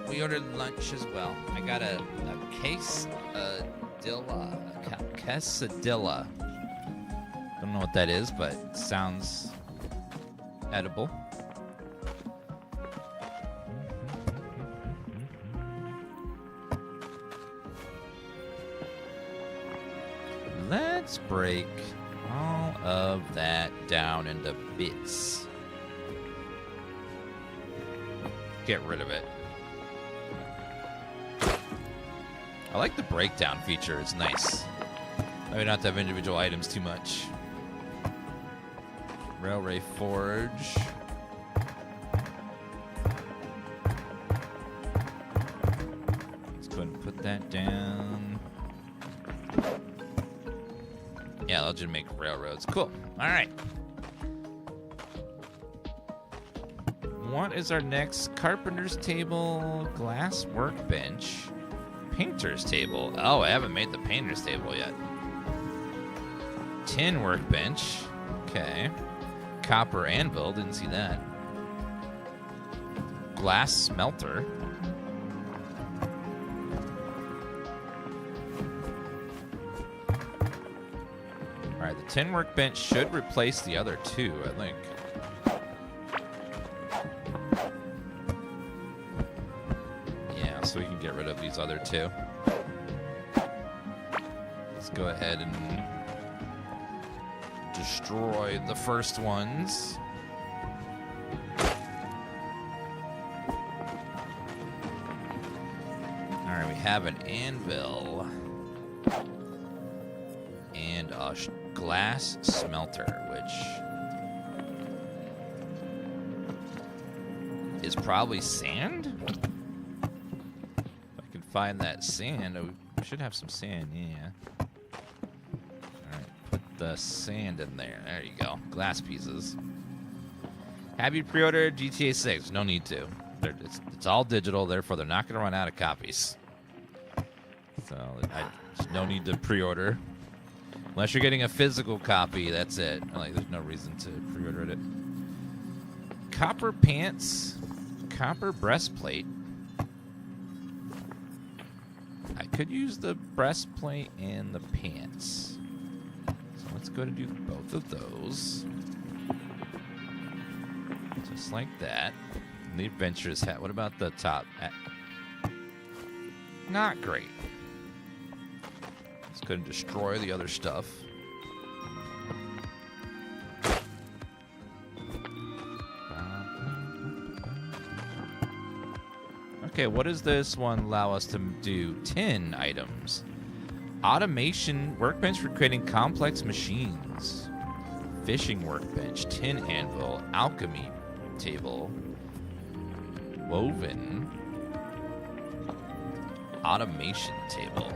we ordered lunch as well. I got a quesadilla. Don't know what that is, but it sounds edible. Let's break all of that down into bits. Get rid of it. I like the breakdown feature. It's nice. Maybe not to have individual items too much. Railway Forge. Let's go ahead and put that down. Yeah, they'll just make railroads. Cool. All right. What is our next? Carpenter's table, glass workbench, painter's table. Oh, I haven't made the painter's table yet. Tin workbench. Okay. Copper anvil. Didn't see that. Glass smelter. All right, the tin workbench should replace the other two, I think. Yeah, so we can get rid of these other two. Let's go ahead and destroy the first ones. All right, we have an anvil and a glass smelter, which is probably sand. If I can find that sand, we should have some sand. Yeah. The sand in there. There you go. Glass pieces. Have you pre-ordered GTA 6? No need to. It's all digital, therefore they're not going to run out of copies. So there's no need to pre-order. Unless you're getting a physical copy, that's it. Like, there's no reason to pre-order it. Copper pants. Copper breastplate. I could use the breastplate and the pants. Let's go to do both of those. Just like that. And the adventurer's hat. What about the top hat? Not great. Let's go and destroy the other stuff. Okay, what does this one allow us to do? 10 items. Automation workbench for creating complex machines. Fishing workbench, tin anvil, alchemy table, woven, automation table.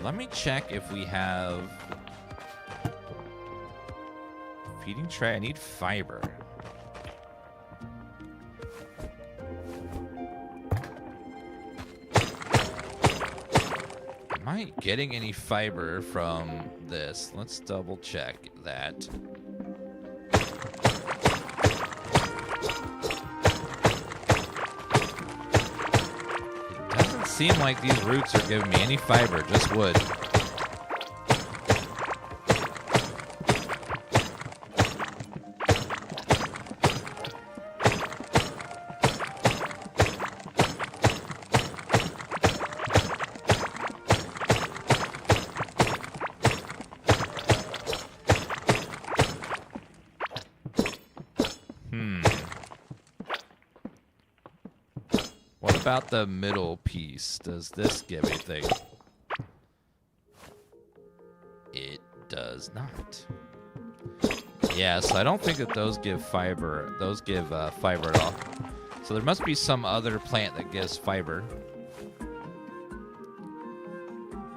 Let me check if we have feeding tray. I need fiber. Am I getting any fiber from this? Let's double check that. It doesn't seem like these roots are giving me any fiber, just wood. About the middle piece, does this give anything? It does not. Yeah, so I don't think that those give fiber. Those give fiber at all. So there must be some other plant that gives fiber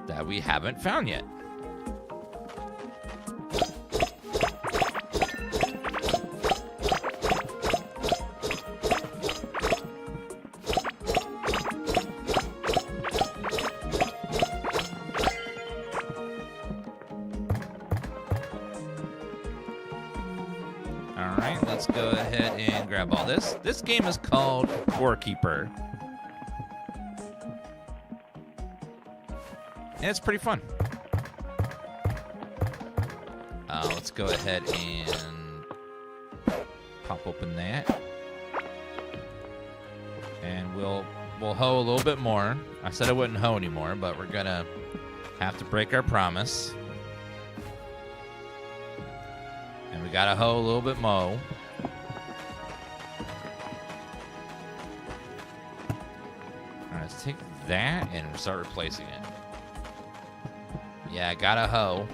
that we haven't found yet. go ahead and grab all this. This game is called Core Keeper. And it's pretty fun. Let's go ahead and pop open that. And we'll hoe a little bit more. I said I wouldn't hoe anymore, but we're gonna have to break our promise. And we gotta hoe a little bit more. All right, let's take that and start replacing it. Yeah, I gotta hoe.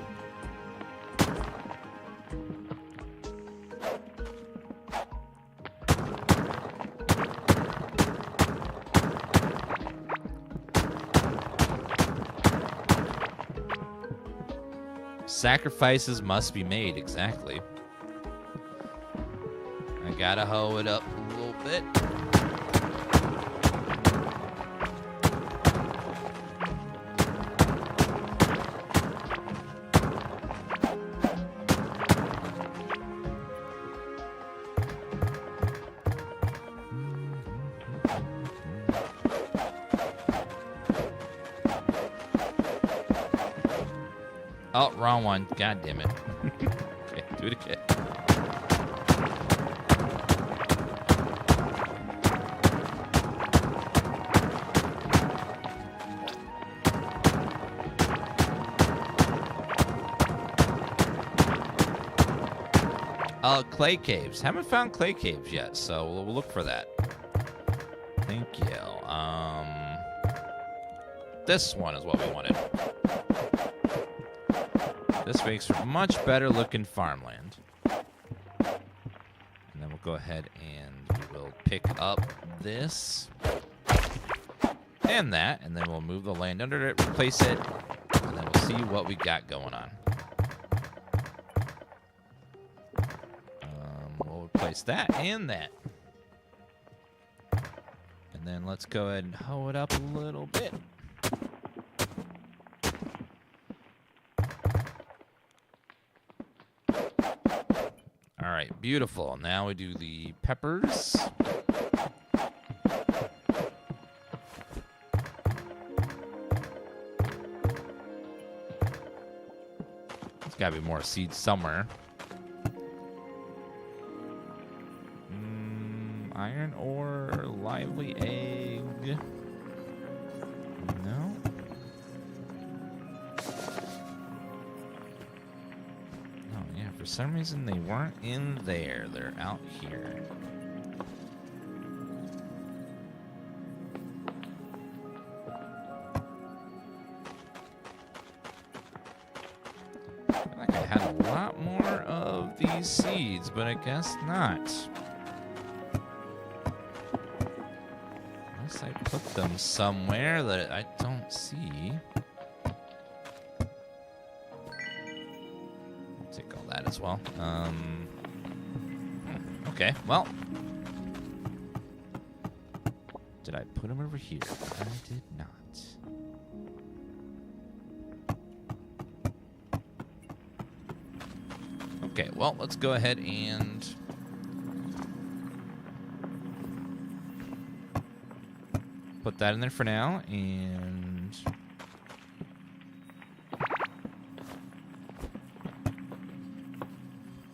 Sacrifices must be made, exactly. I gotta hoe it up a little bit. Oh, wrong one. God damn it. Okay, do it again. Clay caves. Haven't found clay caves yet, so we'll look for that. Thank you. This one is what we wanted. This makes for much better looking farmland. And then we'll go ahead and we will pick up this and that, and then we'll move the land under it, replace it, and then we'll see what we got going on. We'll replace that and that. And then let's go ahead and hoe it up a little bit. All right, beautiful. Now we do the peppers. There's got to be more seeds somewhere. Iron ore, lively egg. No. For some reason, they weren't in there. They're out here. I feel like I had a lot more of these seeds, but I guess not. Unless I put them somewhere that I don't see. As well. Okay, well. Did I put them over here? I did not. Okay, well, let's go ahead and put that in there for now, and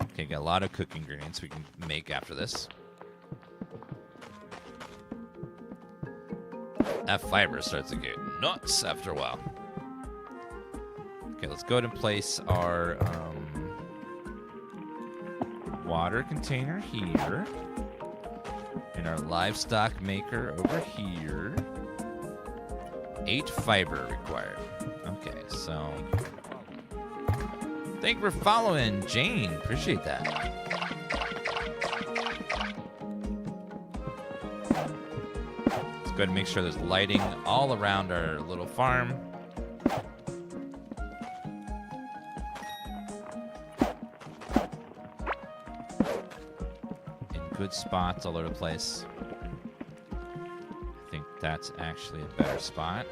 okay, got a lot of cooking ingredients we can make after this. That fiber starts to get nuts after a while. Okay, let's go ahead and place our water container here. And our livestock maker over here. 8 fiber required. Okay, so thank you for following, Jane. Appreciate that. Let's go ahead and make sure there's lighting all around our little farm. In good spots all over the place. I think that's actually a better spot.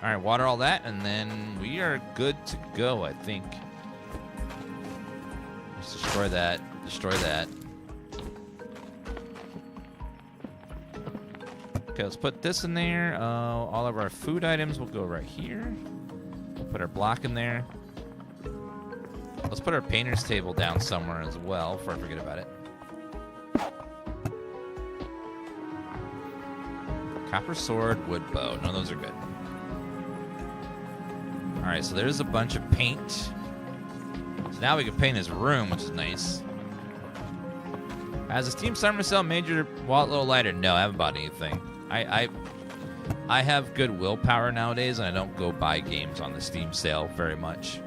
All right, water all that, and then we are good to go, I think. Let's destroy that. Destroy that. Okay, let's put this in there. All of our food items will go right here. We'll put our block in there. Let's put our painter's table down somewhere as well before I forget about it. Copper sword, wood bow. No, those are good. All right, so there's a bunch of paint. So now we can paint his room, which is nice. Has the Steam Summer Sale made your wallet a little lighter? No, I haven't bought anything. I have good willpower nowadays, and I don't go buy games on the Steam sale very much.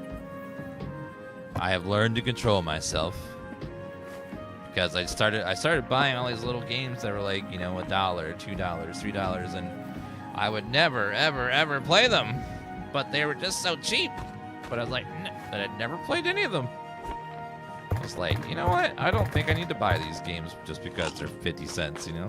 I have learned to control myself because I started buying all these little games that were like, you know, $1, $2, $3, and I would never, ever, ever play them. But they were just so cheap. But I was like, that I'd never played any of them. I was like, you know what? I don't think I need to buy these games just because they're 50 cents, you know?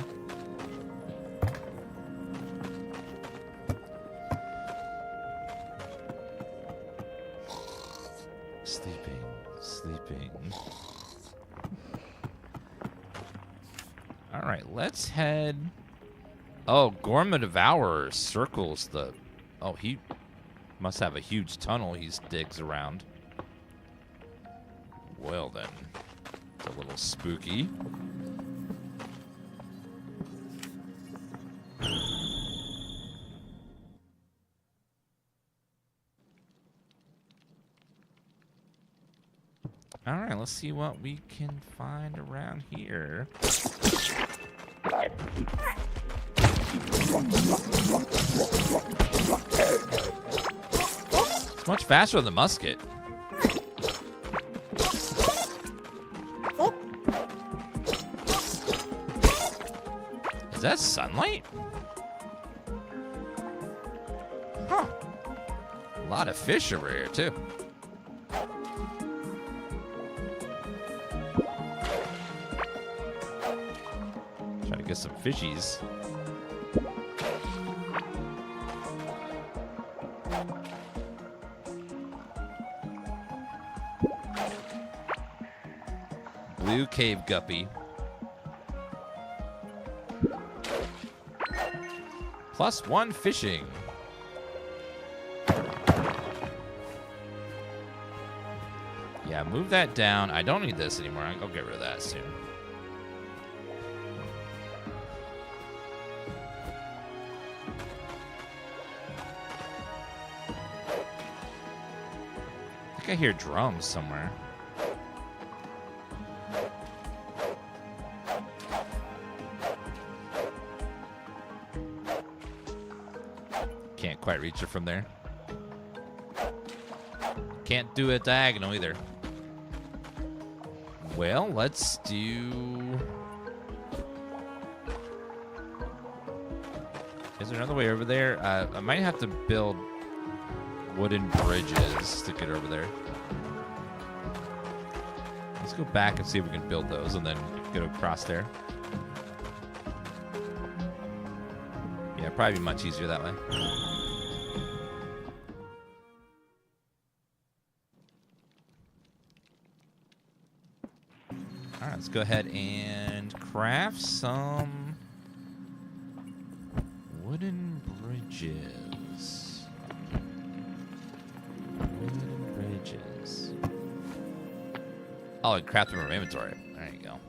Sleeping. All right, let's head. Oh, Gorma Devourer circles the. Oh, he must have a huge tunnel he digs around. Well then, it's a little spooky. All right, let's see what we can find around here. It's much faster than the musket. Is that sunlight? Huh. A lot of fish over here, too. Try to get some fishies. Blue cave guppy. +1 fishing. Yeah, move that down. I don't need this anymore. I'll get rid of that soon. I think I hear drums somewhere. Can't quite reach it from there. Can't do it diagonal either. Well, let's do... Is there another way over there? I might have to build wooden bridges to get over there. Let's go back and see if we can build those and then get across there. Yeah, probably be much easier that way. All right, let's go ahead and craft some wooden bridges. Wooden bridges. Oh, and craft them in our inventory. There you go.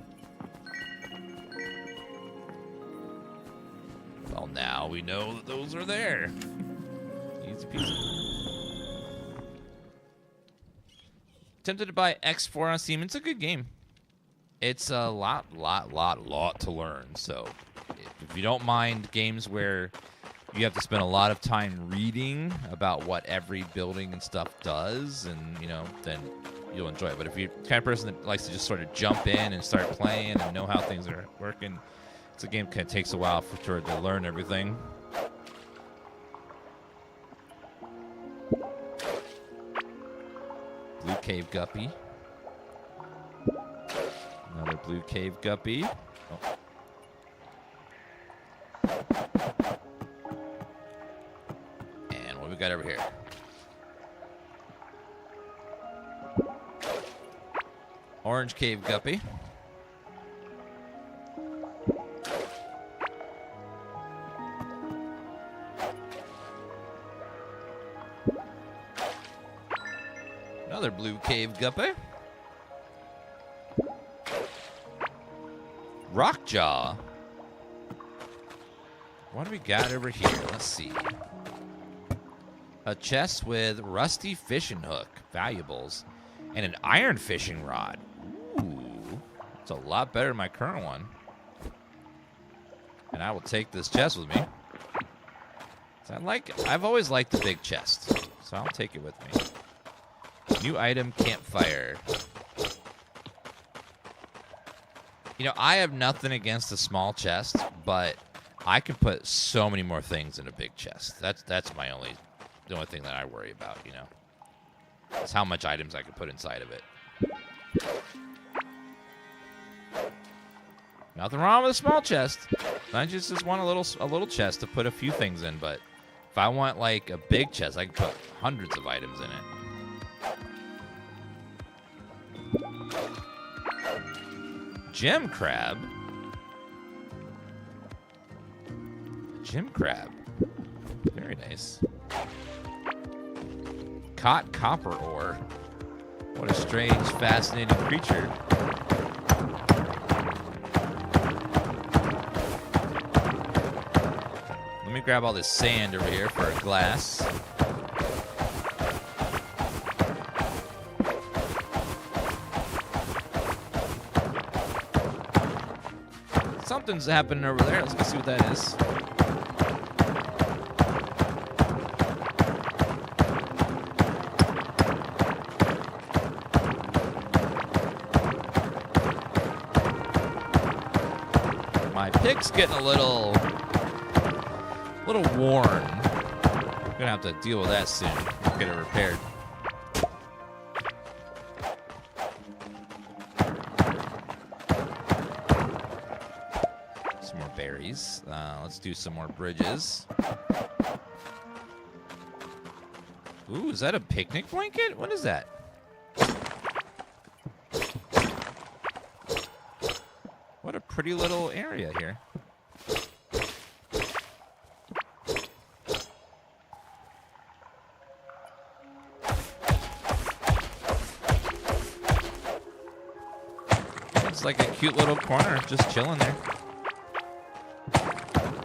Well, now we know that those are there. Easy peasy. Tempted to buy X4 on Steam. It's a good game. It's a lot to learn. So if you don't mind games where you have to spend a lot of time reading about what every building and stuff does, and you know, then you'll enjoy it. But if you're the kind of person that likes to just sort of jump in and start playing and know how things are working, it's a game that kind of takes a while for sure to learn everything. Blue cave guppy. Another blue cave guppy. Oh. And what do we got over here? Orange cave guppy. Another blue cave guppy. Rockjaw. What do we got over here? Let's see. A chest with rusty fishing hook, valuables, and an iron fishing rod. Ooh, it's a lot better than my current one. And I will take this chest with me. I've always liked the big chest, so I'll take it with me. New item, campfire. You know, I have nothing against the small chest, but I can put so many more things in a big chest. That's the only thing that I worry about, you know. It's how much items I can put inside of it. Nothing wrong with a small chest. I just want a little chest to put a few things in, but if I want like a big chest, I can put hundreds of items in it. Gem crab. Gem crab. Very nice. Caught copper ore. What a strange, fascinating creature. Let me grab all this sand over here for a glass. Something's happening over there. Let's go see what that is. My pick's getting a little worn. I'm gonna have to deal with that soon. Get it repaired. Some more berries. Let's do some more bridges. Ooh, is that a picnic blanket? What is that? What a pretty little area here. It's like a cute little corner, just chilling there.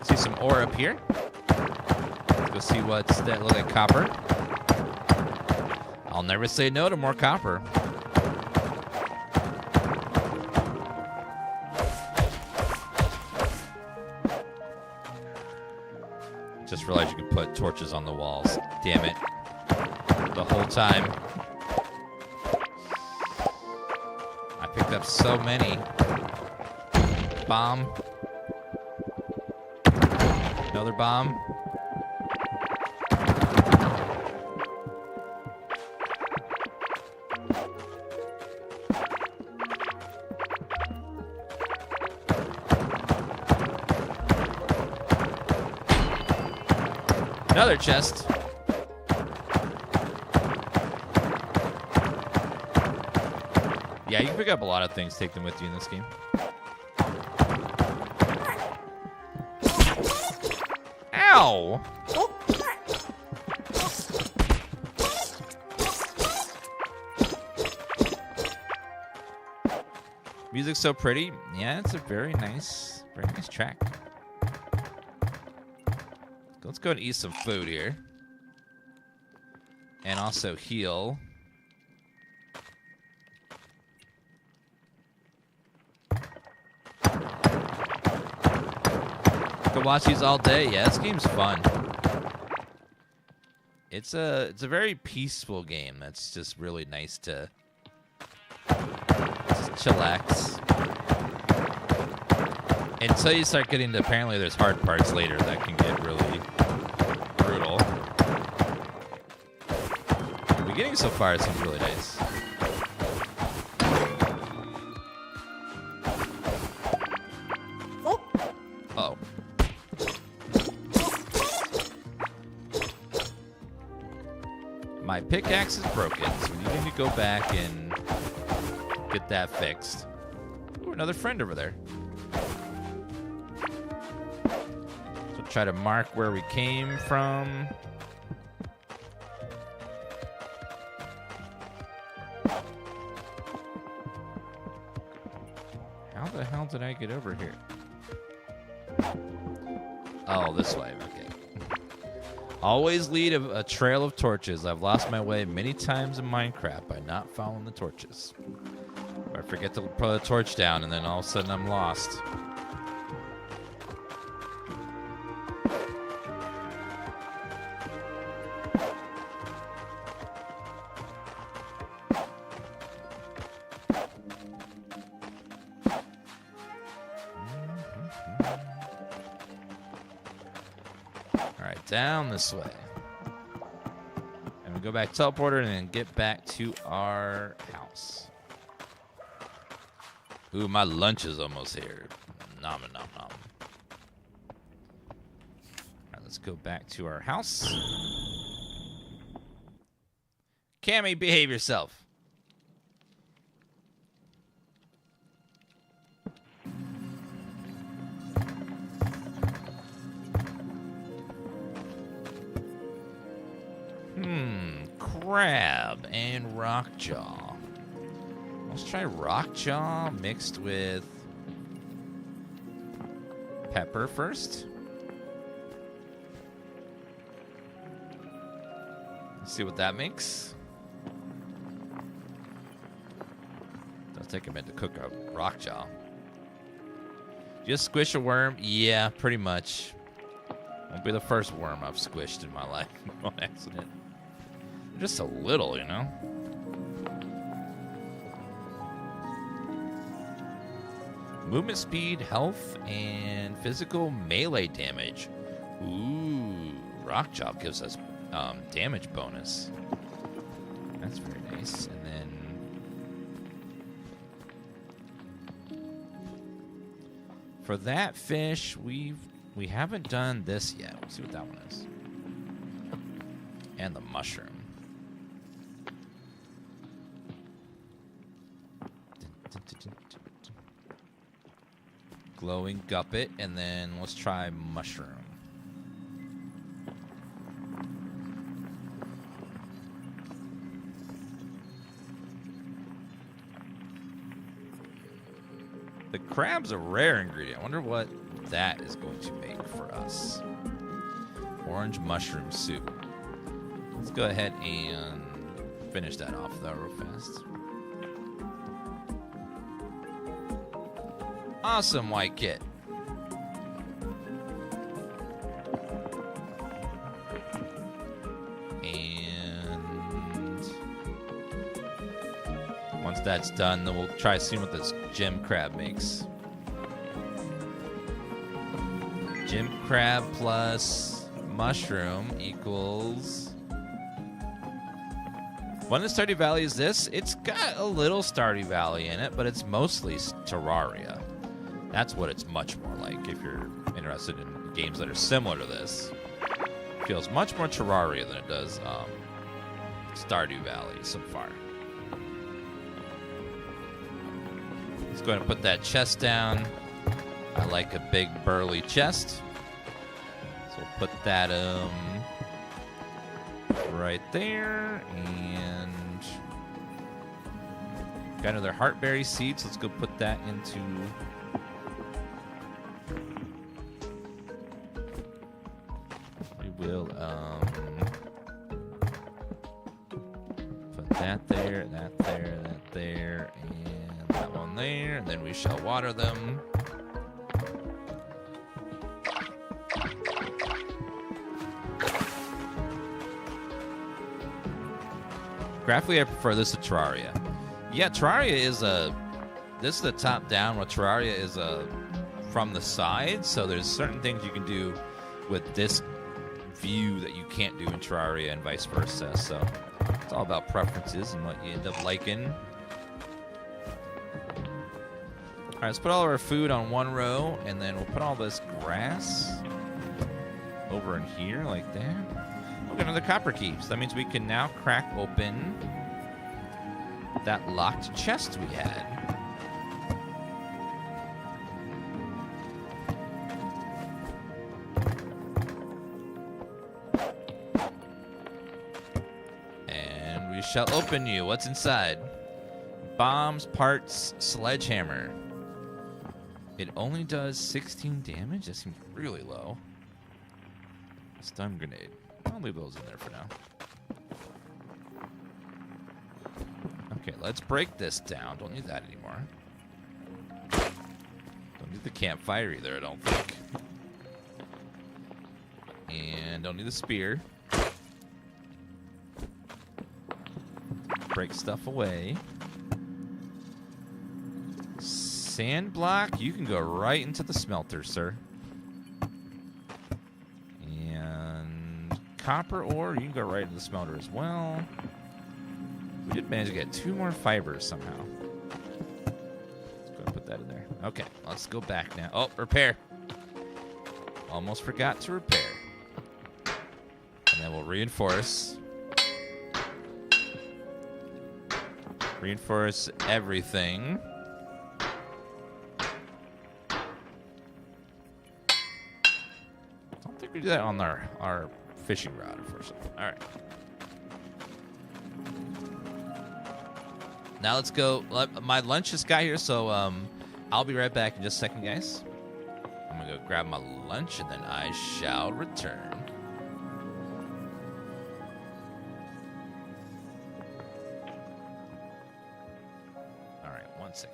See some ore up here. Let's go see what's that. Look like copper. I'll never say no to more copper. Just realized you can put torches on the walls. Damn it. The whole time. I picked up so many. Bomb. Another bomb. Another chest. Yeah, you can pick up a lot of things, take them with you in this game. Ow! Music's so pretty. Yeah, it's a very nice track. Let's go and eat some food here. And also heal. Could watch these all day. Yeah, this game's fun. It's a very peaceful game. That's just really nice to just chillax. Until you start getting to, apparently there's hard parts later that can get really brutal. The beginning so far seems really nice. Uh-oh. My pickaxe is broken, so we need to go back and get that fixed. Ooh, another friend over there. So try to mark where we came from. How the hell did I get over here? Oh, this way. Okay. Always lead a trail of torches. I've lost my way many times in Minecraft by not following the torches. I forget to put a torch down, and then all of a sudden I'm lost. Alright, down this way. And we go back teleporter and then get back to our house. Ooh, my lunch is almost here. Nom nom nom. Alright, let's go back to our house. Cammy, behave yourself. Crab and rockjaw. Let's try rockjaw mixed with pepper first. Let's see what that makes. Does take a minute to cook a rockjaw. Just squish a worm? Yeah, pretty much. Won't be the first worm I've squished in my life on accident. Just a little, you know? Movement speed, health, and physical melee damage. Ooh, rock chop gives us damage bonus. That's very nice. And then for that fish, we haven't done this yet. Let's see what that one is. And the mushroom. Glowing guppet, and then let's try mushroom. The crab's a rare ingredient. I wonder what that is going to make for us. Orange mushroom soup. Let's go ahead and finish that off though real fast. Awesome, white kit. And once that's done, then we'll try seeing what this gem crab makes. Gem crab plus mushroom equals... One of the Stardew Valley is this. It's got a little Stardew Valley in it, but it's mostly Terraria. That's what it's much more like if you're interested in games that are similar to this. It feels much more Terraria than it does Stardew Valley so far. Let's go ahead and put that chest down. I like a big burly chest. So we'll put that right there. And got another heartberry seed, so let's go put that into... We'll put that there, that there, that there, and that one there, and then we shall water them. Graphically, I prefer this to Terraria. Yeah, Terraria is this is the top down, where Terraria is from the side, so there's certain things you can do with this view that you can't do in Terraria and vice versa. So it's all about preferences and what you end up liking. All right, let's put all of our food on one row, and then we'll put all this grass over in here like that. got another copper key. So that means we can now crack open that locked chest we had. And we shall open you. What's inside? Bombs, parts, sledgehammer. It only does 16 damage? That seems really low. Stun grenade. I'll leave those in there for now. Okay, let's break this down. Don't need that anymore. Don't need the campfire either, I don't think. And don't need the spear. Break stuff away. Sand block, you can go right into the smelter, sir. And copper ore, you can go right into the smelter as well. We did manage to get 2 more fibers somehow. Let's go and put that in there. Okay, let's go back now. Oh, repair. Almost forgot to repair. And then we'll reinforce. Reinforce everything. We do that on our fishing rod, unfortunately. All right. Now let's go. My lunch just got here, so I'll be right back in just a second, guys. I'm going to go grab my lunch, and then I shall return. All right, 1 second.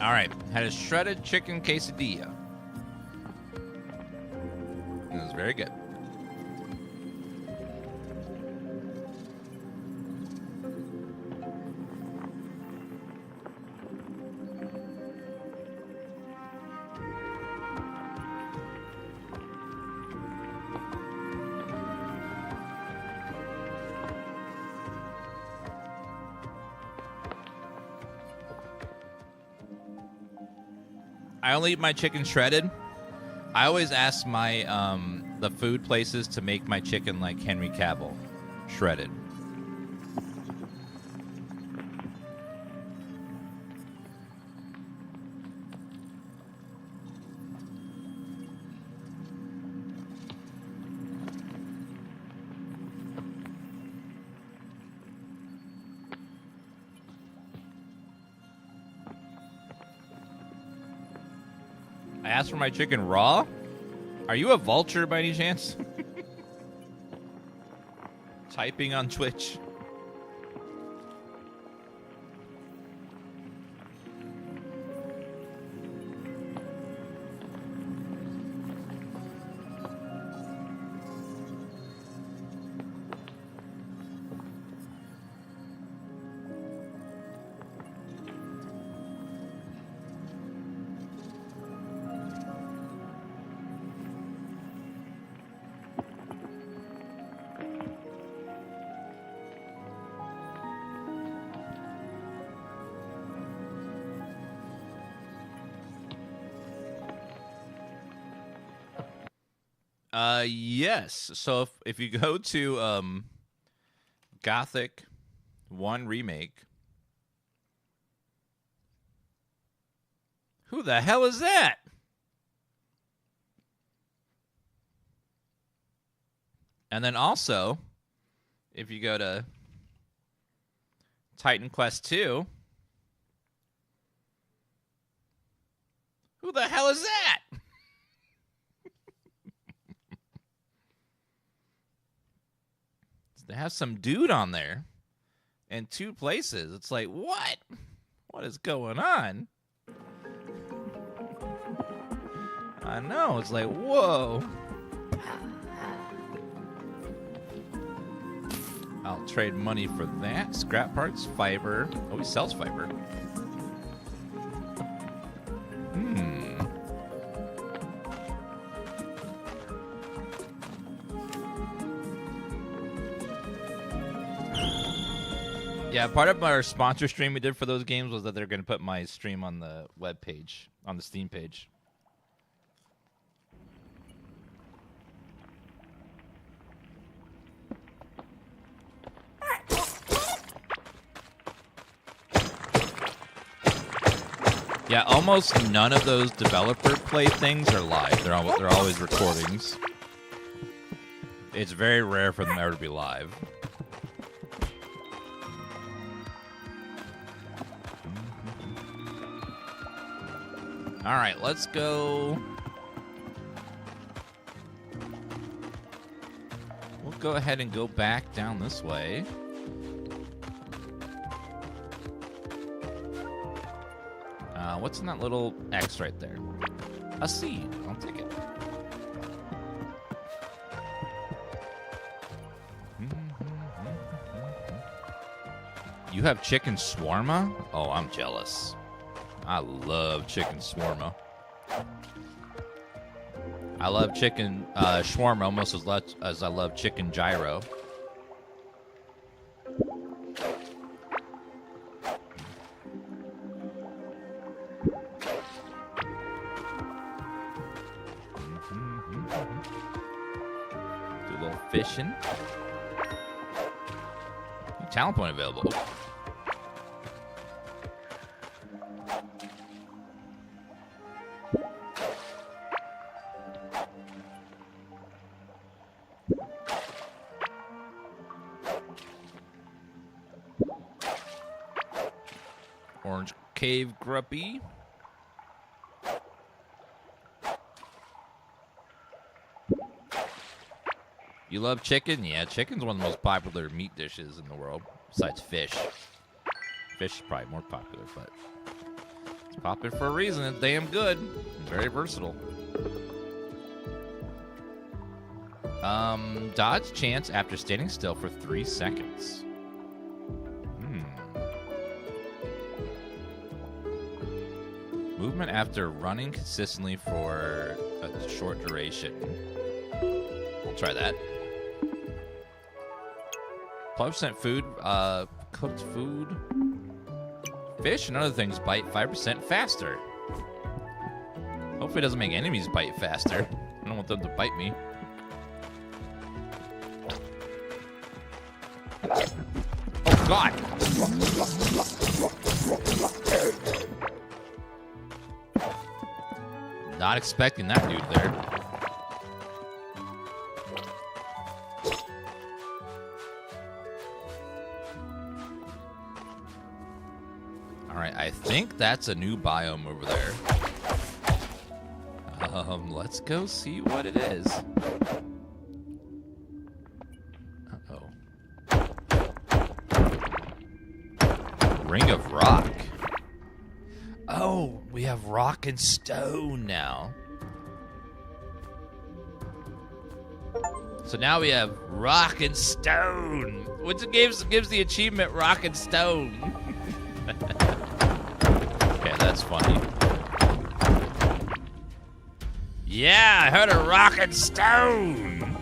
All right, had a shredded chicken quesadilla. It was very good. I only eat my chicken shredded. I always ask my the food places to make my chicken like Henry Cavill, shredded. I asked for my chicken raw. Are you a vulture by any chance? Typing on Twitch. Yes. So if you go to Gothic 1 Remake. Who the hell is that? And then also, if you go to Titan Quest 2, who the hell is that? They have some dude on there in 2 places. It's like, what? What is going on? I know. It's like, whoa. I'll trade money for that. Scrap parts, fiber. Oh, he sells fiber. Yeah, part of our sponsor stream we did for those games was that they're going to put my stream on the web page, on the Steam page. Yeah, almost none of those developer play things are live. They're always recordings. It's very rare for them ever to be live. All right, let's go. We'll go ahead and go back down this way. What's in that little X right there? A seed. I'll take it. You have chicken shawarma? Oh, I'm jealous. I love chicken shawarma. I love chicken shawarma almost as much as I love chicken gyro. Do a little fishing. Talent point available. Orange cave gruppy. You love chicken? Yeah, chicken's one of the most popular meat dishes in the world, besides fish. Fish is probably more popular, but It's popular for a reason. It's damn good. Very versatile. Dodge chance after standing still for 3 seconds. Movement after running consistently for a short duration. We'll try that. 12% food, cooked food. Fish and other things bite 5% faster. Hopefully it doesn't make enemies bite faster. I don't want them to bite me. Oh, God! Not expecting that dude there. Alright, I think that's a new biome over there. Let's go see what it is. Ring of rock. Oh, we have rock and stone now. So now we have rock and stone, which gives the achievement rock and stone. Okay, that's funny. Yeah, I heard a rock and stone.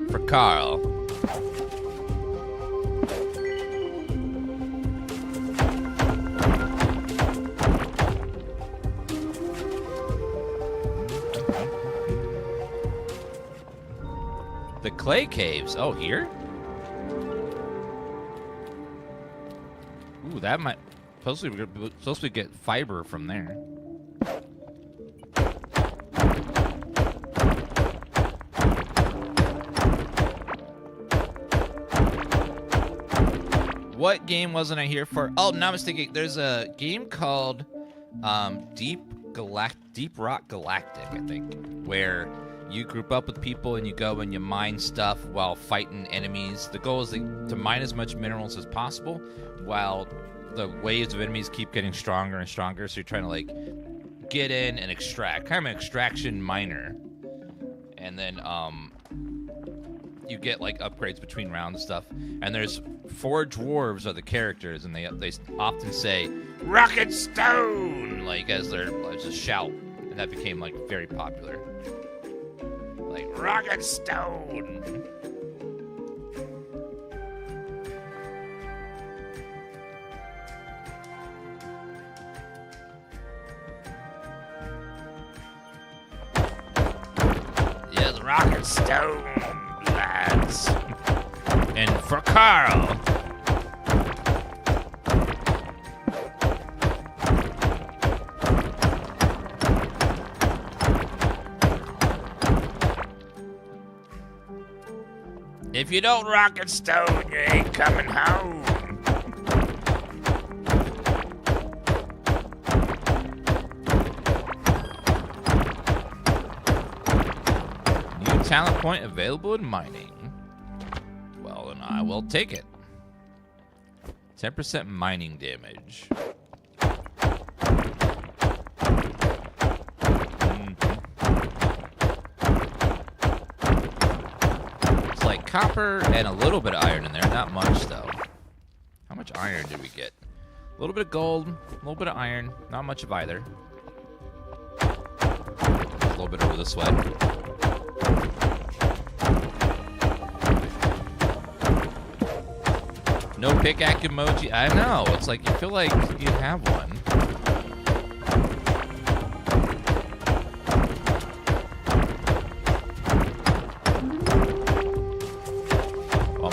For Carl. The clay caves. Oh, here? Ooh, that might... Supposed to get fiber from there. What game wasn't I here for? Oh, no, I was thinking there's a game called Deep Rock Galactic, I think, where you group up with people and you go and you mine stuff while fighting enemies. The goal is to mine as much minerals as possible while the waves of enemies keep getting stronger and stronger. So you're trying to like get in and extract, kind of an extraction miner. And then you get like upgrades between rounds and stuff. And there's 4 dwarves are the characters, and they often say rock and stone like as their just shout, and that became like very popular. Like rock and stone. Yes, rock and stone, lads. And for Carl. If you don't rock and stone, you ain't coming home. New talent point available in mining. Well, then I will take it. 10% mining damage. Copper and a little bit of iron in there. Not much, though. How much iron did we get? A little bit of gold, a little bit of iron. Not much of either. A little bit over this way. No pickaxe emoji. I know. It's like you feel like you have one.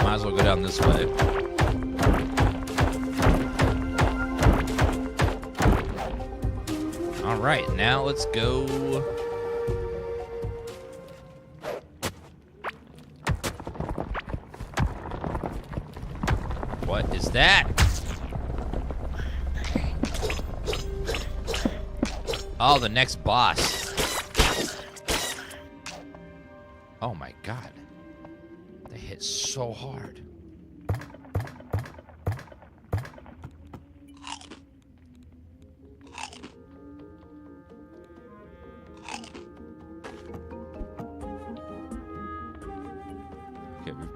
Might as well go down this way. All right, now let's go. What is that? Oh, the next boss. Oh my God. They hit so hard.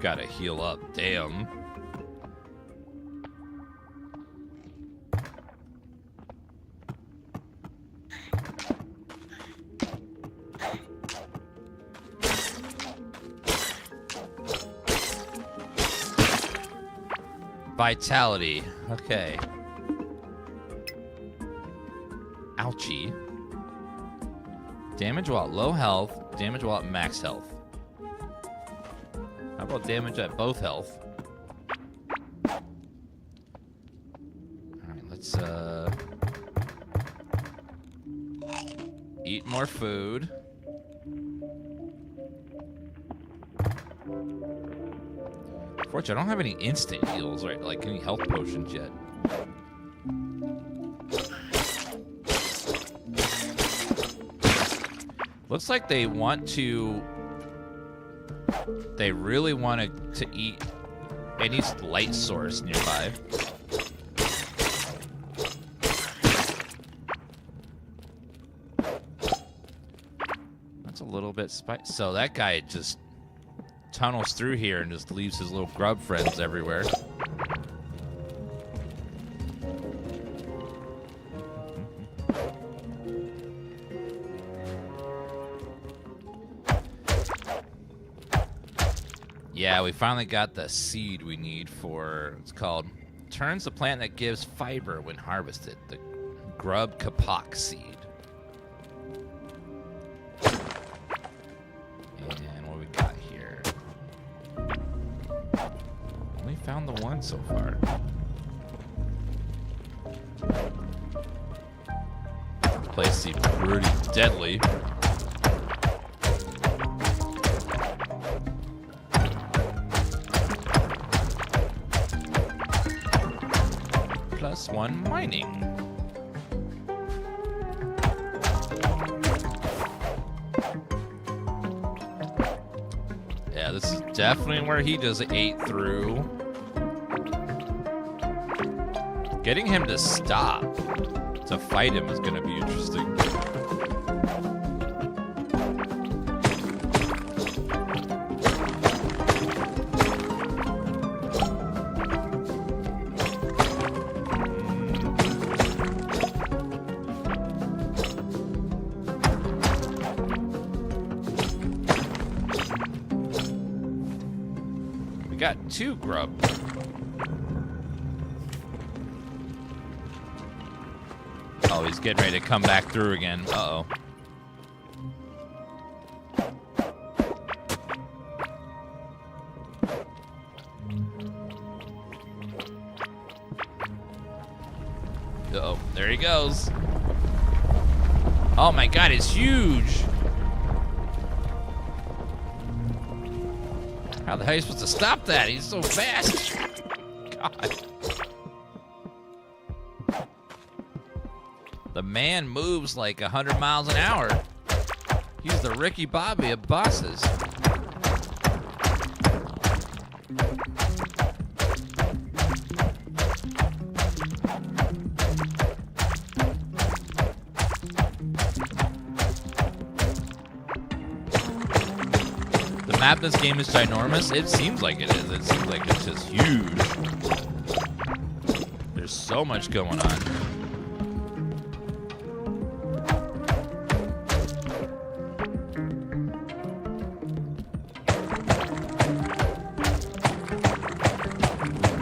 Gotta heal up. Damn. Vitality. Okay. Ouchie. Damage while at low health. Damage while at max health. How about damage at both health? Alright, let's eat more food. Fortunately, I don't have any instant heals, right? Like any health potions yet. Looks like they want to... They really want to eat any light source nearby. That's a little bit spicy. So that guy just tunnels through here and just leaves his little grub friends everywhere. Yeah, we finally got the seed we need for, it's called, turns the plant that gives fiber when harvested, the grub kapok seed. And what we got here? Only found the one so far. This place seems pretty deadly. One mining. Yeah, this is definitely where he just ate through. Getting him to stop to fight him is going to be interesting. Got 2 grub. Oh, he's getting ready to come back through again. Uh-oh. Uh-oh. There he goes. Oh my god, it's huge. How the hell are you supposed to stop that? He's so fast. God. The man moves like 100 miles an hour. He's the Ricky Bobby of bosses. The map in this game is ginormous. It seems like it is. It seems like it's just huge. There's so much going on.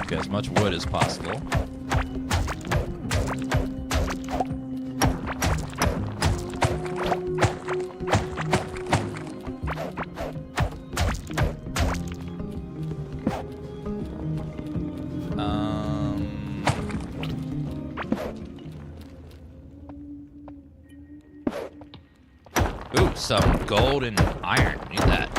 Get as much wood as possible. Ooh, some gold and iron. Need that.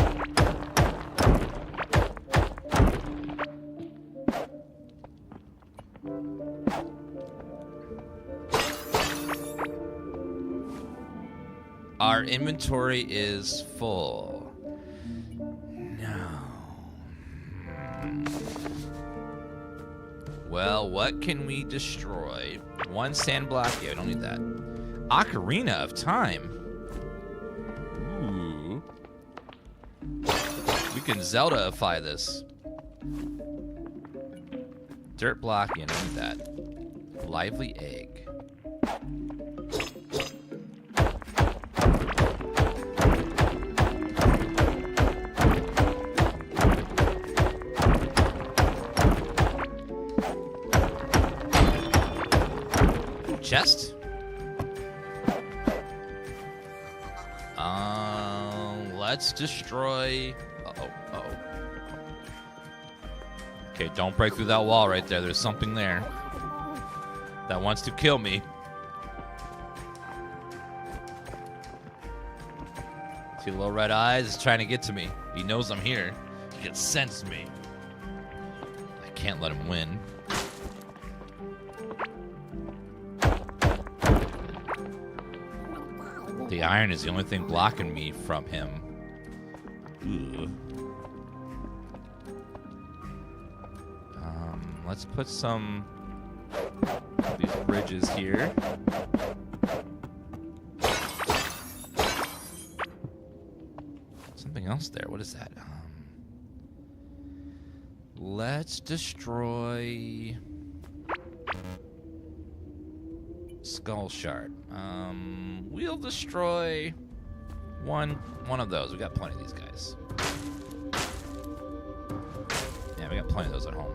Our inventory is full. No. Well, what can we destroy? 1 sand block. Yeah, we don't need that. Ocarina of Time. Ooh. We can Zelda-ify this. Dirt block, you know that. Lively egg. Chest? Let's destroy... Uh-oh. Okay, don't break through that wall right there. There's something there that wants to kill me. See the little red eyes? It's trying to get to me. He knows I'm here. He can sense me. I can't let him win. The iron is the only thing blocking me from him. Ugh. Let's put some of these bridges here. Something else there. What is that? Let's destroy Skull Shard. We'll destroy one of those. We got plenty of these guys. Yeah, we got plenty of those at home.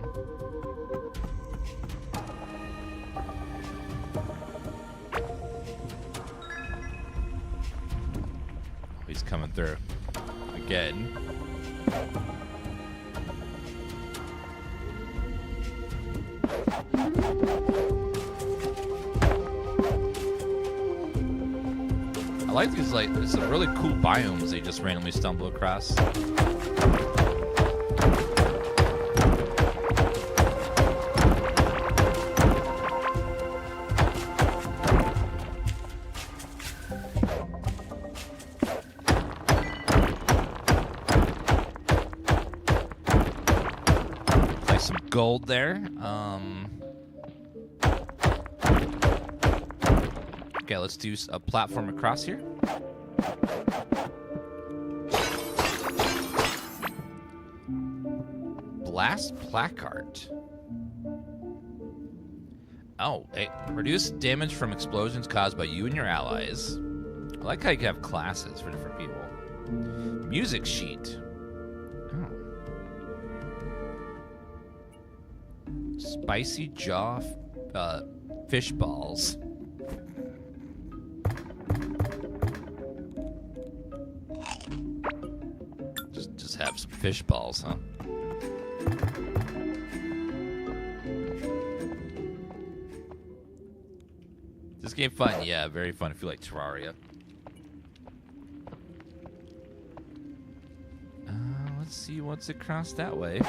Oh, he's coming through again. I like these, like, there's some really cool biomes that you just randomly stumble across. Like some gold there. Okay, let's do a platform across here. Blast placard. Oh, hey, reduce damage from explosions caused by you and your allies. I like how you can have classes for different people. Music sheet. Oh. Spicy jaw fish balls. Just have some fish balls, huh? This game fun? Yeah, very fun if you like Terraria. Let's see what's across that way.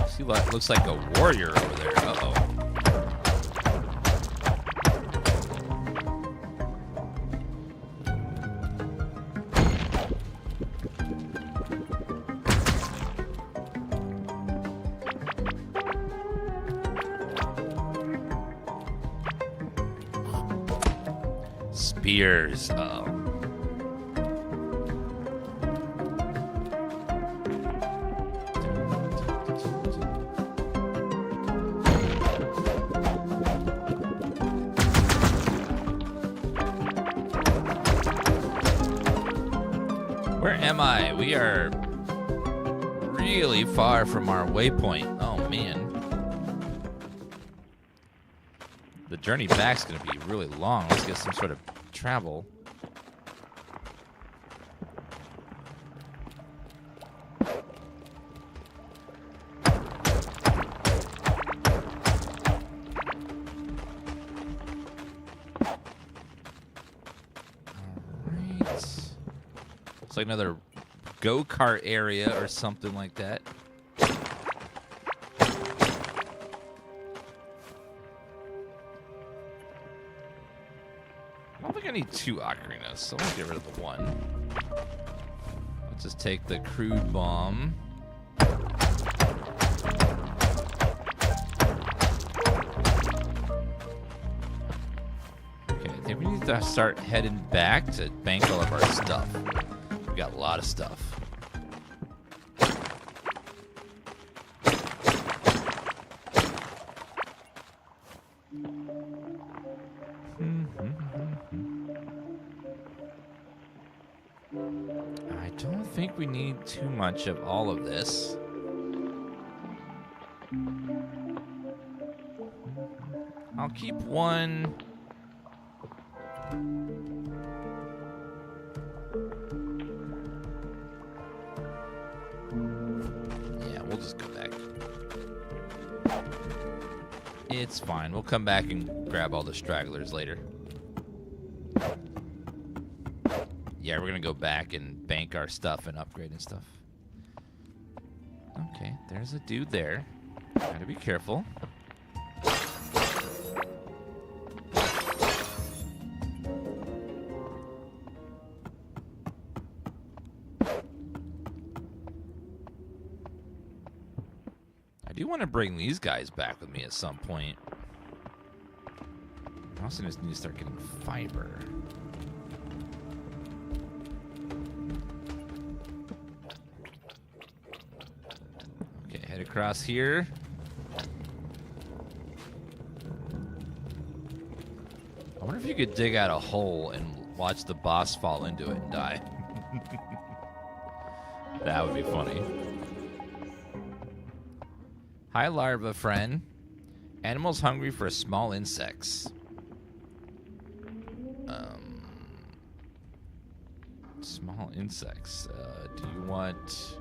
See what looks like a warrior over there. Uh-oh. Spears. Uh-oh. Where am I? We are really far from our waypoint. Oh, man. The journey back's going to be really long. Let's get some sort of travel. Looks like another go-kart area or something like that. I don't think I need 2 ocarinas, so I'm gonna get rid of the 1. Let's just take the crude bomb. to start heading back to bank all of our stuff. We got a lot of stuff. I don't think we need too much of all of this. I'll keep one. Yeah, we'll just go back. It's fine. We'll come back and grab all the stragglers later. Yeah, we're gonna go back and bank our stuff and upgrade and stuff. Okay, there's a dude there. Gotta be careful. I do want to bring these guys back with me at some point. I also just need to start getting fiber. Okay, head across here. I wonder if you could dig out a hole and watch the boss fall into it and die. That would be funny. Hi, larva friend. Animals hungry for small insects. Small insects. Do you want...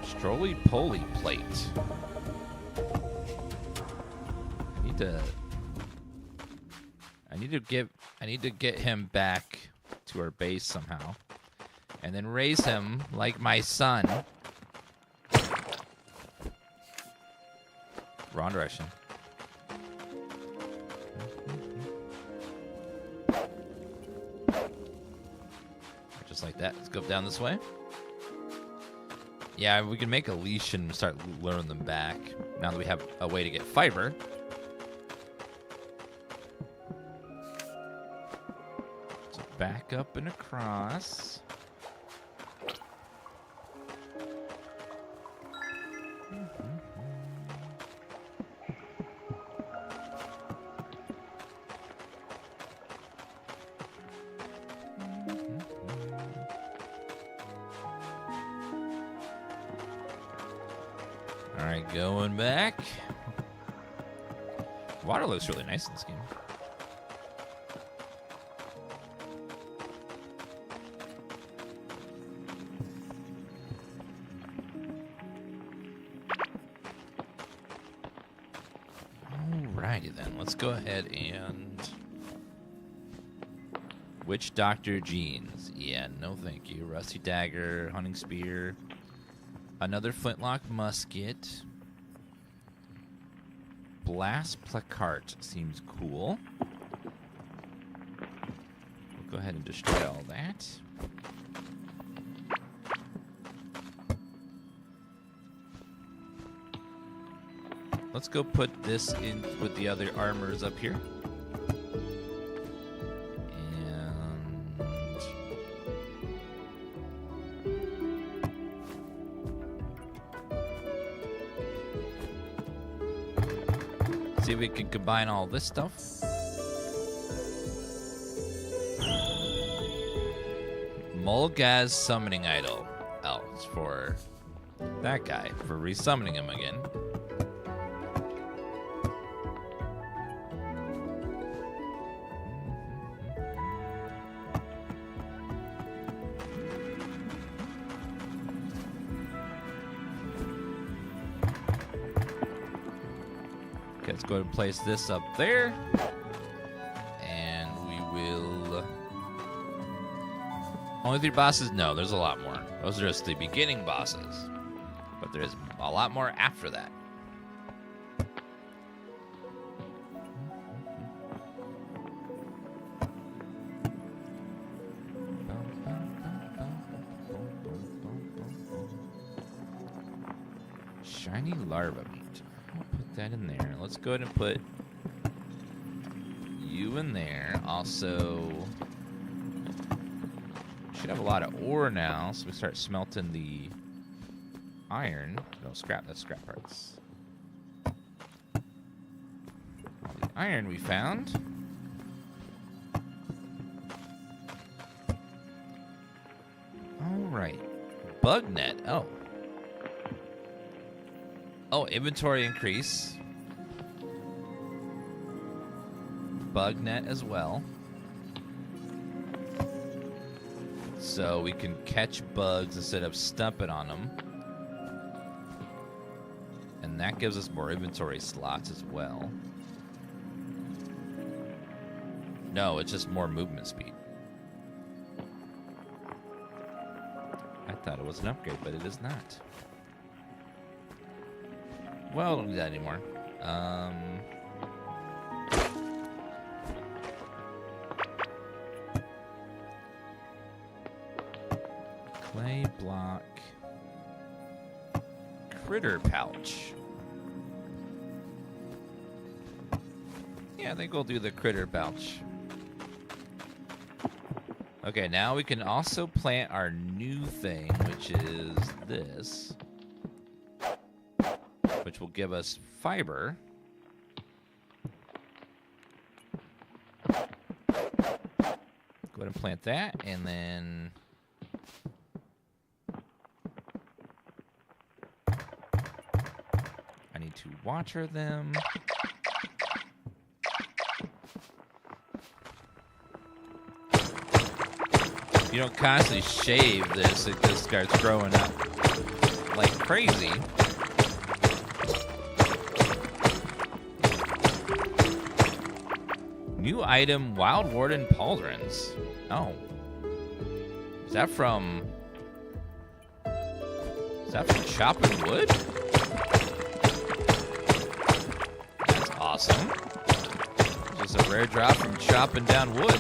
Stroly-poly plate. I need to get him back to our base somehow. And then raise him like my son. Wrong direction. Just like that. Let's go down this way. Yeah, we can make a leash and start luring them back. Now that we have a way to get fiber. So back up and across. Alright, going back. Water looks really nice in this game. Alrighty then, let's go ahead and... Witch Doctor jeans. Yeah, no thank you. Rusty dagger, hunting spear. Another flintlock musket. Blast placard seems cool. We'll go ahead and destroy all that. Let's go put this in with the other armors up here. See if we can combine all this stuff. Mulgaz summoning idol. Oh, it's for that guy, for resummoning him again. Let's go ahead and place this up there. And we will... Only 3 bosses? No, there's a lot more. Those are just the beginning bosses. But there's a lot more after that. Shiny larva meat. I'll put that in there. Let's go ahead and put you in there. Also, should have a lot of ore now, so we start smelting the iron. No, scrap. That's scrap parts. All the iron we found. All right. Bug net. Oh. Oh, inventory increase. Bug net as well. So we can catch bugs instead of stumping on them. And that gives us more inventory slots as well. No, it's just more movement speed. I thought it was an upgrade, but it is not. Well, don't do that anymore. Clay block. Critter pouch. Yeah, I think we'll do the critter pouch. Okay, now we can also plant our new thing, which is this. Which will give us fiber. Go ahead and plant that, and then I need to water them. If you don't constantly shave this, it just starts growing up like crazy. New item, Wild Warden Pauldrons. Oh. Is that from chopping wood? That's awesome. Just a rare drop from chopping down wood.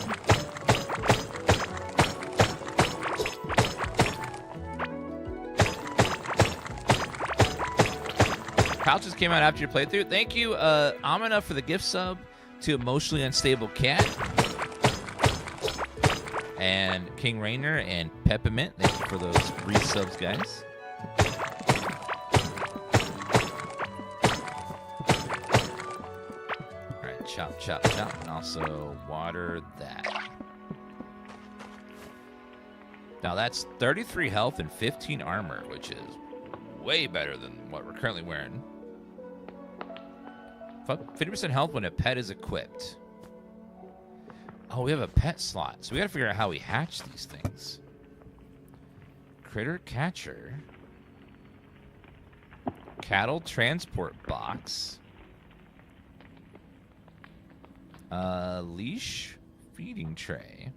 Pouches came out after your playthrough. Thank you, Amina, for the gift sub to Emotionally Unstable Cat. And King Rainer and Peppermint. Thank you for those resubs, guys. Alright, chop, chop, chop. And also water that. Now that's 33 health and 15 armor, which is way better than what we're currently wearing. 50% health when a pet is equipped. Oh, we have a pet slot. So we gotta figure out how we hatch these things. Critter catcher. Cattle transport box. Leash feeding tray.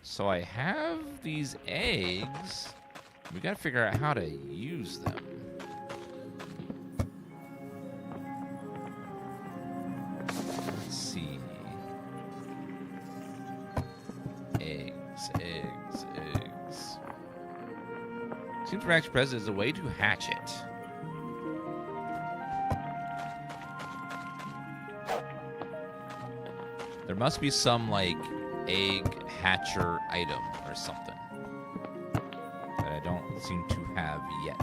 So I have these eggs. We gotta figure out how to use them. Let's see. Eggs. Seems Rax Press is a way to hatch it. There must be some, like, egg hatcher item or something that I don't seem to have yet.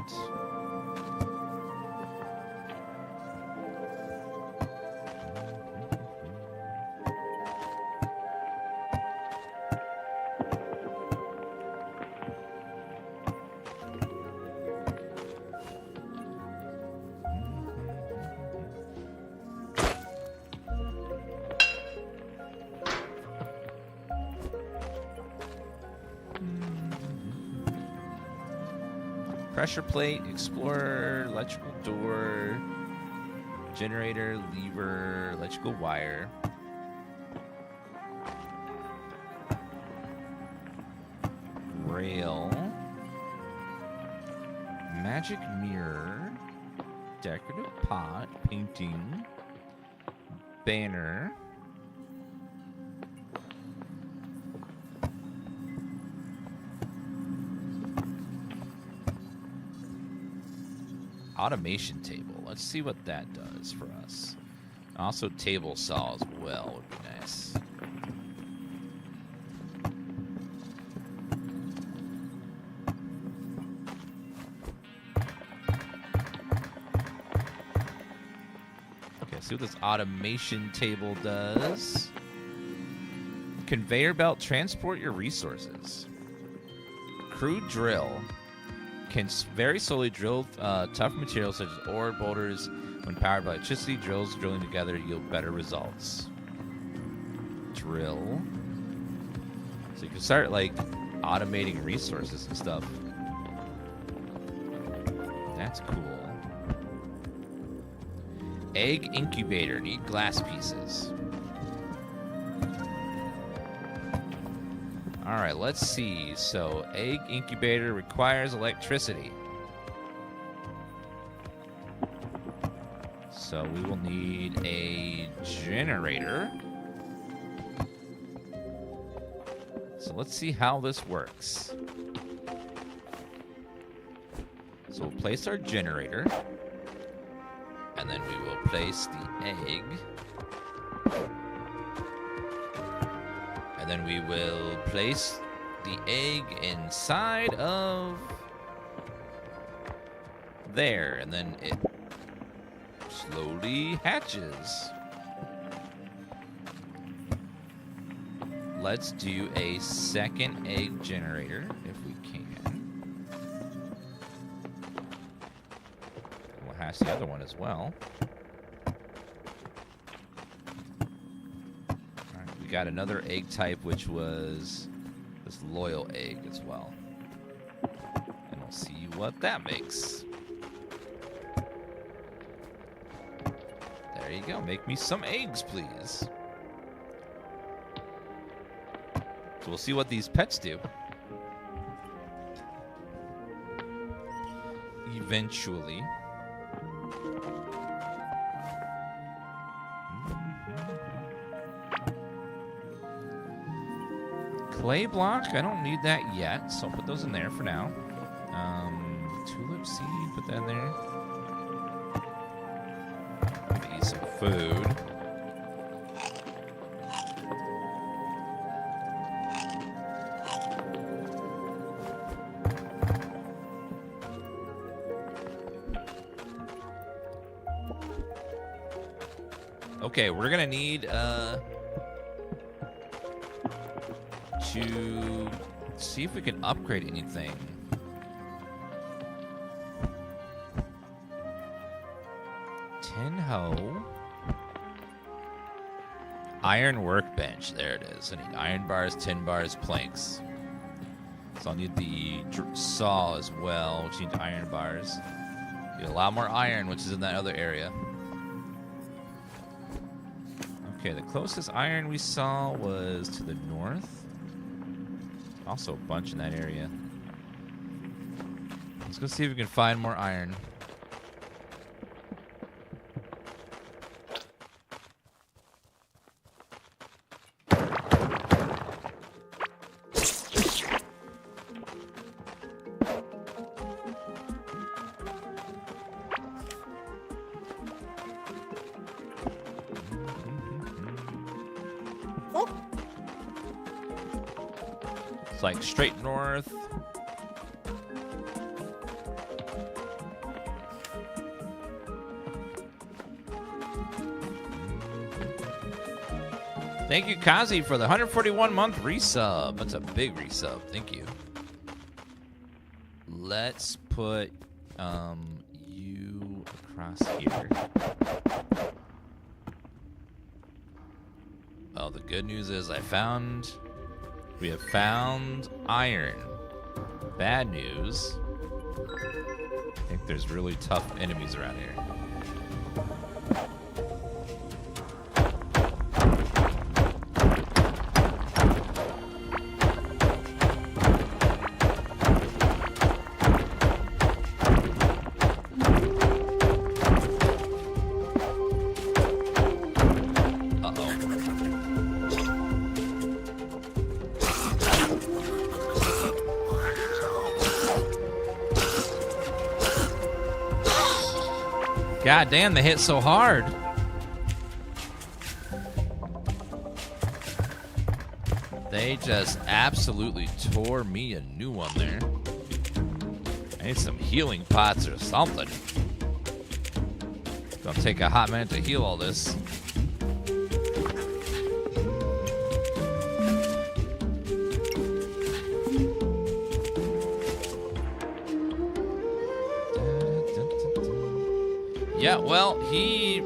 Pressure plate, explorer, electrical door, generator, lever, electrical wire. Rail. Magic mirror. Decorative pot, painting. Banner. automation table. Let's see what that does for us. Also, table saw as well would be nice. Okay, see what this automation table does. Conveyor belt, transport your resources. Crude drill can very slowly drill tough materials such as ore, boulders. When powered by electricity, drills drilling together yield better results. Drill. So you can start like automating resources and stuff. That's cool. Egg incubator. Need glass pieces. All right, let's see. So, egg incubator requires electricity. So, we will need a generator. So, let's see how this works. So, we'll place our generator. And then we will place the egg. And then we will place the egg inside of there. And then it slowly hatches. Let's do a second egg generator if we can. We'll hatch the other one as well. Got another egg type, which was this loyal egg as well. And we'll see what that makes. There you go. Make me some eggs, please. So we'll see what these pets do. Eventually. Clay block, I don't need that yet, so I'll put those in there for now. Tulip seed, put that in there. I'm gonna eat some food. Okay, we're gonna need to see if we can upgrade anything. Tin hoe. Iron workbench. There it is. I need iron bars, tin bars, planks. So I'll need the saw as well, which needs iron bars. Need a lot more iron, which is in that other area. Okay, the closest iron we saw was to the north. Also a bunch in that area. Let's go see if we can find more iron. Like straight north. Thank you, Kazi, for the 141-month resub. That's a big resub. Thank you. Let's put you across here. Well, the good news is we have found iron. Bad news, I think there's really tough enemies around here. God damn, they hit so hard. They just absolutely tore me a new one there. I need some healing pots or something. It's gonna take a hot minute to heal all this. Yeah, well, he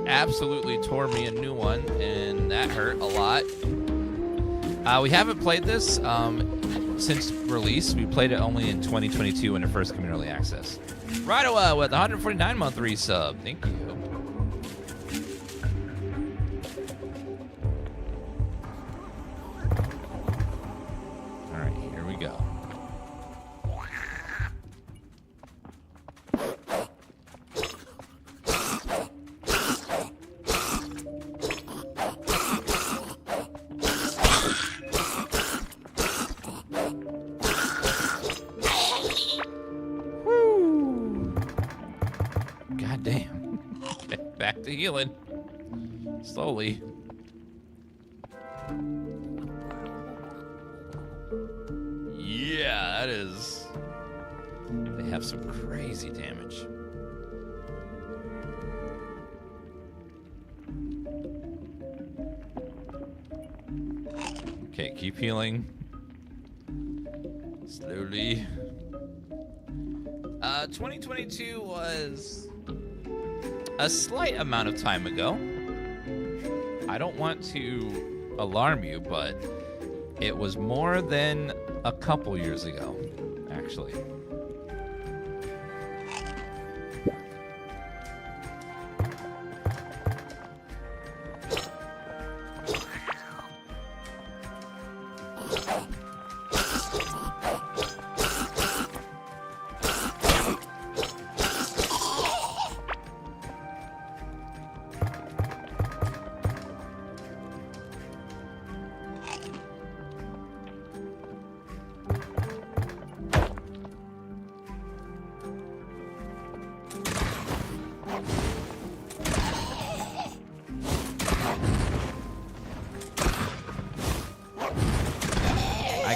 absolutely tore me a new one, and that hurt a lot. We haven't played this since release. We played it only in 2022 when it first came in early access. Right with 149-month resub. Thank you. All right, here we go. Back to healing. Slowly. Yeah, that is... They have some crazy damage. Okay, keep healing. Slowly. 2022 was... a slight amount of time ago. I don't want to alarm you, but it was more than a couple years ago, actually.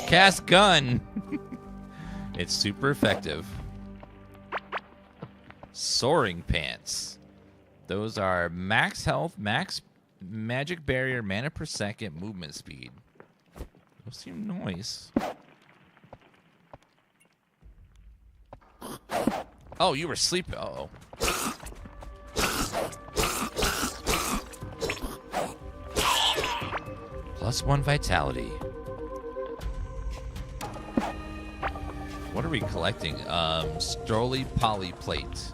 Cast gun. It's super effective. Soaring pants. Those are max health, max magic barrier, mana per second, movement speed. Those seem nice. Oh, you were sleeping. Uh-oh. +1 vitality. What are we collecting? Strolly poly plate.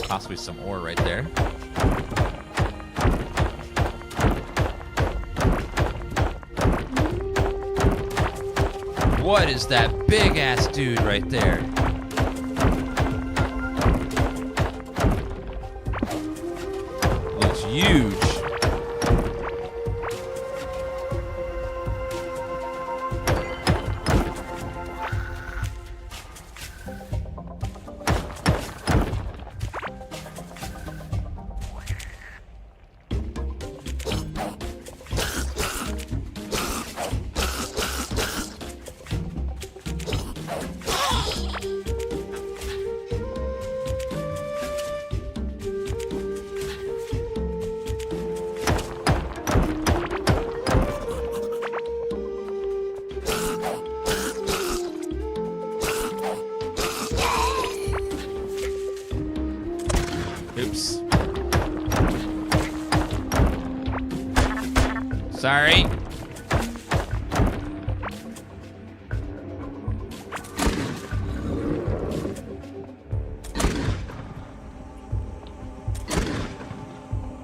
Possibly some ore right there. What is that big ass dude right there? Looks huge. Oops. Sorry.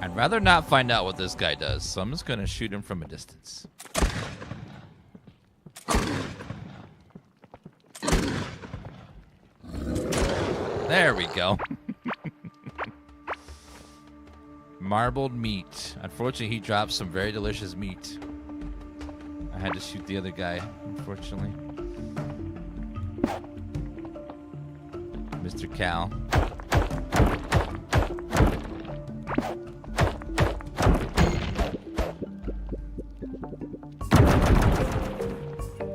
I'd rather not find out what this guy does, so I'm just gonna shoot him from a distance. There we go. Marbled meat. Unfortunately, he dropped some very delicious meat. I had to shoot the other guy, unfortunately. Mr. Cal.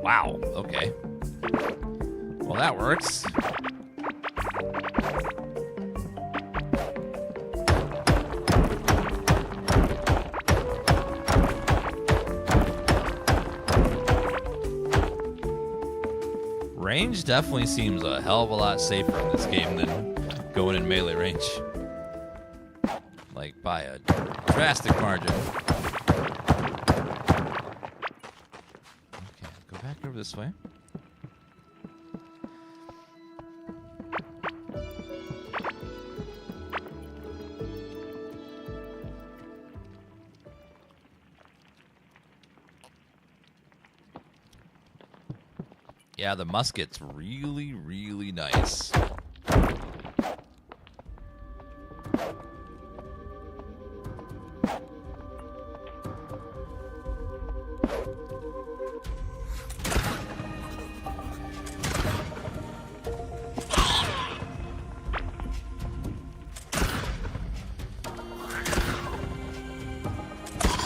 Wow, okay. Well, that works. Range definitely seems a hell of a lot safer in this game than going in melee range. Like, by a drastic margin. Okay, go back over this way. Yeah, the musket's really, really nice.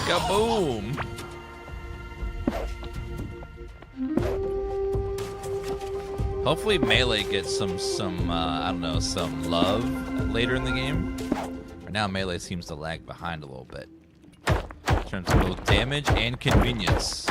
Kaboom! Hopefully Melee gets some I don't know, some love later in the game. Right now Melee seems to lag behind a little bit in terms of both damage and convenience.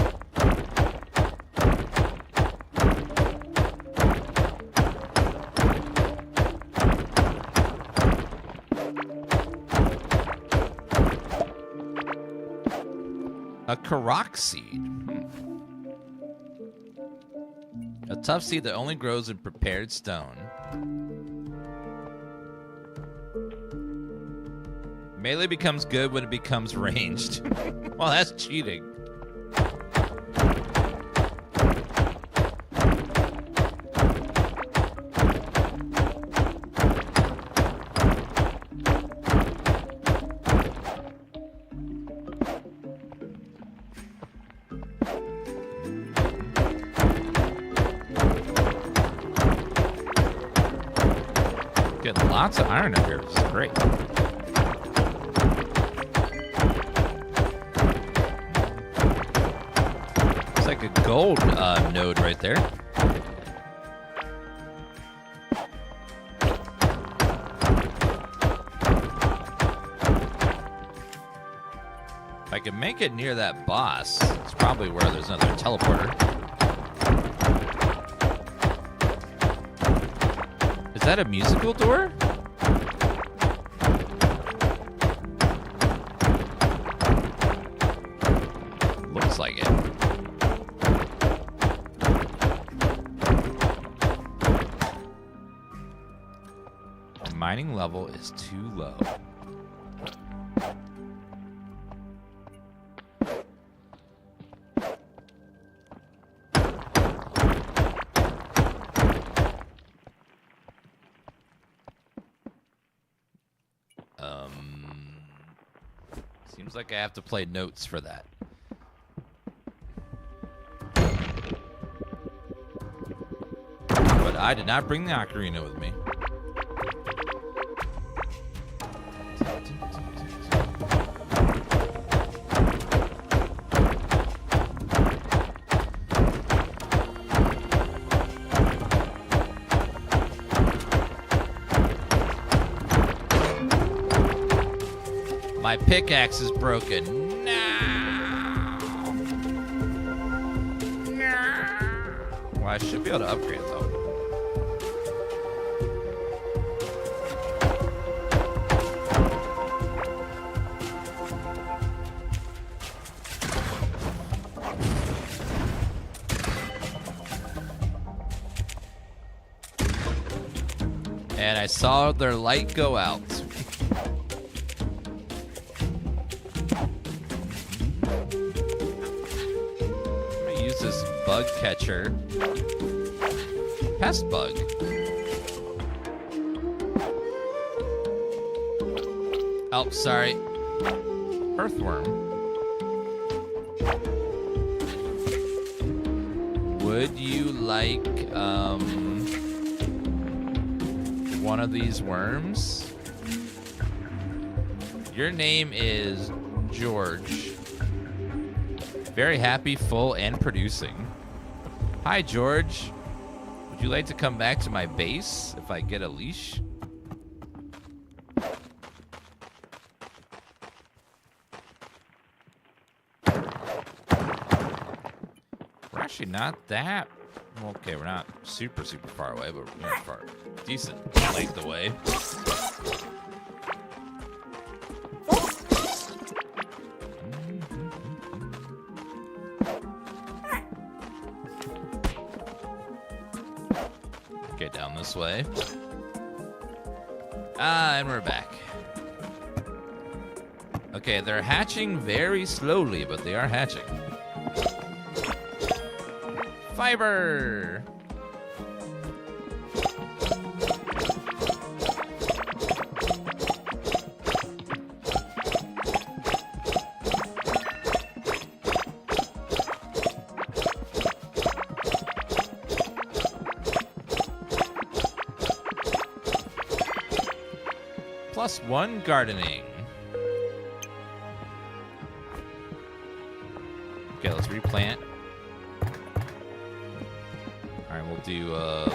A Karak seed. A tough seed that only grows in prepared stone. Melee becomes good when it becomes ranged. Well, that's cheating. Getting lots of iron up here, which is great. It's like a gold node right there. If I can make it near that boss, it's probably where there's another teleporter. Is that a musical door? Looks like it. The mining level is too low. Seems like I have to play notes for that. But I did not bring the ocarina with me. My pickaxe is broken. No. Well, I should be able to upgrade though. And I saw their light go out. Bug catcher. Pest bug. Oh, sorry. Earthworm. Would you like, one of these worms. Your name is George. Very happy, full, and producing. Hi, George. Would you like to come back to my base if I get a leash? We're actually not that... Okay, we're not super far away, but we're far. Decent length away. Okay, down this way. And we're back. Okay, they're hatching very slowly, but they are hatching. Fiber! +1 gardening. Okay, let's replant. Alright, we'll do a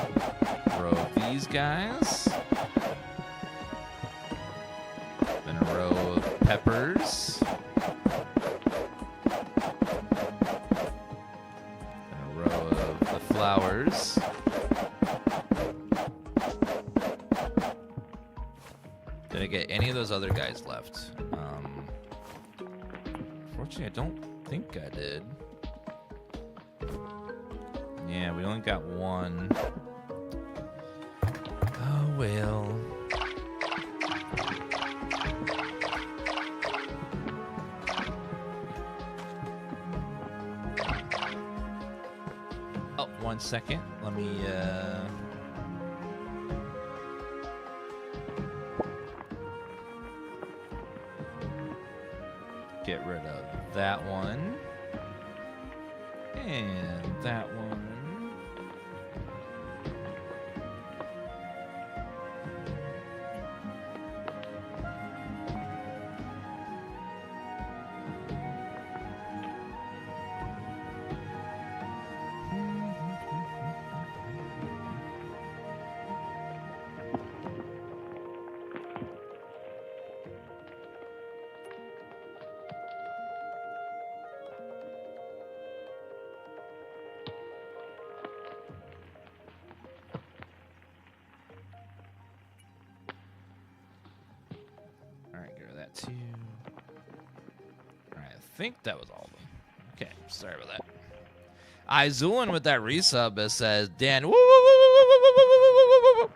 row of these guys. Then a row of peppers. Then a row of the flowers. Did I get any of those other guys left? Unfortunately, I don't think I did. Yeah, we only got one. Oh, well. Oh, 1 second. Let me, get rid of that one. And that one. Too. All right, I think that was all of them. Okay, sorry about that. Izulin with that resub that says, Dan, woo, woo, woo, woo, woo, woo, woo, woo, woo.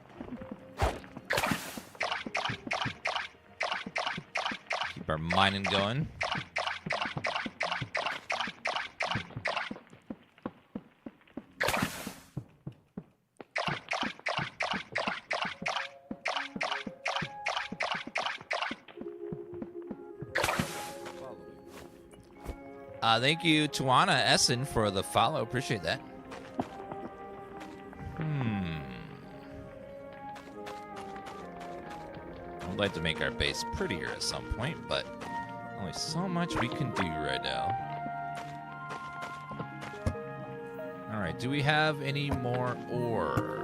Keep our mining going. Thank you, Tuana Essen, for the follow. Appreciate that. I'd like to make our base prettier at some point, but only so much we can do right now. All right, do we have any more ore?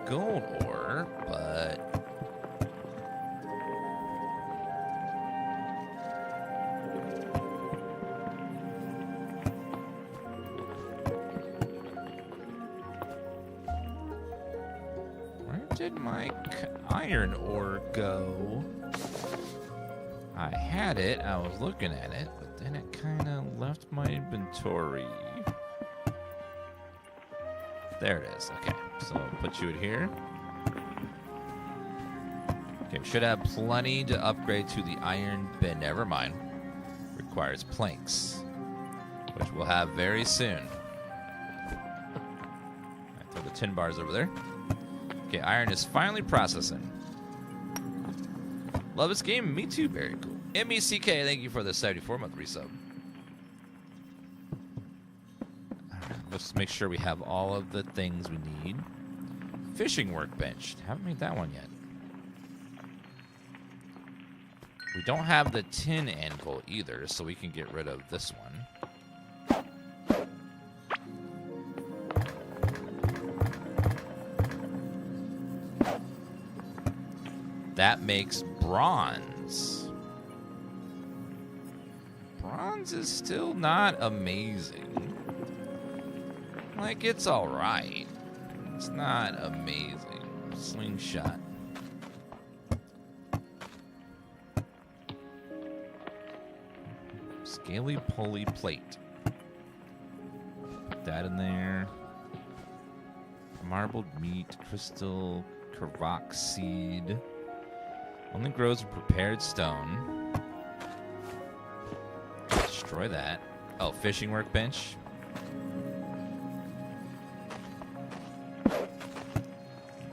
Gold ore, but where did my iron ore go? I had it, I was looking at it, but then it kind of left my inventory. There it is. Okay, so I'll put you in here. Okay, we should have plenty to upgrade to the iron bin. Never mind. Requires planks, which we'll have very soon. Right, throw the tin bars over there. Okay, iron is finally processing. Love this game. Me too. Very cool. MECK, thank you for the 74-month resub. Let's make sure we have all of the things we need. Fishing workbench. Haven't made that one yet. We don't have the tin anvil either, so we can get rid of this one. That makes bronze. Bronze is still not amazing. Like, it's alright. It's not amazing. Slingshot. Scaly pulley plate. Put that in there. Marbled meat, crystal, kavak seed. Only grows in prepared stone. Destroy that. Oh, fishing workbench.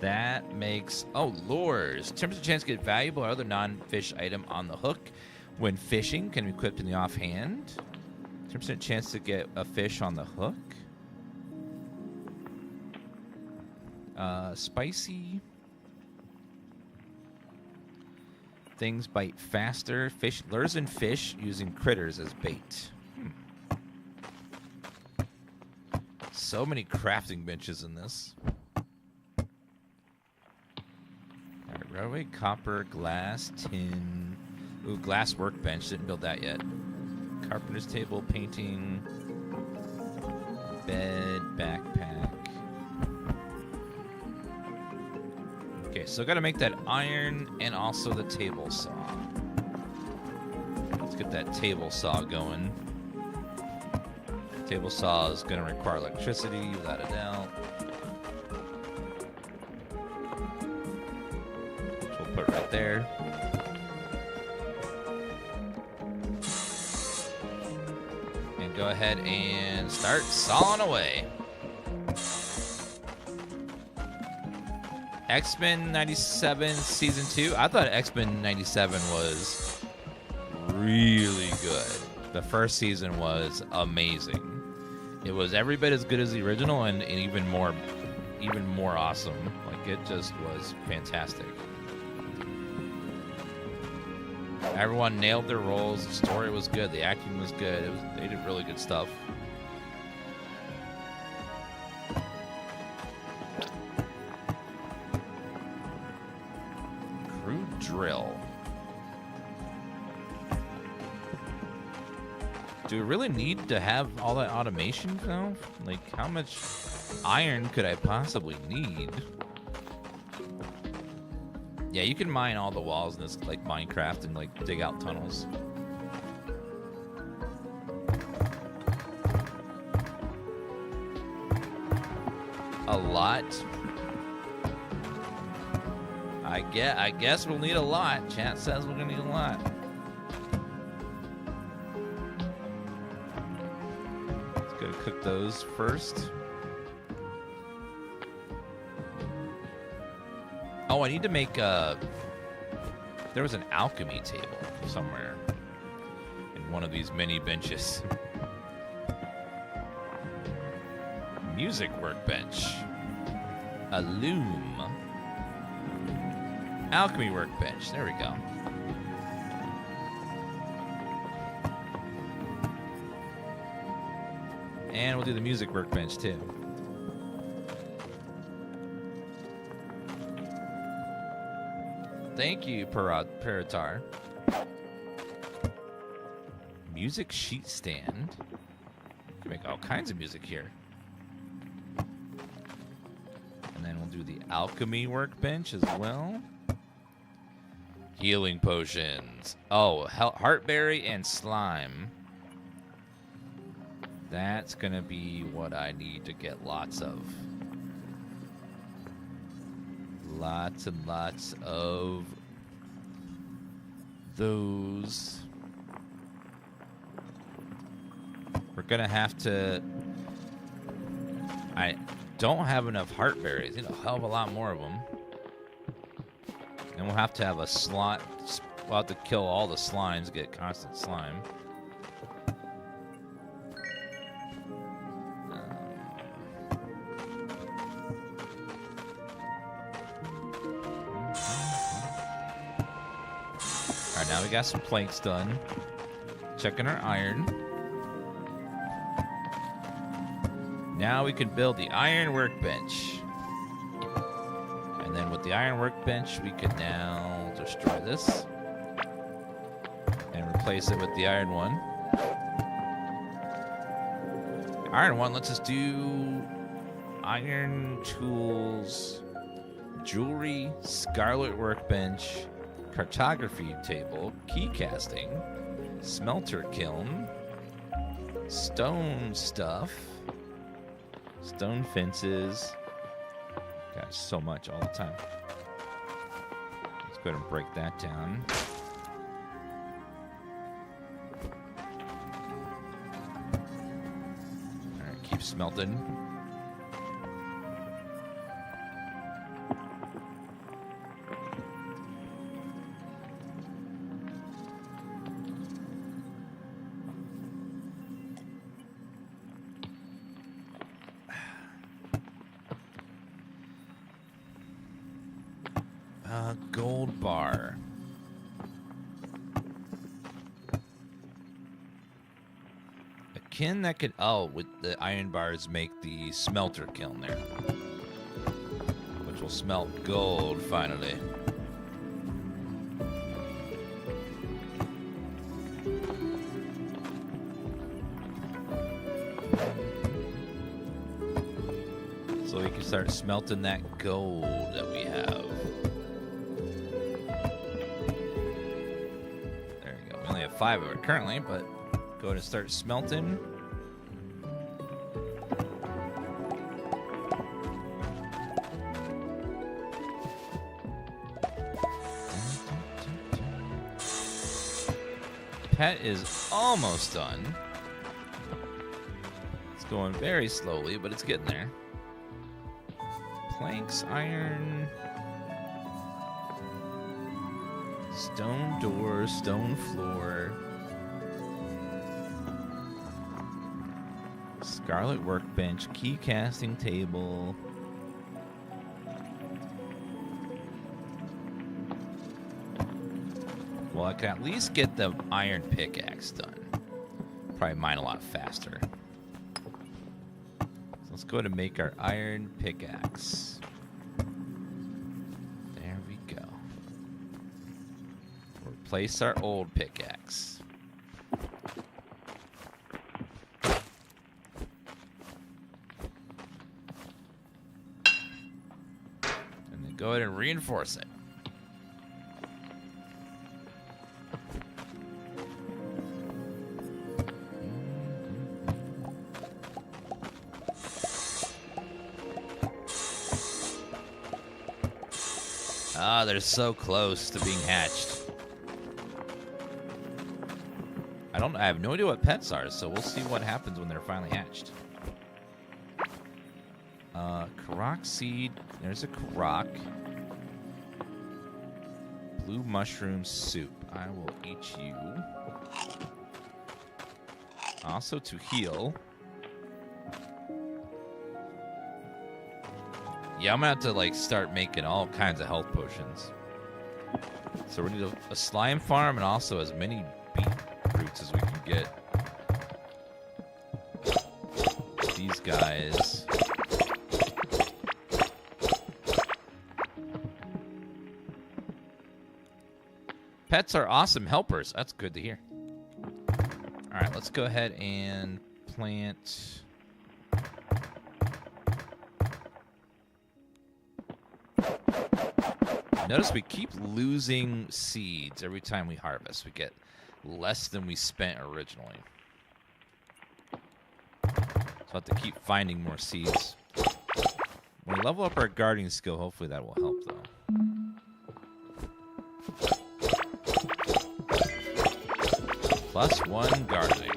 That makes... Oh, lures. 10% chance to get valuable or other non-fish item on the hook when fishing. Can be equipped in the offhand. 10% chance to get a fish on the hook. Spicy. Things bite faster. Fish lures and fish using critters as bait. So many crafting benches in this. Alright, railway, copper, glass, tin. Ooh, glass workbench. Didn't build that yet. Carpenter's table, painting, bed, backpack. Okay, so gotta make that iron and also the table saw. Let's get that table saw going. Table saw is gonna require electricity, without a doubt. Which we'll put right there. And go ahead and start sawing away. X-Men 97 Season 2. I thought X-Men 97 was really good. The first season was amazing. It was every bit as good as the original and even more awesome. Like, it just was fantastic. Everyone nailed their roles. The story was good. The acting was good. They did really good stuff. Drill. Do we really need to have all that automation though? Like, how much iron could I possibly need? Yeah, you can mine all the walls in this, like Minecraft, and like dig out tunnels. A lot. I guess we'll need a lot. Chat says we're gonna need a lot. Let's go cook those first. Oh, I need to make there was an alchemy table somewhere in one of these mini benches. Music workbench. A loom. Alchemy workbench. There we go. And we'll do the music workbench too. Thank you, Paratar. Music sheet stand. You can make all kinds of music here. And then we'll do the alchemy workbench as well. Healing potions. Oh, heartberry and slime. That's gonna be what I need to get lots of. Lots and lots of those. We're gonna have to... I don't have enough heartberries. Need a hell of a lot more of them. And we'll have to have a slot. We'll have to kill all the slimes to get constant slime. now we got some planks done. Checking our iron. Now we can build the iron workbench. And then with the iron workbench, we can now destroy this. And replace it with the iron one. The iron one lets us do iron tools, jewelry, scarlet workbench, cartography table, key casting, smelter kiln, stone stuff, stone fences. Got so much all the time. Let's go ahead and break that down. Alright, keep smelting. Gold bar. A kiln that could... Oh, with the iron bars make the smelter kiln there. Which will smelt gold, finally. So we can start smelting that gold that we have. We only have 5 of it currently, but go ahead and start smelting. Pet is almost done. It's going very slowly, but it's getting there. Planks, iron... Stone door, stone floor. Scarlet workbench, key casting table. Well, I can at least get the iron pickaxe done. Probably mine a lot faster. So let's go ahead and make our iron pickaxe. Replace our old pickaxe. And then go ahead and reinforce it. Ah, they're so close to being hatched. I have no idea what pets are, so we'll see what happens when they're finally hatched. Korok seed. There's a korok. Blue mushroom soup. I will eat you. Also to heal. Yeah, I'm gonna have to like start making all kinds of health potions. So we need a slime farm and also as many beetroots as we can get. These guys. Pets are awesome helpers. That's good to hear. All right, let's go ahead and plant. Notice we keep losing seeds every time we harvest. We get less than we spent originally. So I'll have to keep finding more seeds. When we level up our gardening skill, hopefully that will help, though. +1 gardening.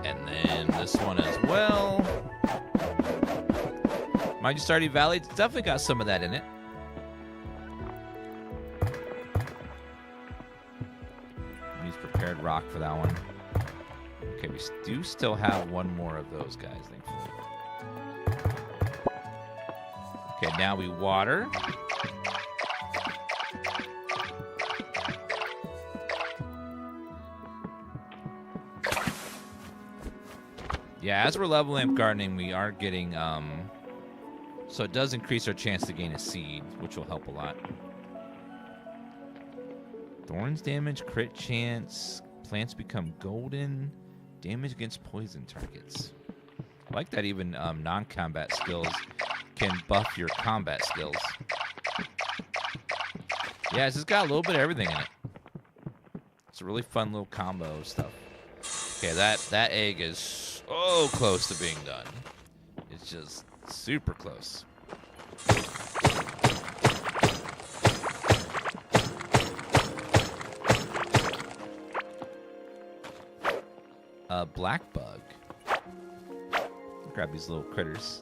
And then this one is Mind you, Stardew Valley, it's definitely got some of that in it. Use prepared rock for that one. Okay, we do still have one more of those guys, thankfully. Okay, now we water. Yeah, as we're leveling up gardening, we are getting, so it does increase our chance to gain a seed, which will help a lot. Thorns damage, crit chance, plants become golden, damage against poison targets. I like that even non-combat skills can buff your combat skills. Yeah, it's just got a little bit of everything in it. It's a really fun little combo of stuff. Okay, that egg is so close to being done. It's just super close. Black bug. Grab these little critters.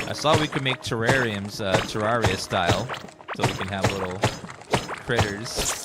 I saw we could make terrariums, Terraria style, so we can have little critters.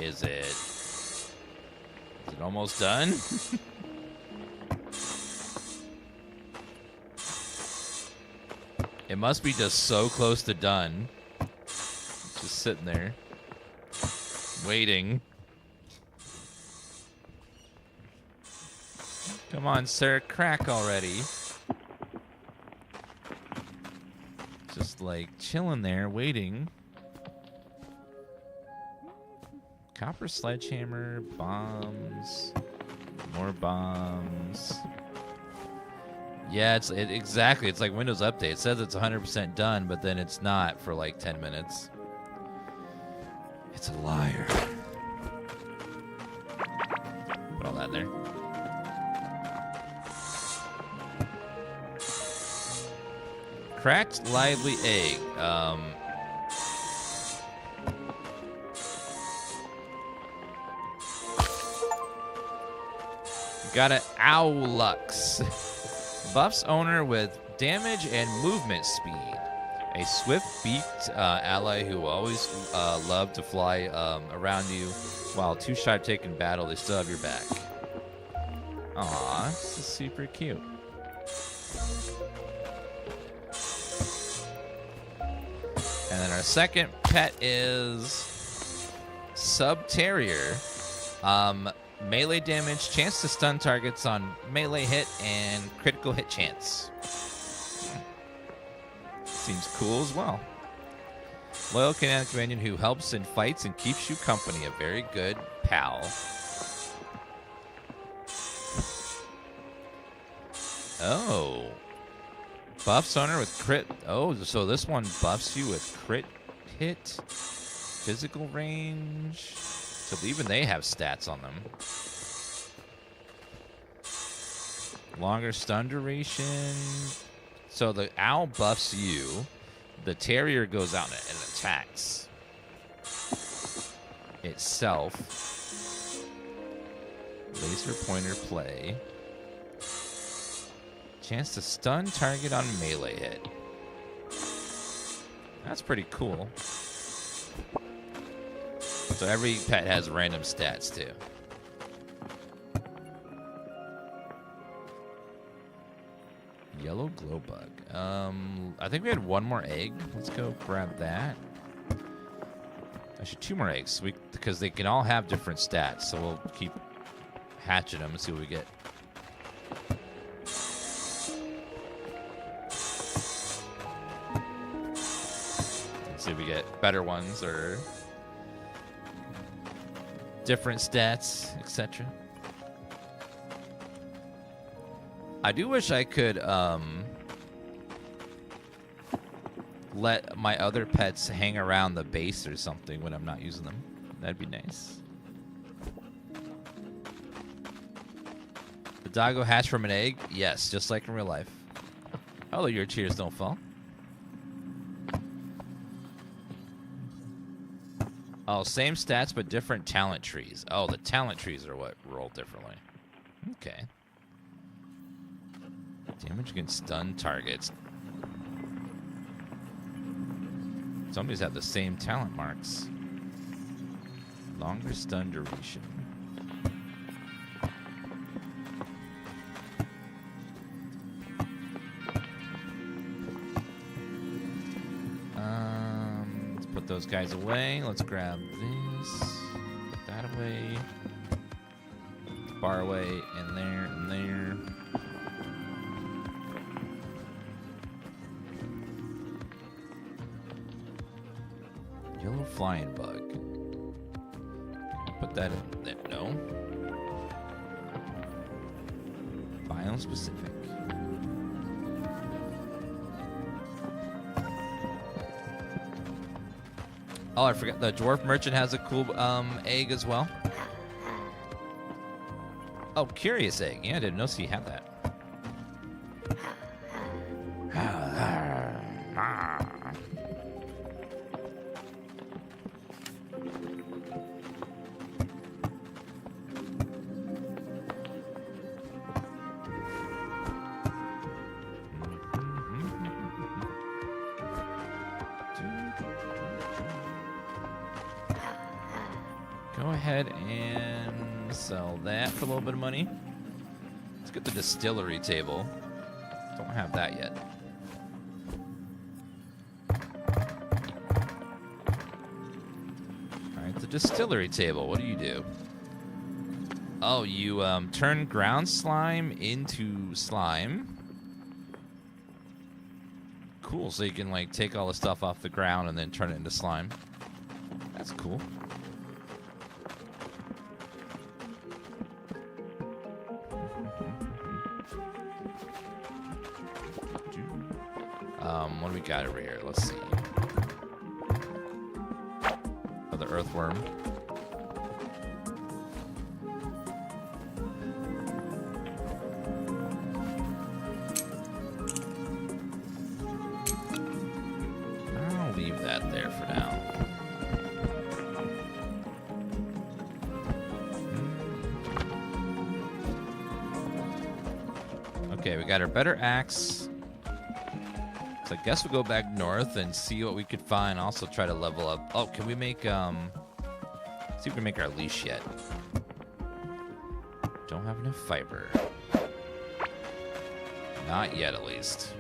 Is it almost done? It must be just so close to done. It's just sitting there, waiting. Come on, sir, crack already. Just like chilling there, waiting. Copper sledgehammer, bombs, more bombs. Yeah, exactly. It's like Windows Update. It says it's 100% done, but then it's not for like 10 minutes. It's a liar. Put all that in there. Cracked lively egg. Got an Owlux. Buffs owner with damage and movement speed. A swift-beaked ally who always love to fly around you. While too shy to take in battle, they still have your back. Aw, this is super cute. And then our second pet is Sub-Terrier. Melee damage, chance to stun targets on melee hit, and critical hit chance. Seems cool as well. Loyal canine companion who helps in fights and keeps you company. A very good pal. Oh. Buffs owner with crit. Oh, so this one buffs you with crit hit, physical range. So even they have stats on them. Longer stun duration. So the owl buffs you. The terrier goes out and attacks itself. Laser pointer play. Chance to stun target on melee hit. That's pretty cool. So every pet has random stats too. Yellow glow bug. I think we had one more egg. Let's go grab that. Actually, two more eggs. Because they can all have different stats. So we'll keep hatching them and see what we get. Let's see if we get better ones or different stats, etc. I do wish I could let my other pets hang around the base or something when I'm not using them. That'd be nice. The doggo hatched from an egg? Yes, just like in real life. Although your tears don't fall. Oh, same stats but different talent trees. Oh, the talent trees are what roll differently. Okay. Damage against stun targets. Some of these have the same talent marks. Longer stun duration. Let's put those guys away. Let's grab this. Put that away. Bar away, and there, and there. Yellow flying bug. Put that in there. No. Biome specific. Oh, I forgot. The dwarf merchant has a cool egg as well. Oh, curious egg. Yeah, I didn't know he had that. Go ahead and sell that for a little bit of money. Let's get the distillery table. Don't have that yet. Alright, the distillery table. What do? Oh, you turn ground slime into slime. Cool, so you can like take all the stuff off the ground and then turn it into slime. That's cool. What do we got over here? Let's see. Oh, the earthworm. I'll leave that there for now. Okay, we got our better axe. So I guess we'll go back north and see what we could find. Also try to level up. Oh, can we make, see if we can make our leash yet. Don't have enough fiber. Not yet, at least.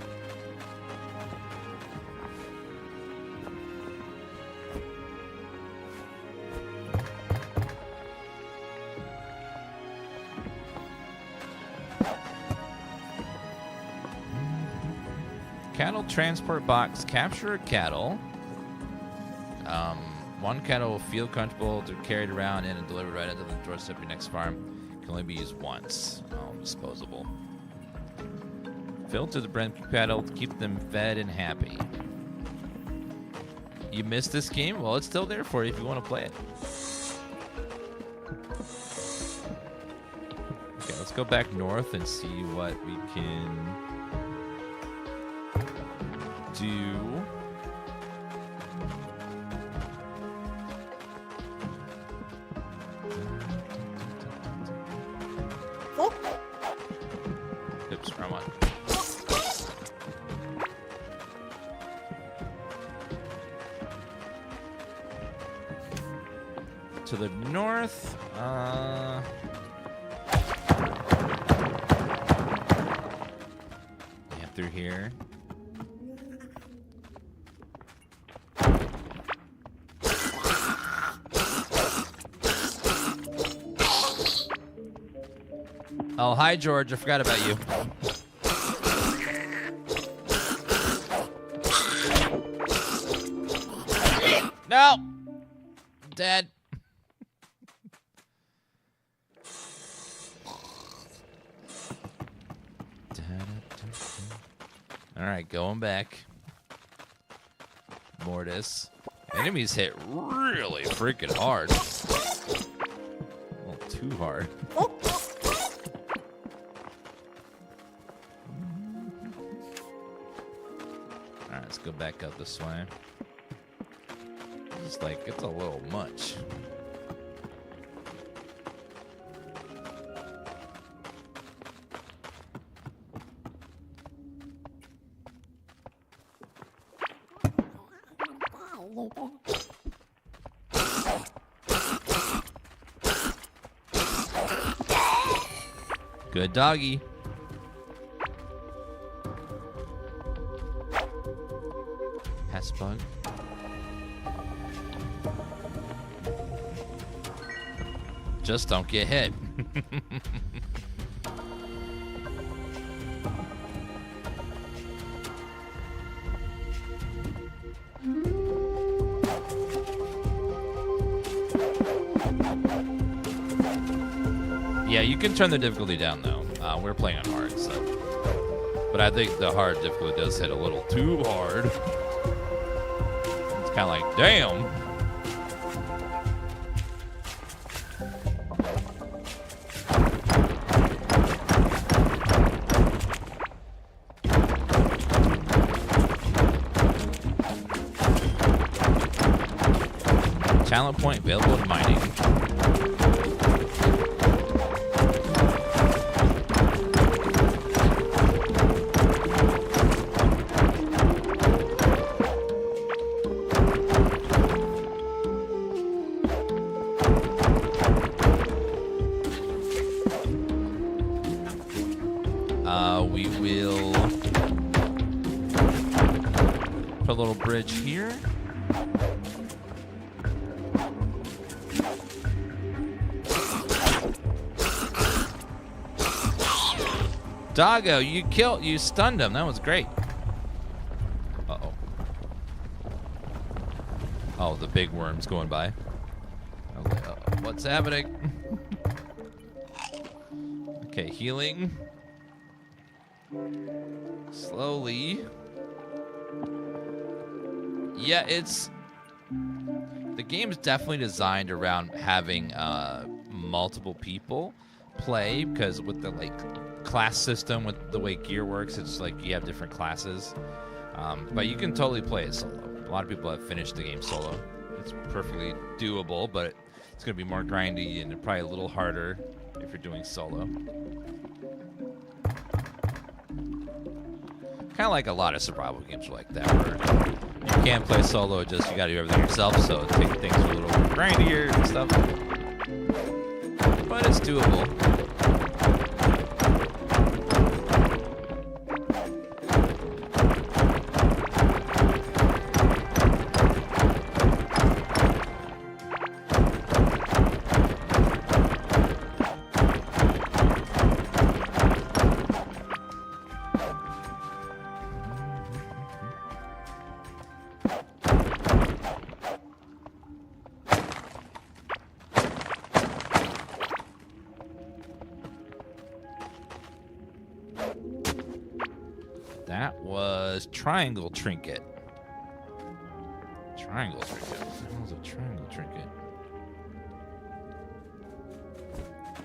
Cattle transport box. Capture a cattle. One cattle will feel comfortable to be carried around in and delivered right into the doorstep of your next farm. Can only be used once. Oh, disposable. Filter the brand cattle to keep them fed and happy. You missed this game? Well, it's still there for you if you want to play it. Okay, let's go back north and see what we can do. Oops, wrong one. To the north, yeah, through here. Oh, hi, George. I forgot about you. No! I'm dead. All right, going back. Mortis. Enemies hit really freaking hard. A little too hard. All right, let's go back up this way. It's like, it's a little much. Good doggy. Pest bug. Just don't get hit. Yeah, you can turn the difficulty down, though. We're playing on hard, so. But I think the hard difficulty does hit a little too hard. It's kind of like, damn. Talent point available in mining. We will put a little bridge here. Doggo, you stunned him. That was great. Uh-oh. Oh, the big worm's going by. Okay, what's happening? Okay, healing. Slowly. Yeah, the game's definitely designed around having multiple people play, because with the class system, with the way gear works, it's like you have different classes. But you can totally play it solo. A lot of people have finished the game solo. It's perfectly doable, but it's going to be more grindy and probably a little harder if you're doing solo. Kind of like a lot of survival games are like that, where you can't play solo, just you got to do everything yourself, so take things a little grindier and stuff. But it's doable. That was triangle trinket. Triangle trinket. What was a triangle trinket?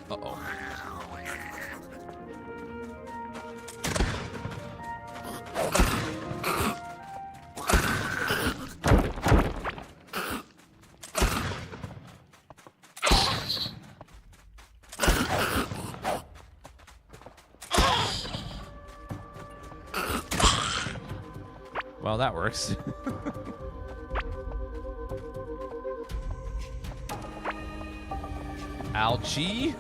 Uh-oh. Well, that works. Algae.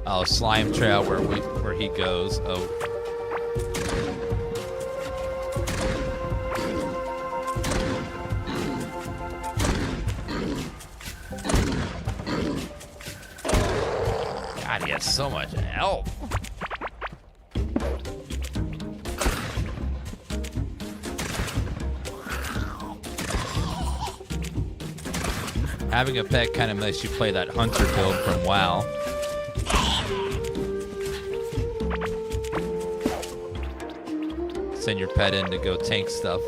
Oh, slime trail where he goes. Oh. God, he has so much help. Having a pet kind of makes you play that hunter build from WoW. Send your pet in to go tank stuff.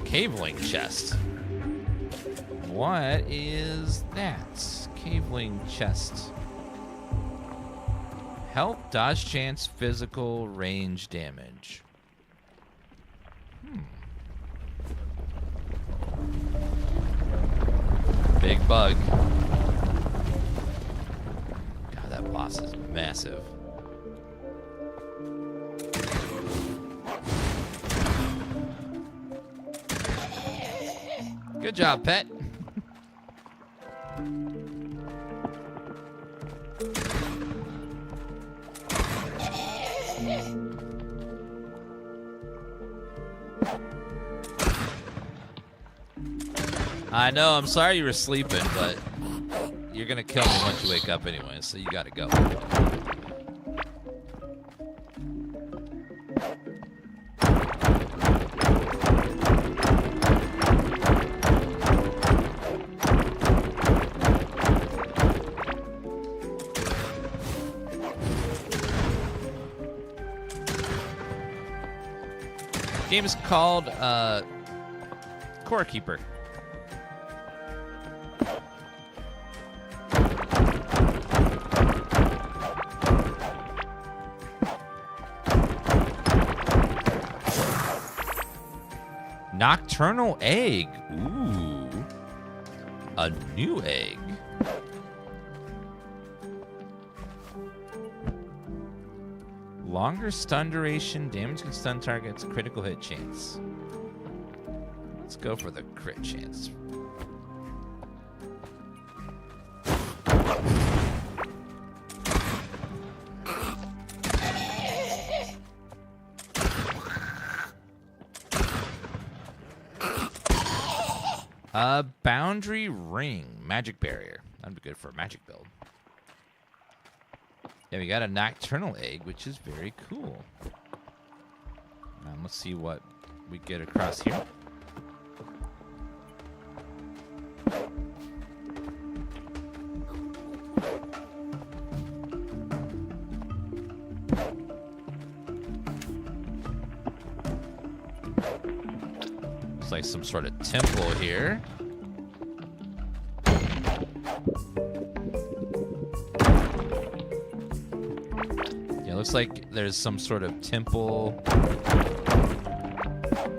Caveling chest. What is that? Caveling chest. Help dodge chance physical range damage. Big bug. God, that boss is massive. Good job, pet. I know, I'm sorry you were sleeping, but you're gonna kill me once you wake up anyway, so you gotta go. Game is called Core Keeper. Nocturnal egg. Ooh. A new egg. Longer stun duration, damage can stun targets, critical hit chance. Let's go for the crit chance. Boundary ring, magic barrier. That'd be good for a magic build. Yeah, we got a nocturnal egg, which is very cool. Let's see what we get across here. Looks like some sort of temple here. Looks like there's some sort of temple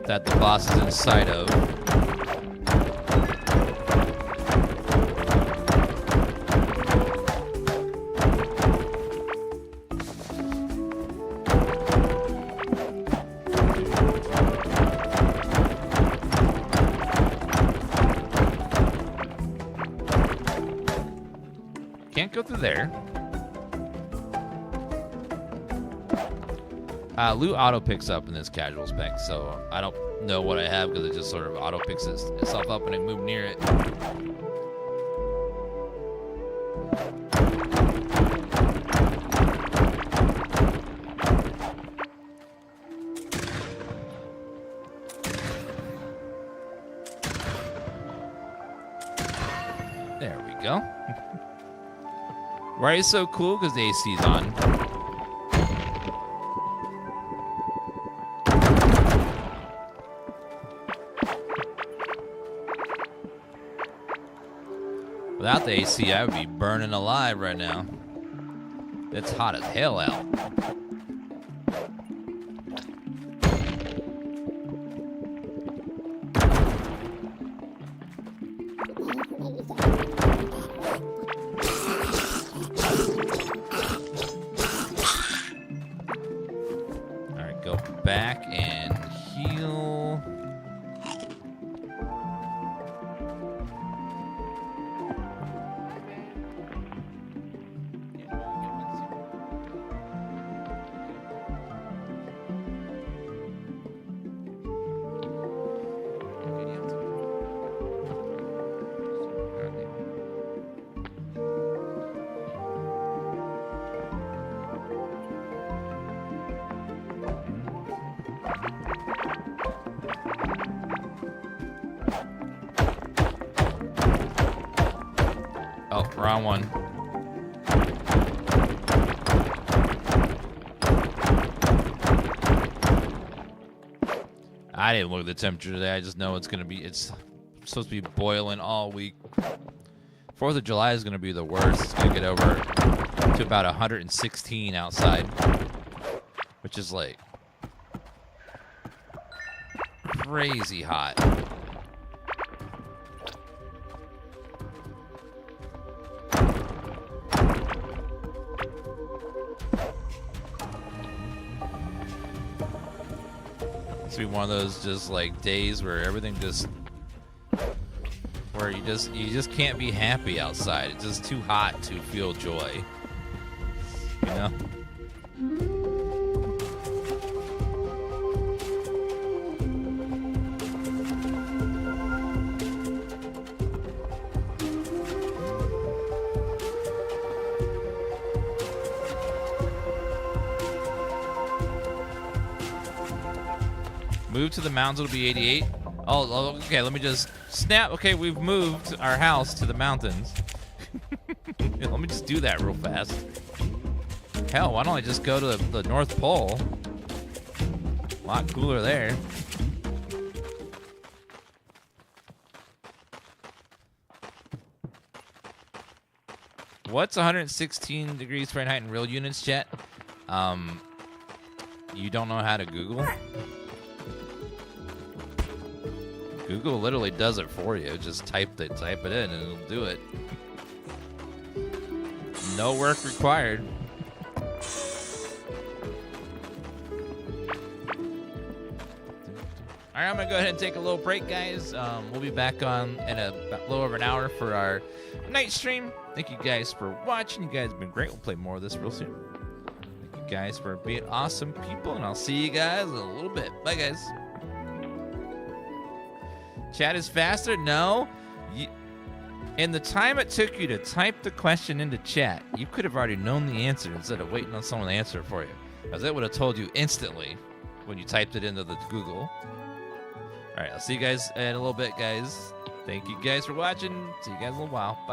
that the boss is inside of. Can't go through there. Loot auto picks up in this casual spec, so I don't know what I have because it just sort of auto picks itself up when I move near it. There we go. Why are you so cool? Because the AC's on. Without the AC, I would be burning alive right now. It's hot as hell out. All right, go back and heal. Oh, wrong one. I didn't look at the temperature today. I just know it's supposed to be boiling all week. 4th of July is going to be the worst. It's going to get over to about 116 outside, which is like crazy hot. It's be one of those just like days where everything where you just can't be happy outside. It's just too hot to feel joy. You know? Move to the mountains, it'll be 88. Oh, okay, let me just snap. Okay, we've moved our house to the mountains. Let me just do that real fast. Hell, why don't I just go to the North Pole? A lot cooler there. What's 116 degrees Fahrenheit in real units, chat? You don't know how to Google? Google literally does it for you. Just type it in, and it'll do it. No work required. All right, I'm gonna go ahead and take a little break, guys. We'll be back on in a little over an hour for our night stream. Thank you guys for watching. You guys have been great. We'll play more of this real soon. Thank you guys for being awesome people, and I'll see you guys in a little bit. Bye, guys. Chat is faster? No. In the time it took you to type the question into chat, you could have already known the answer instead of waiting on someone to answer it for you. Because it would have told you instantly when you typed it into the Google. All right, I'll see you guys in a little bit, guys. Thank you guys for watching. See you guys in a little while. Bye.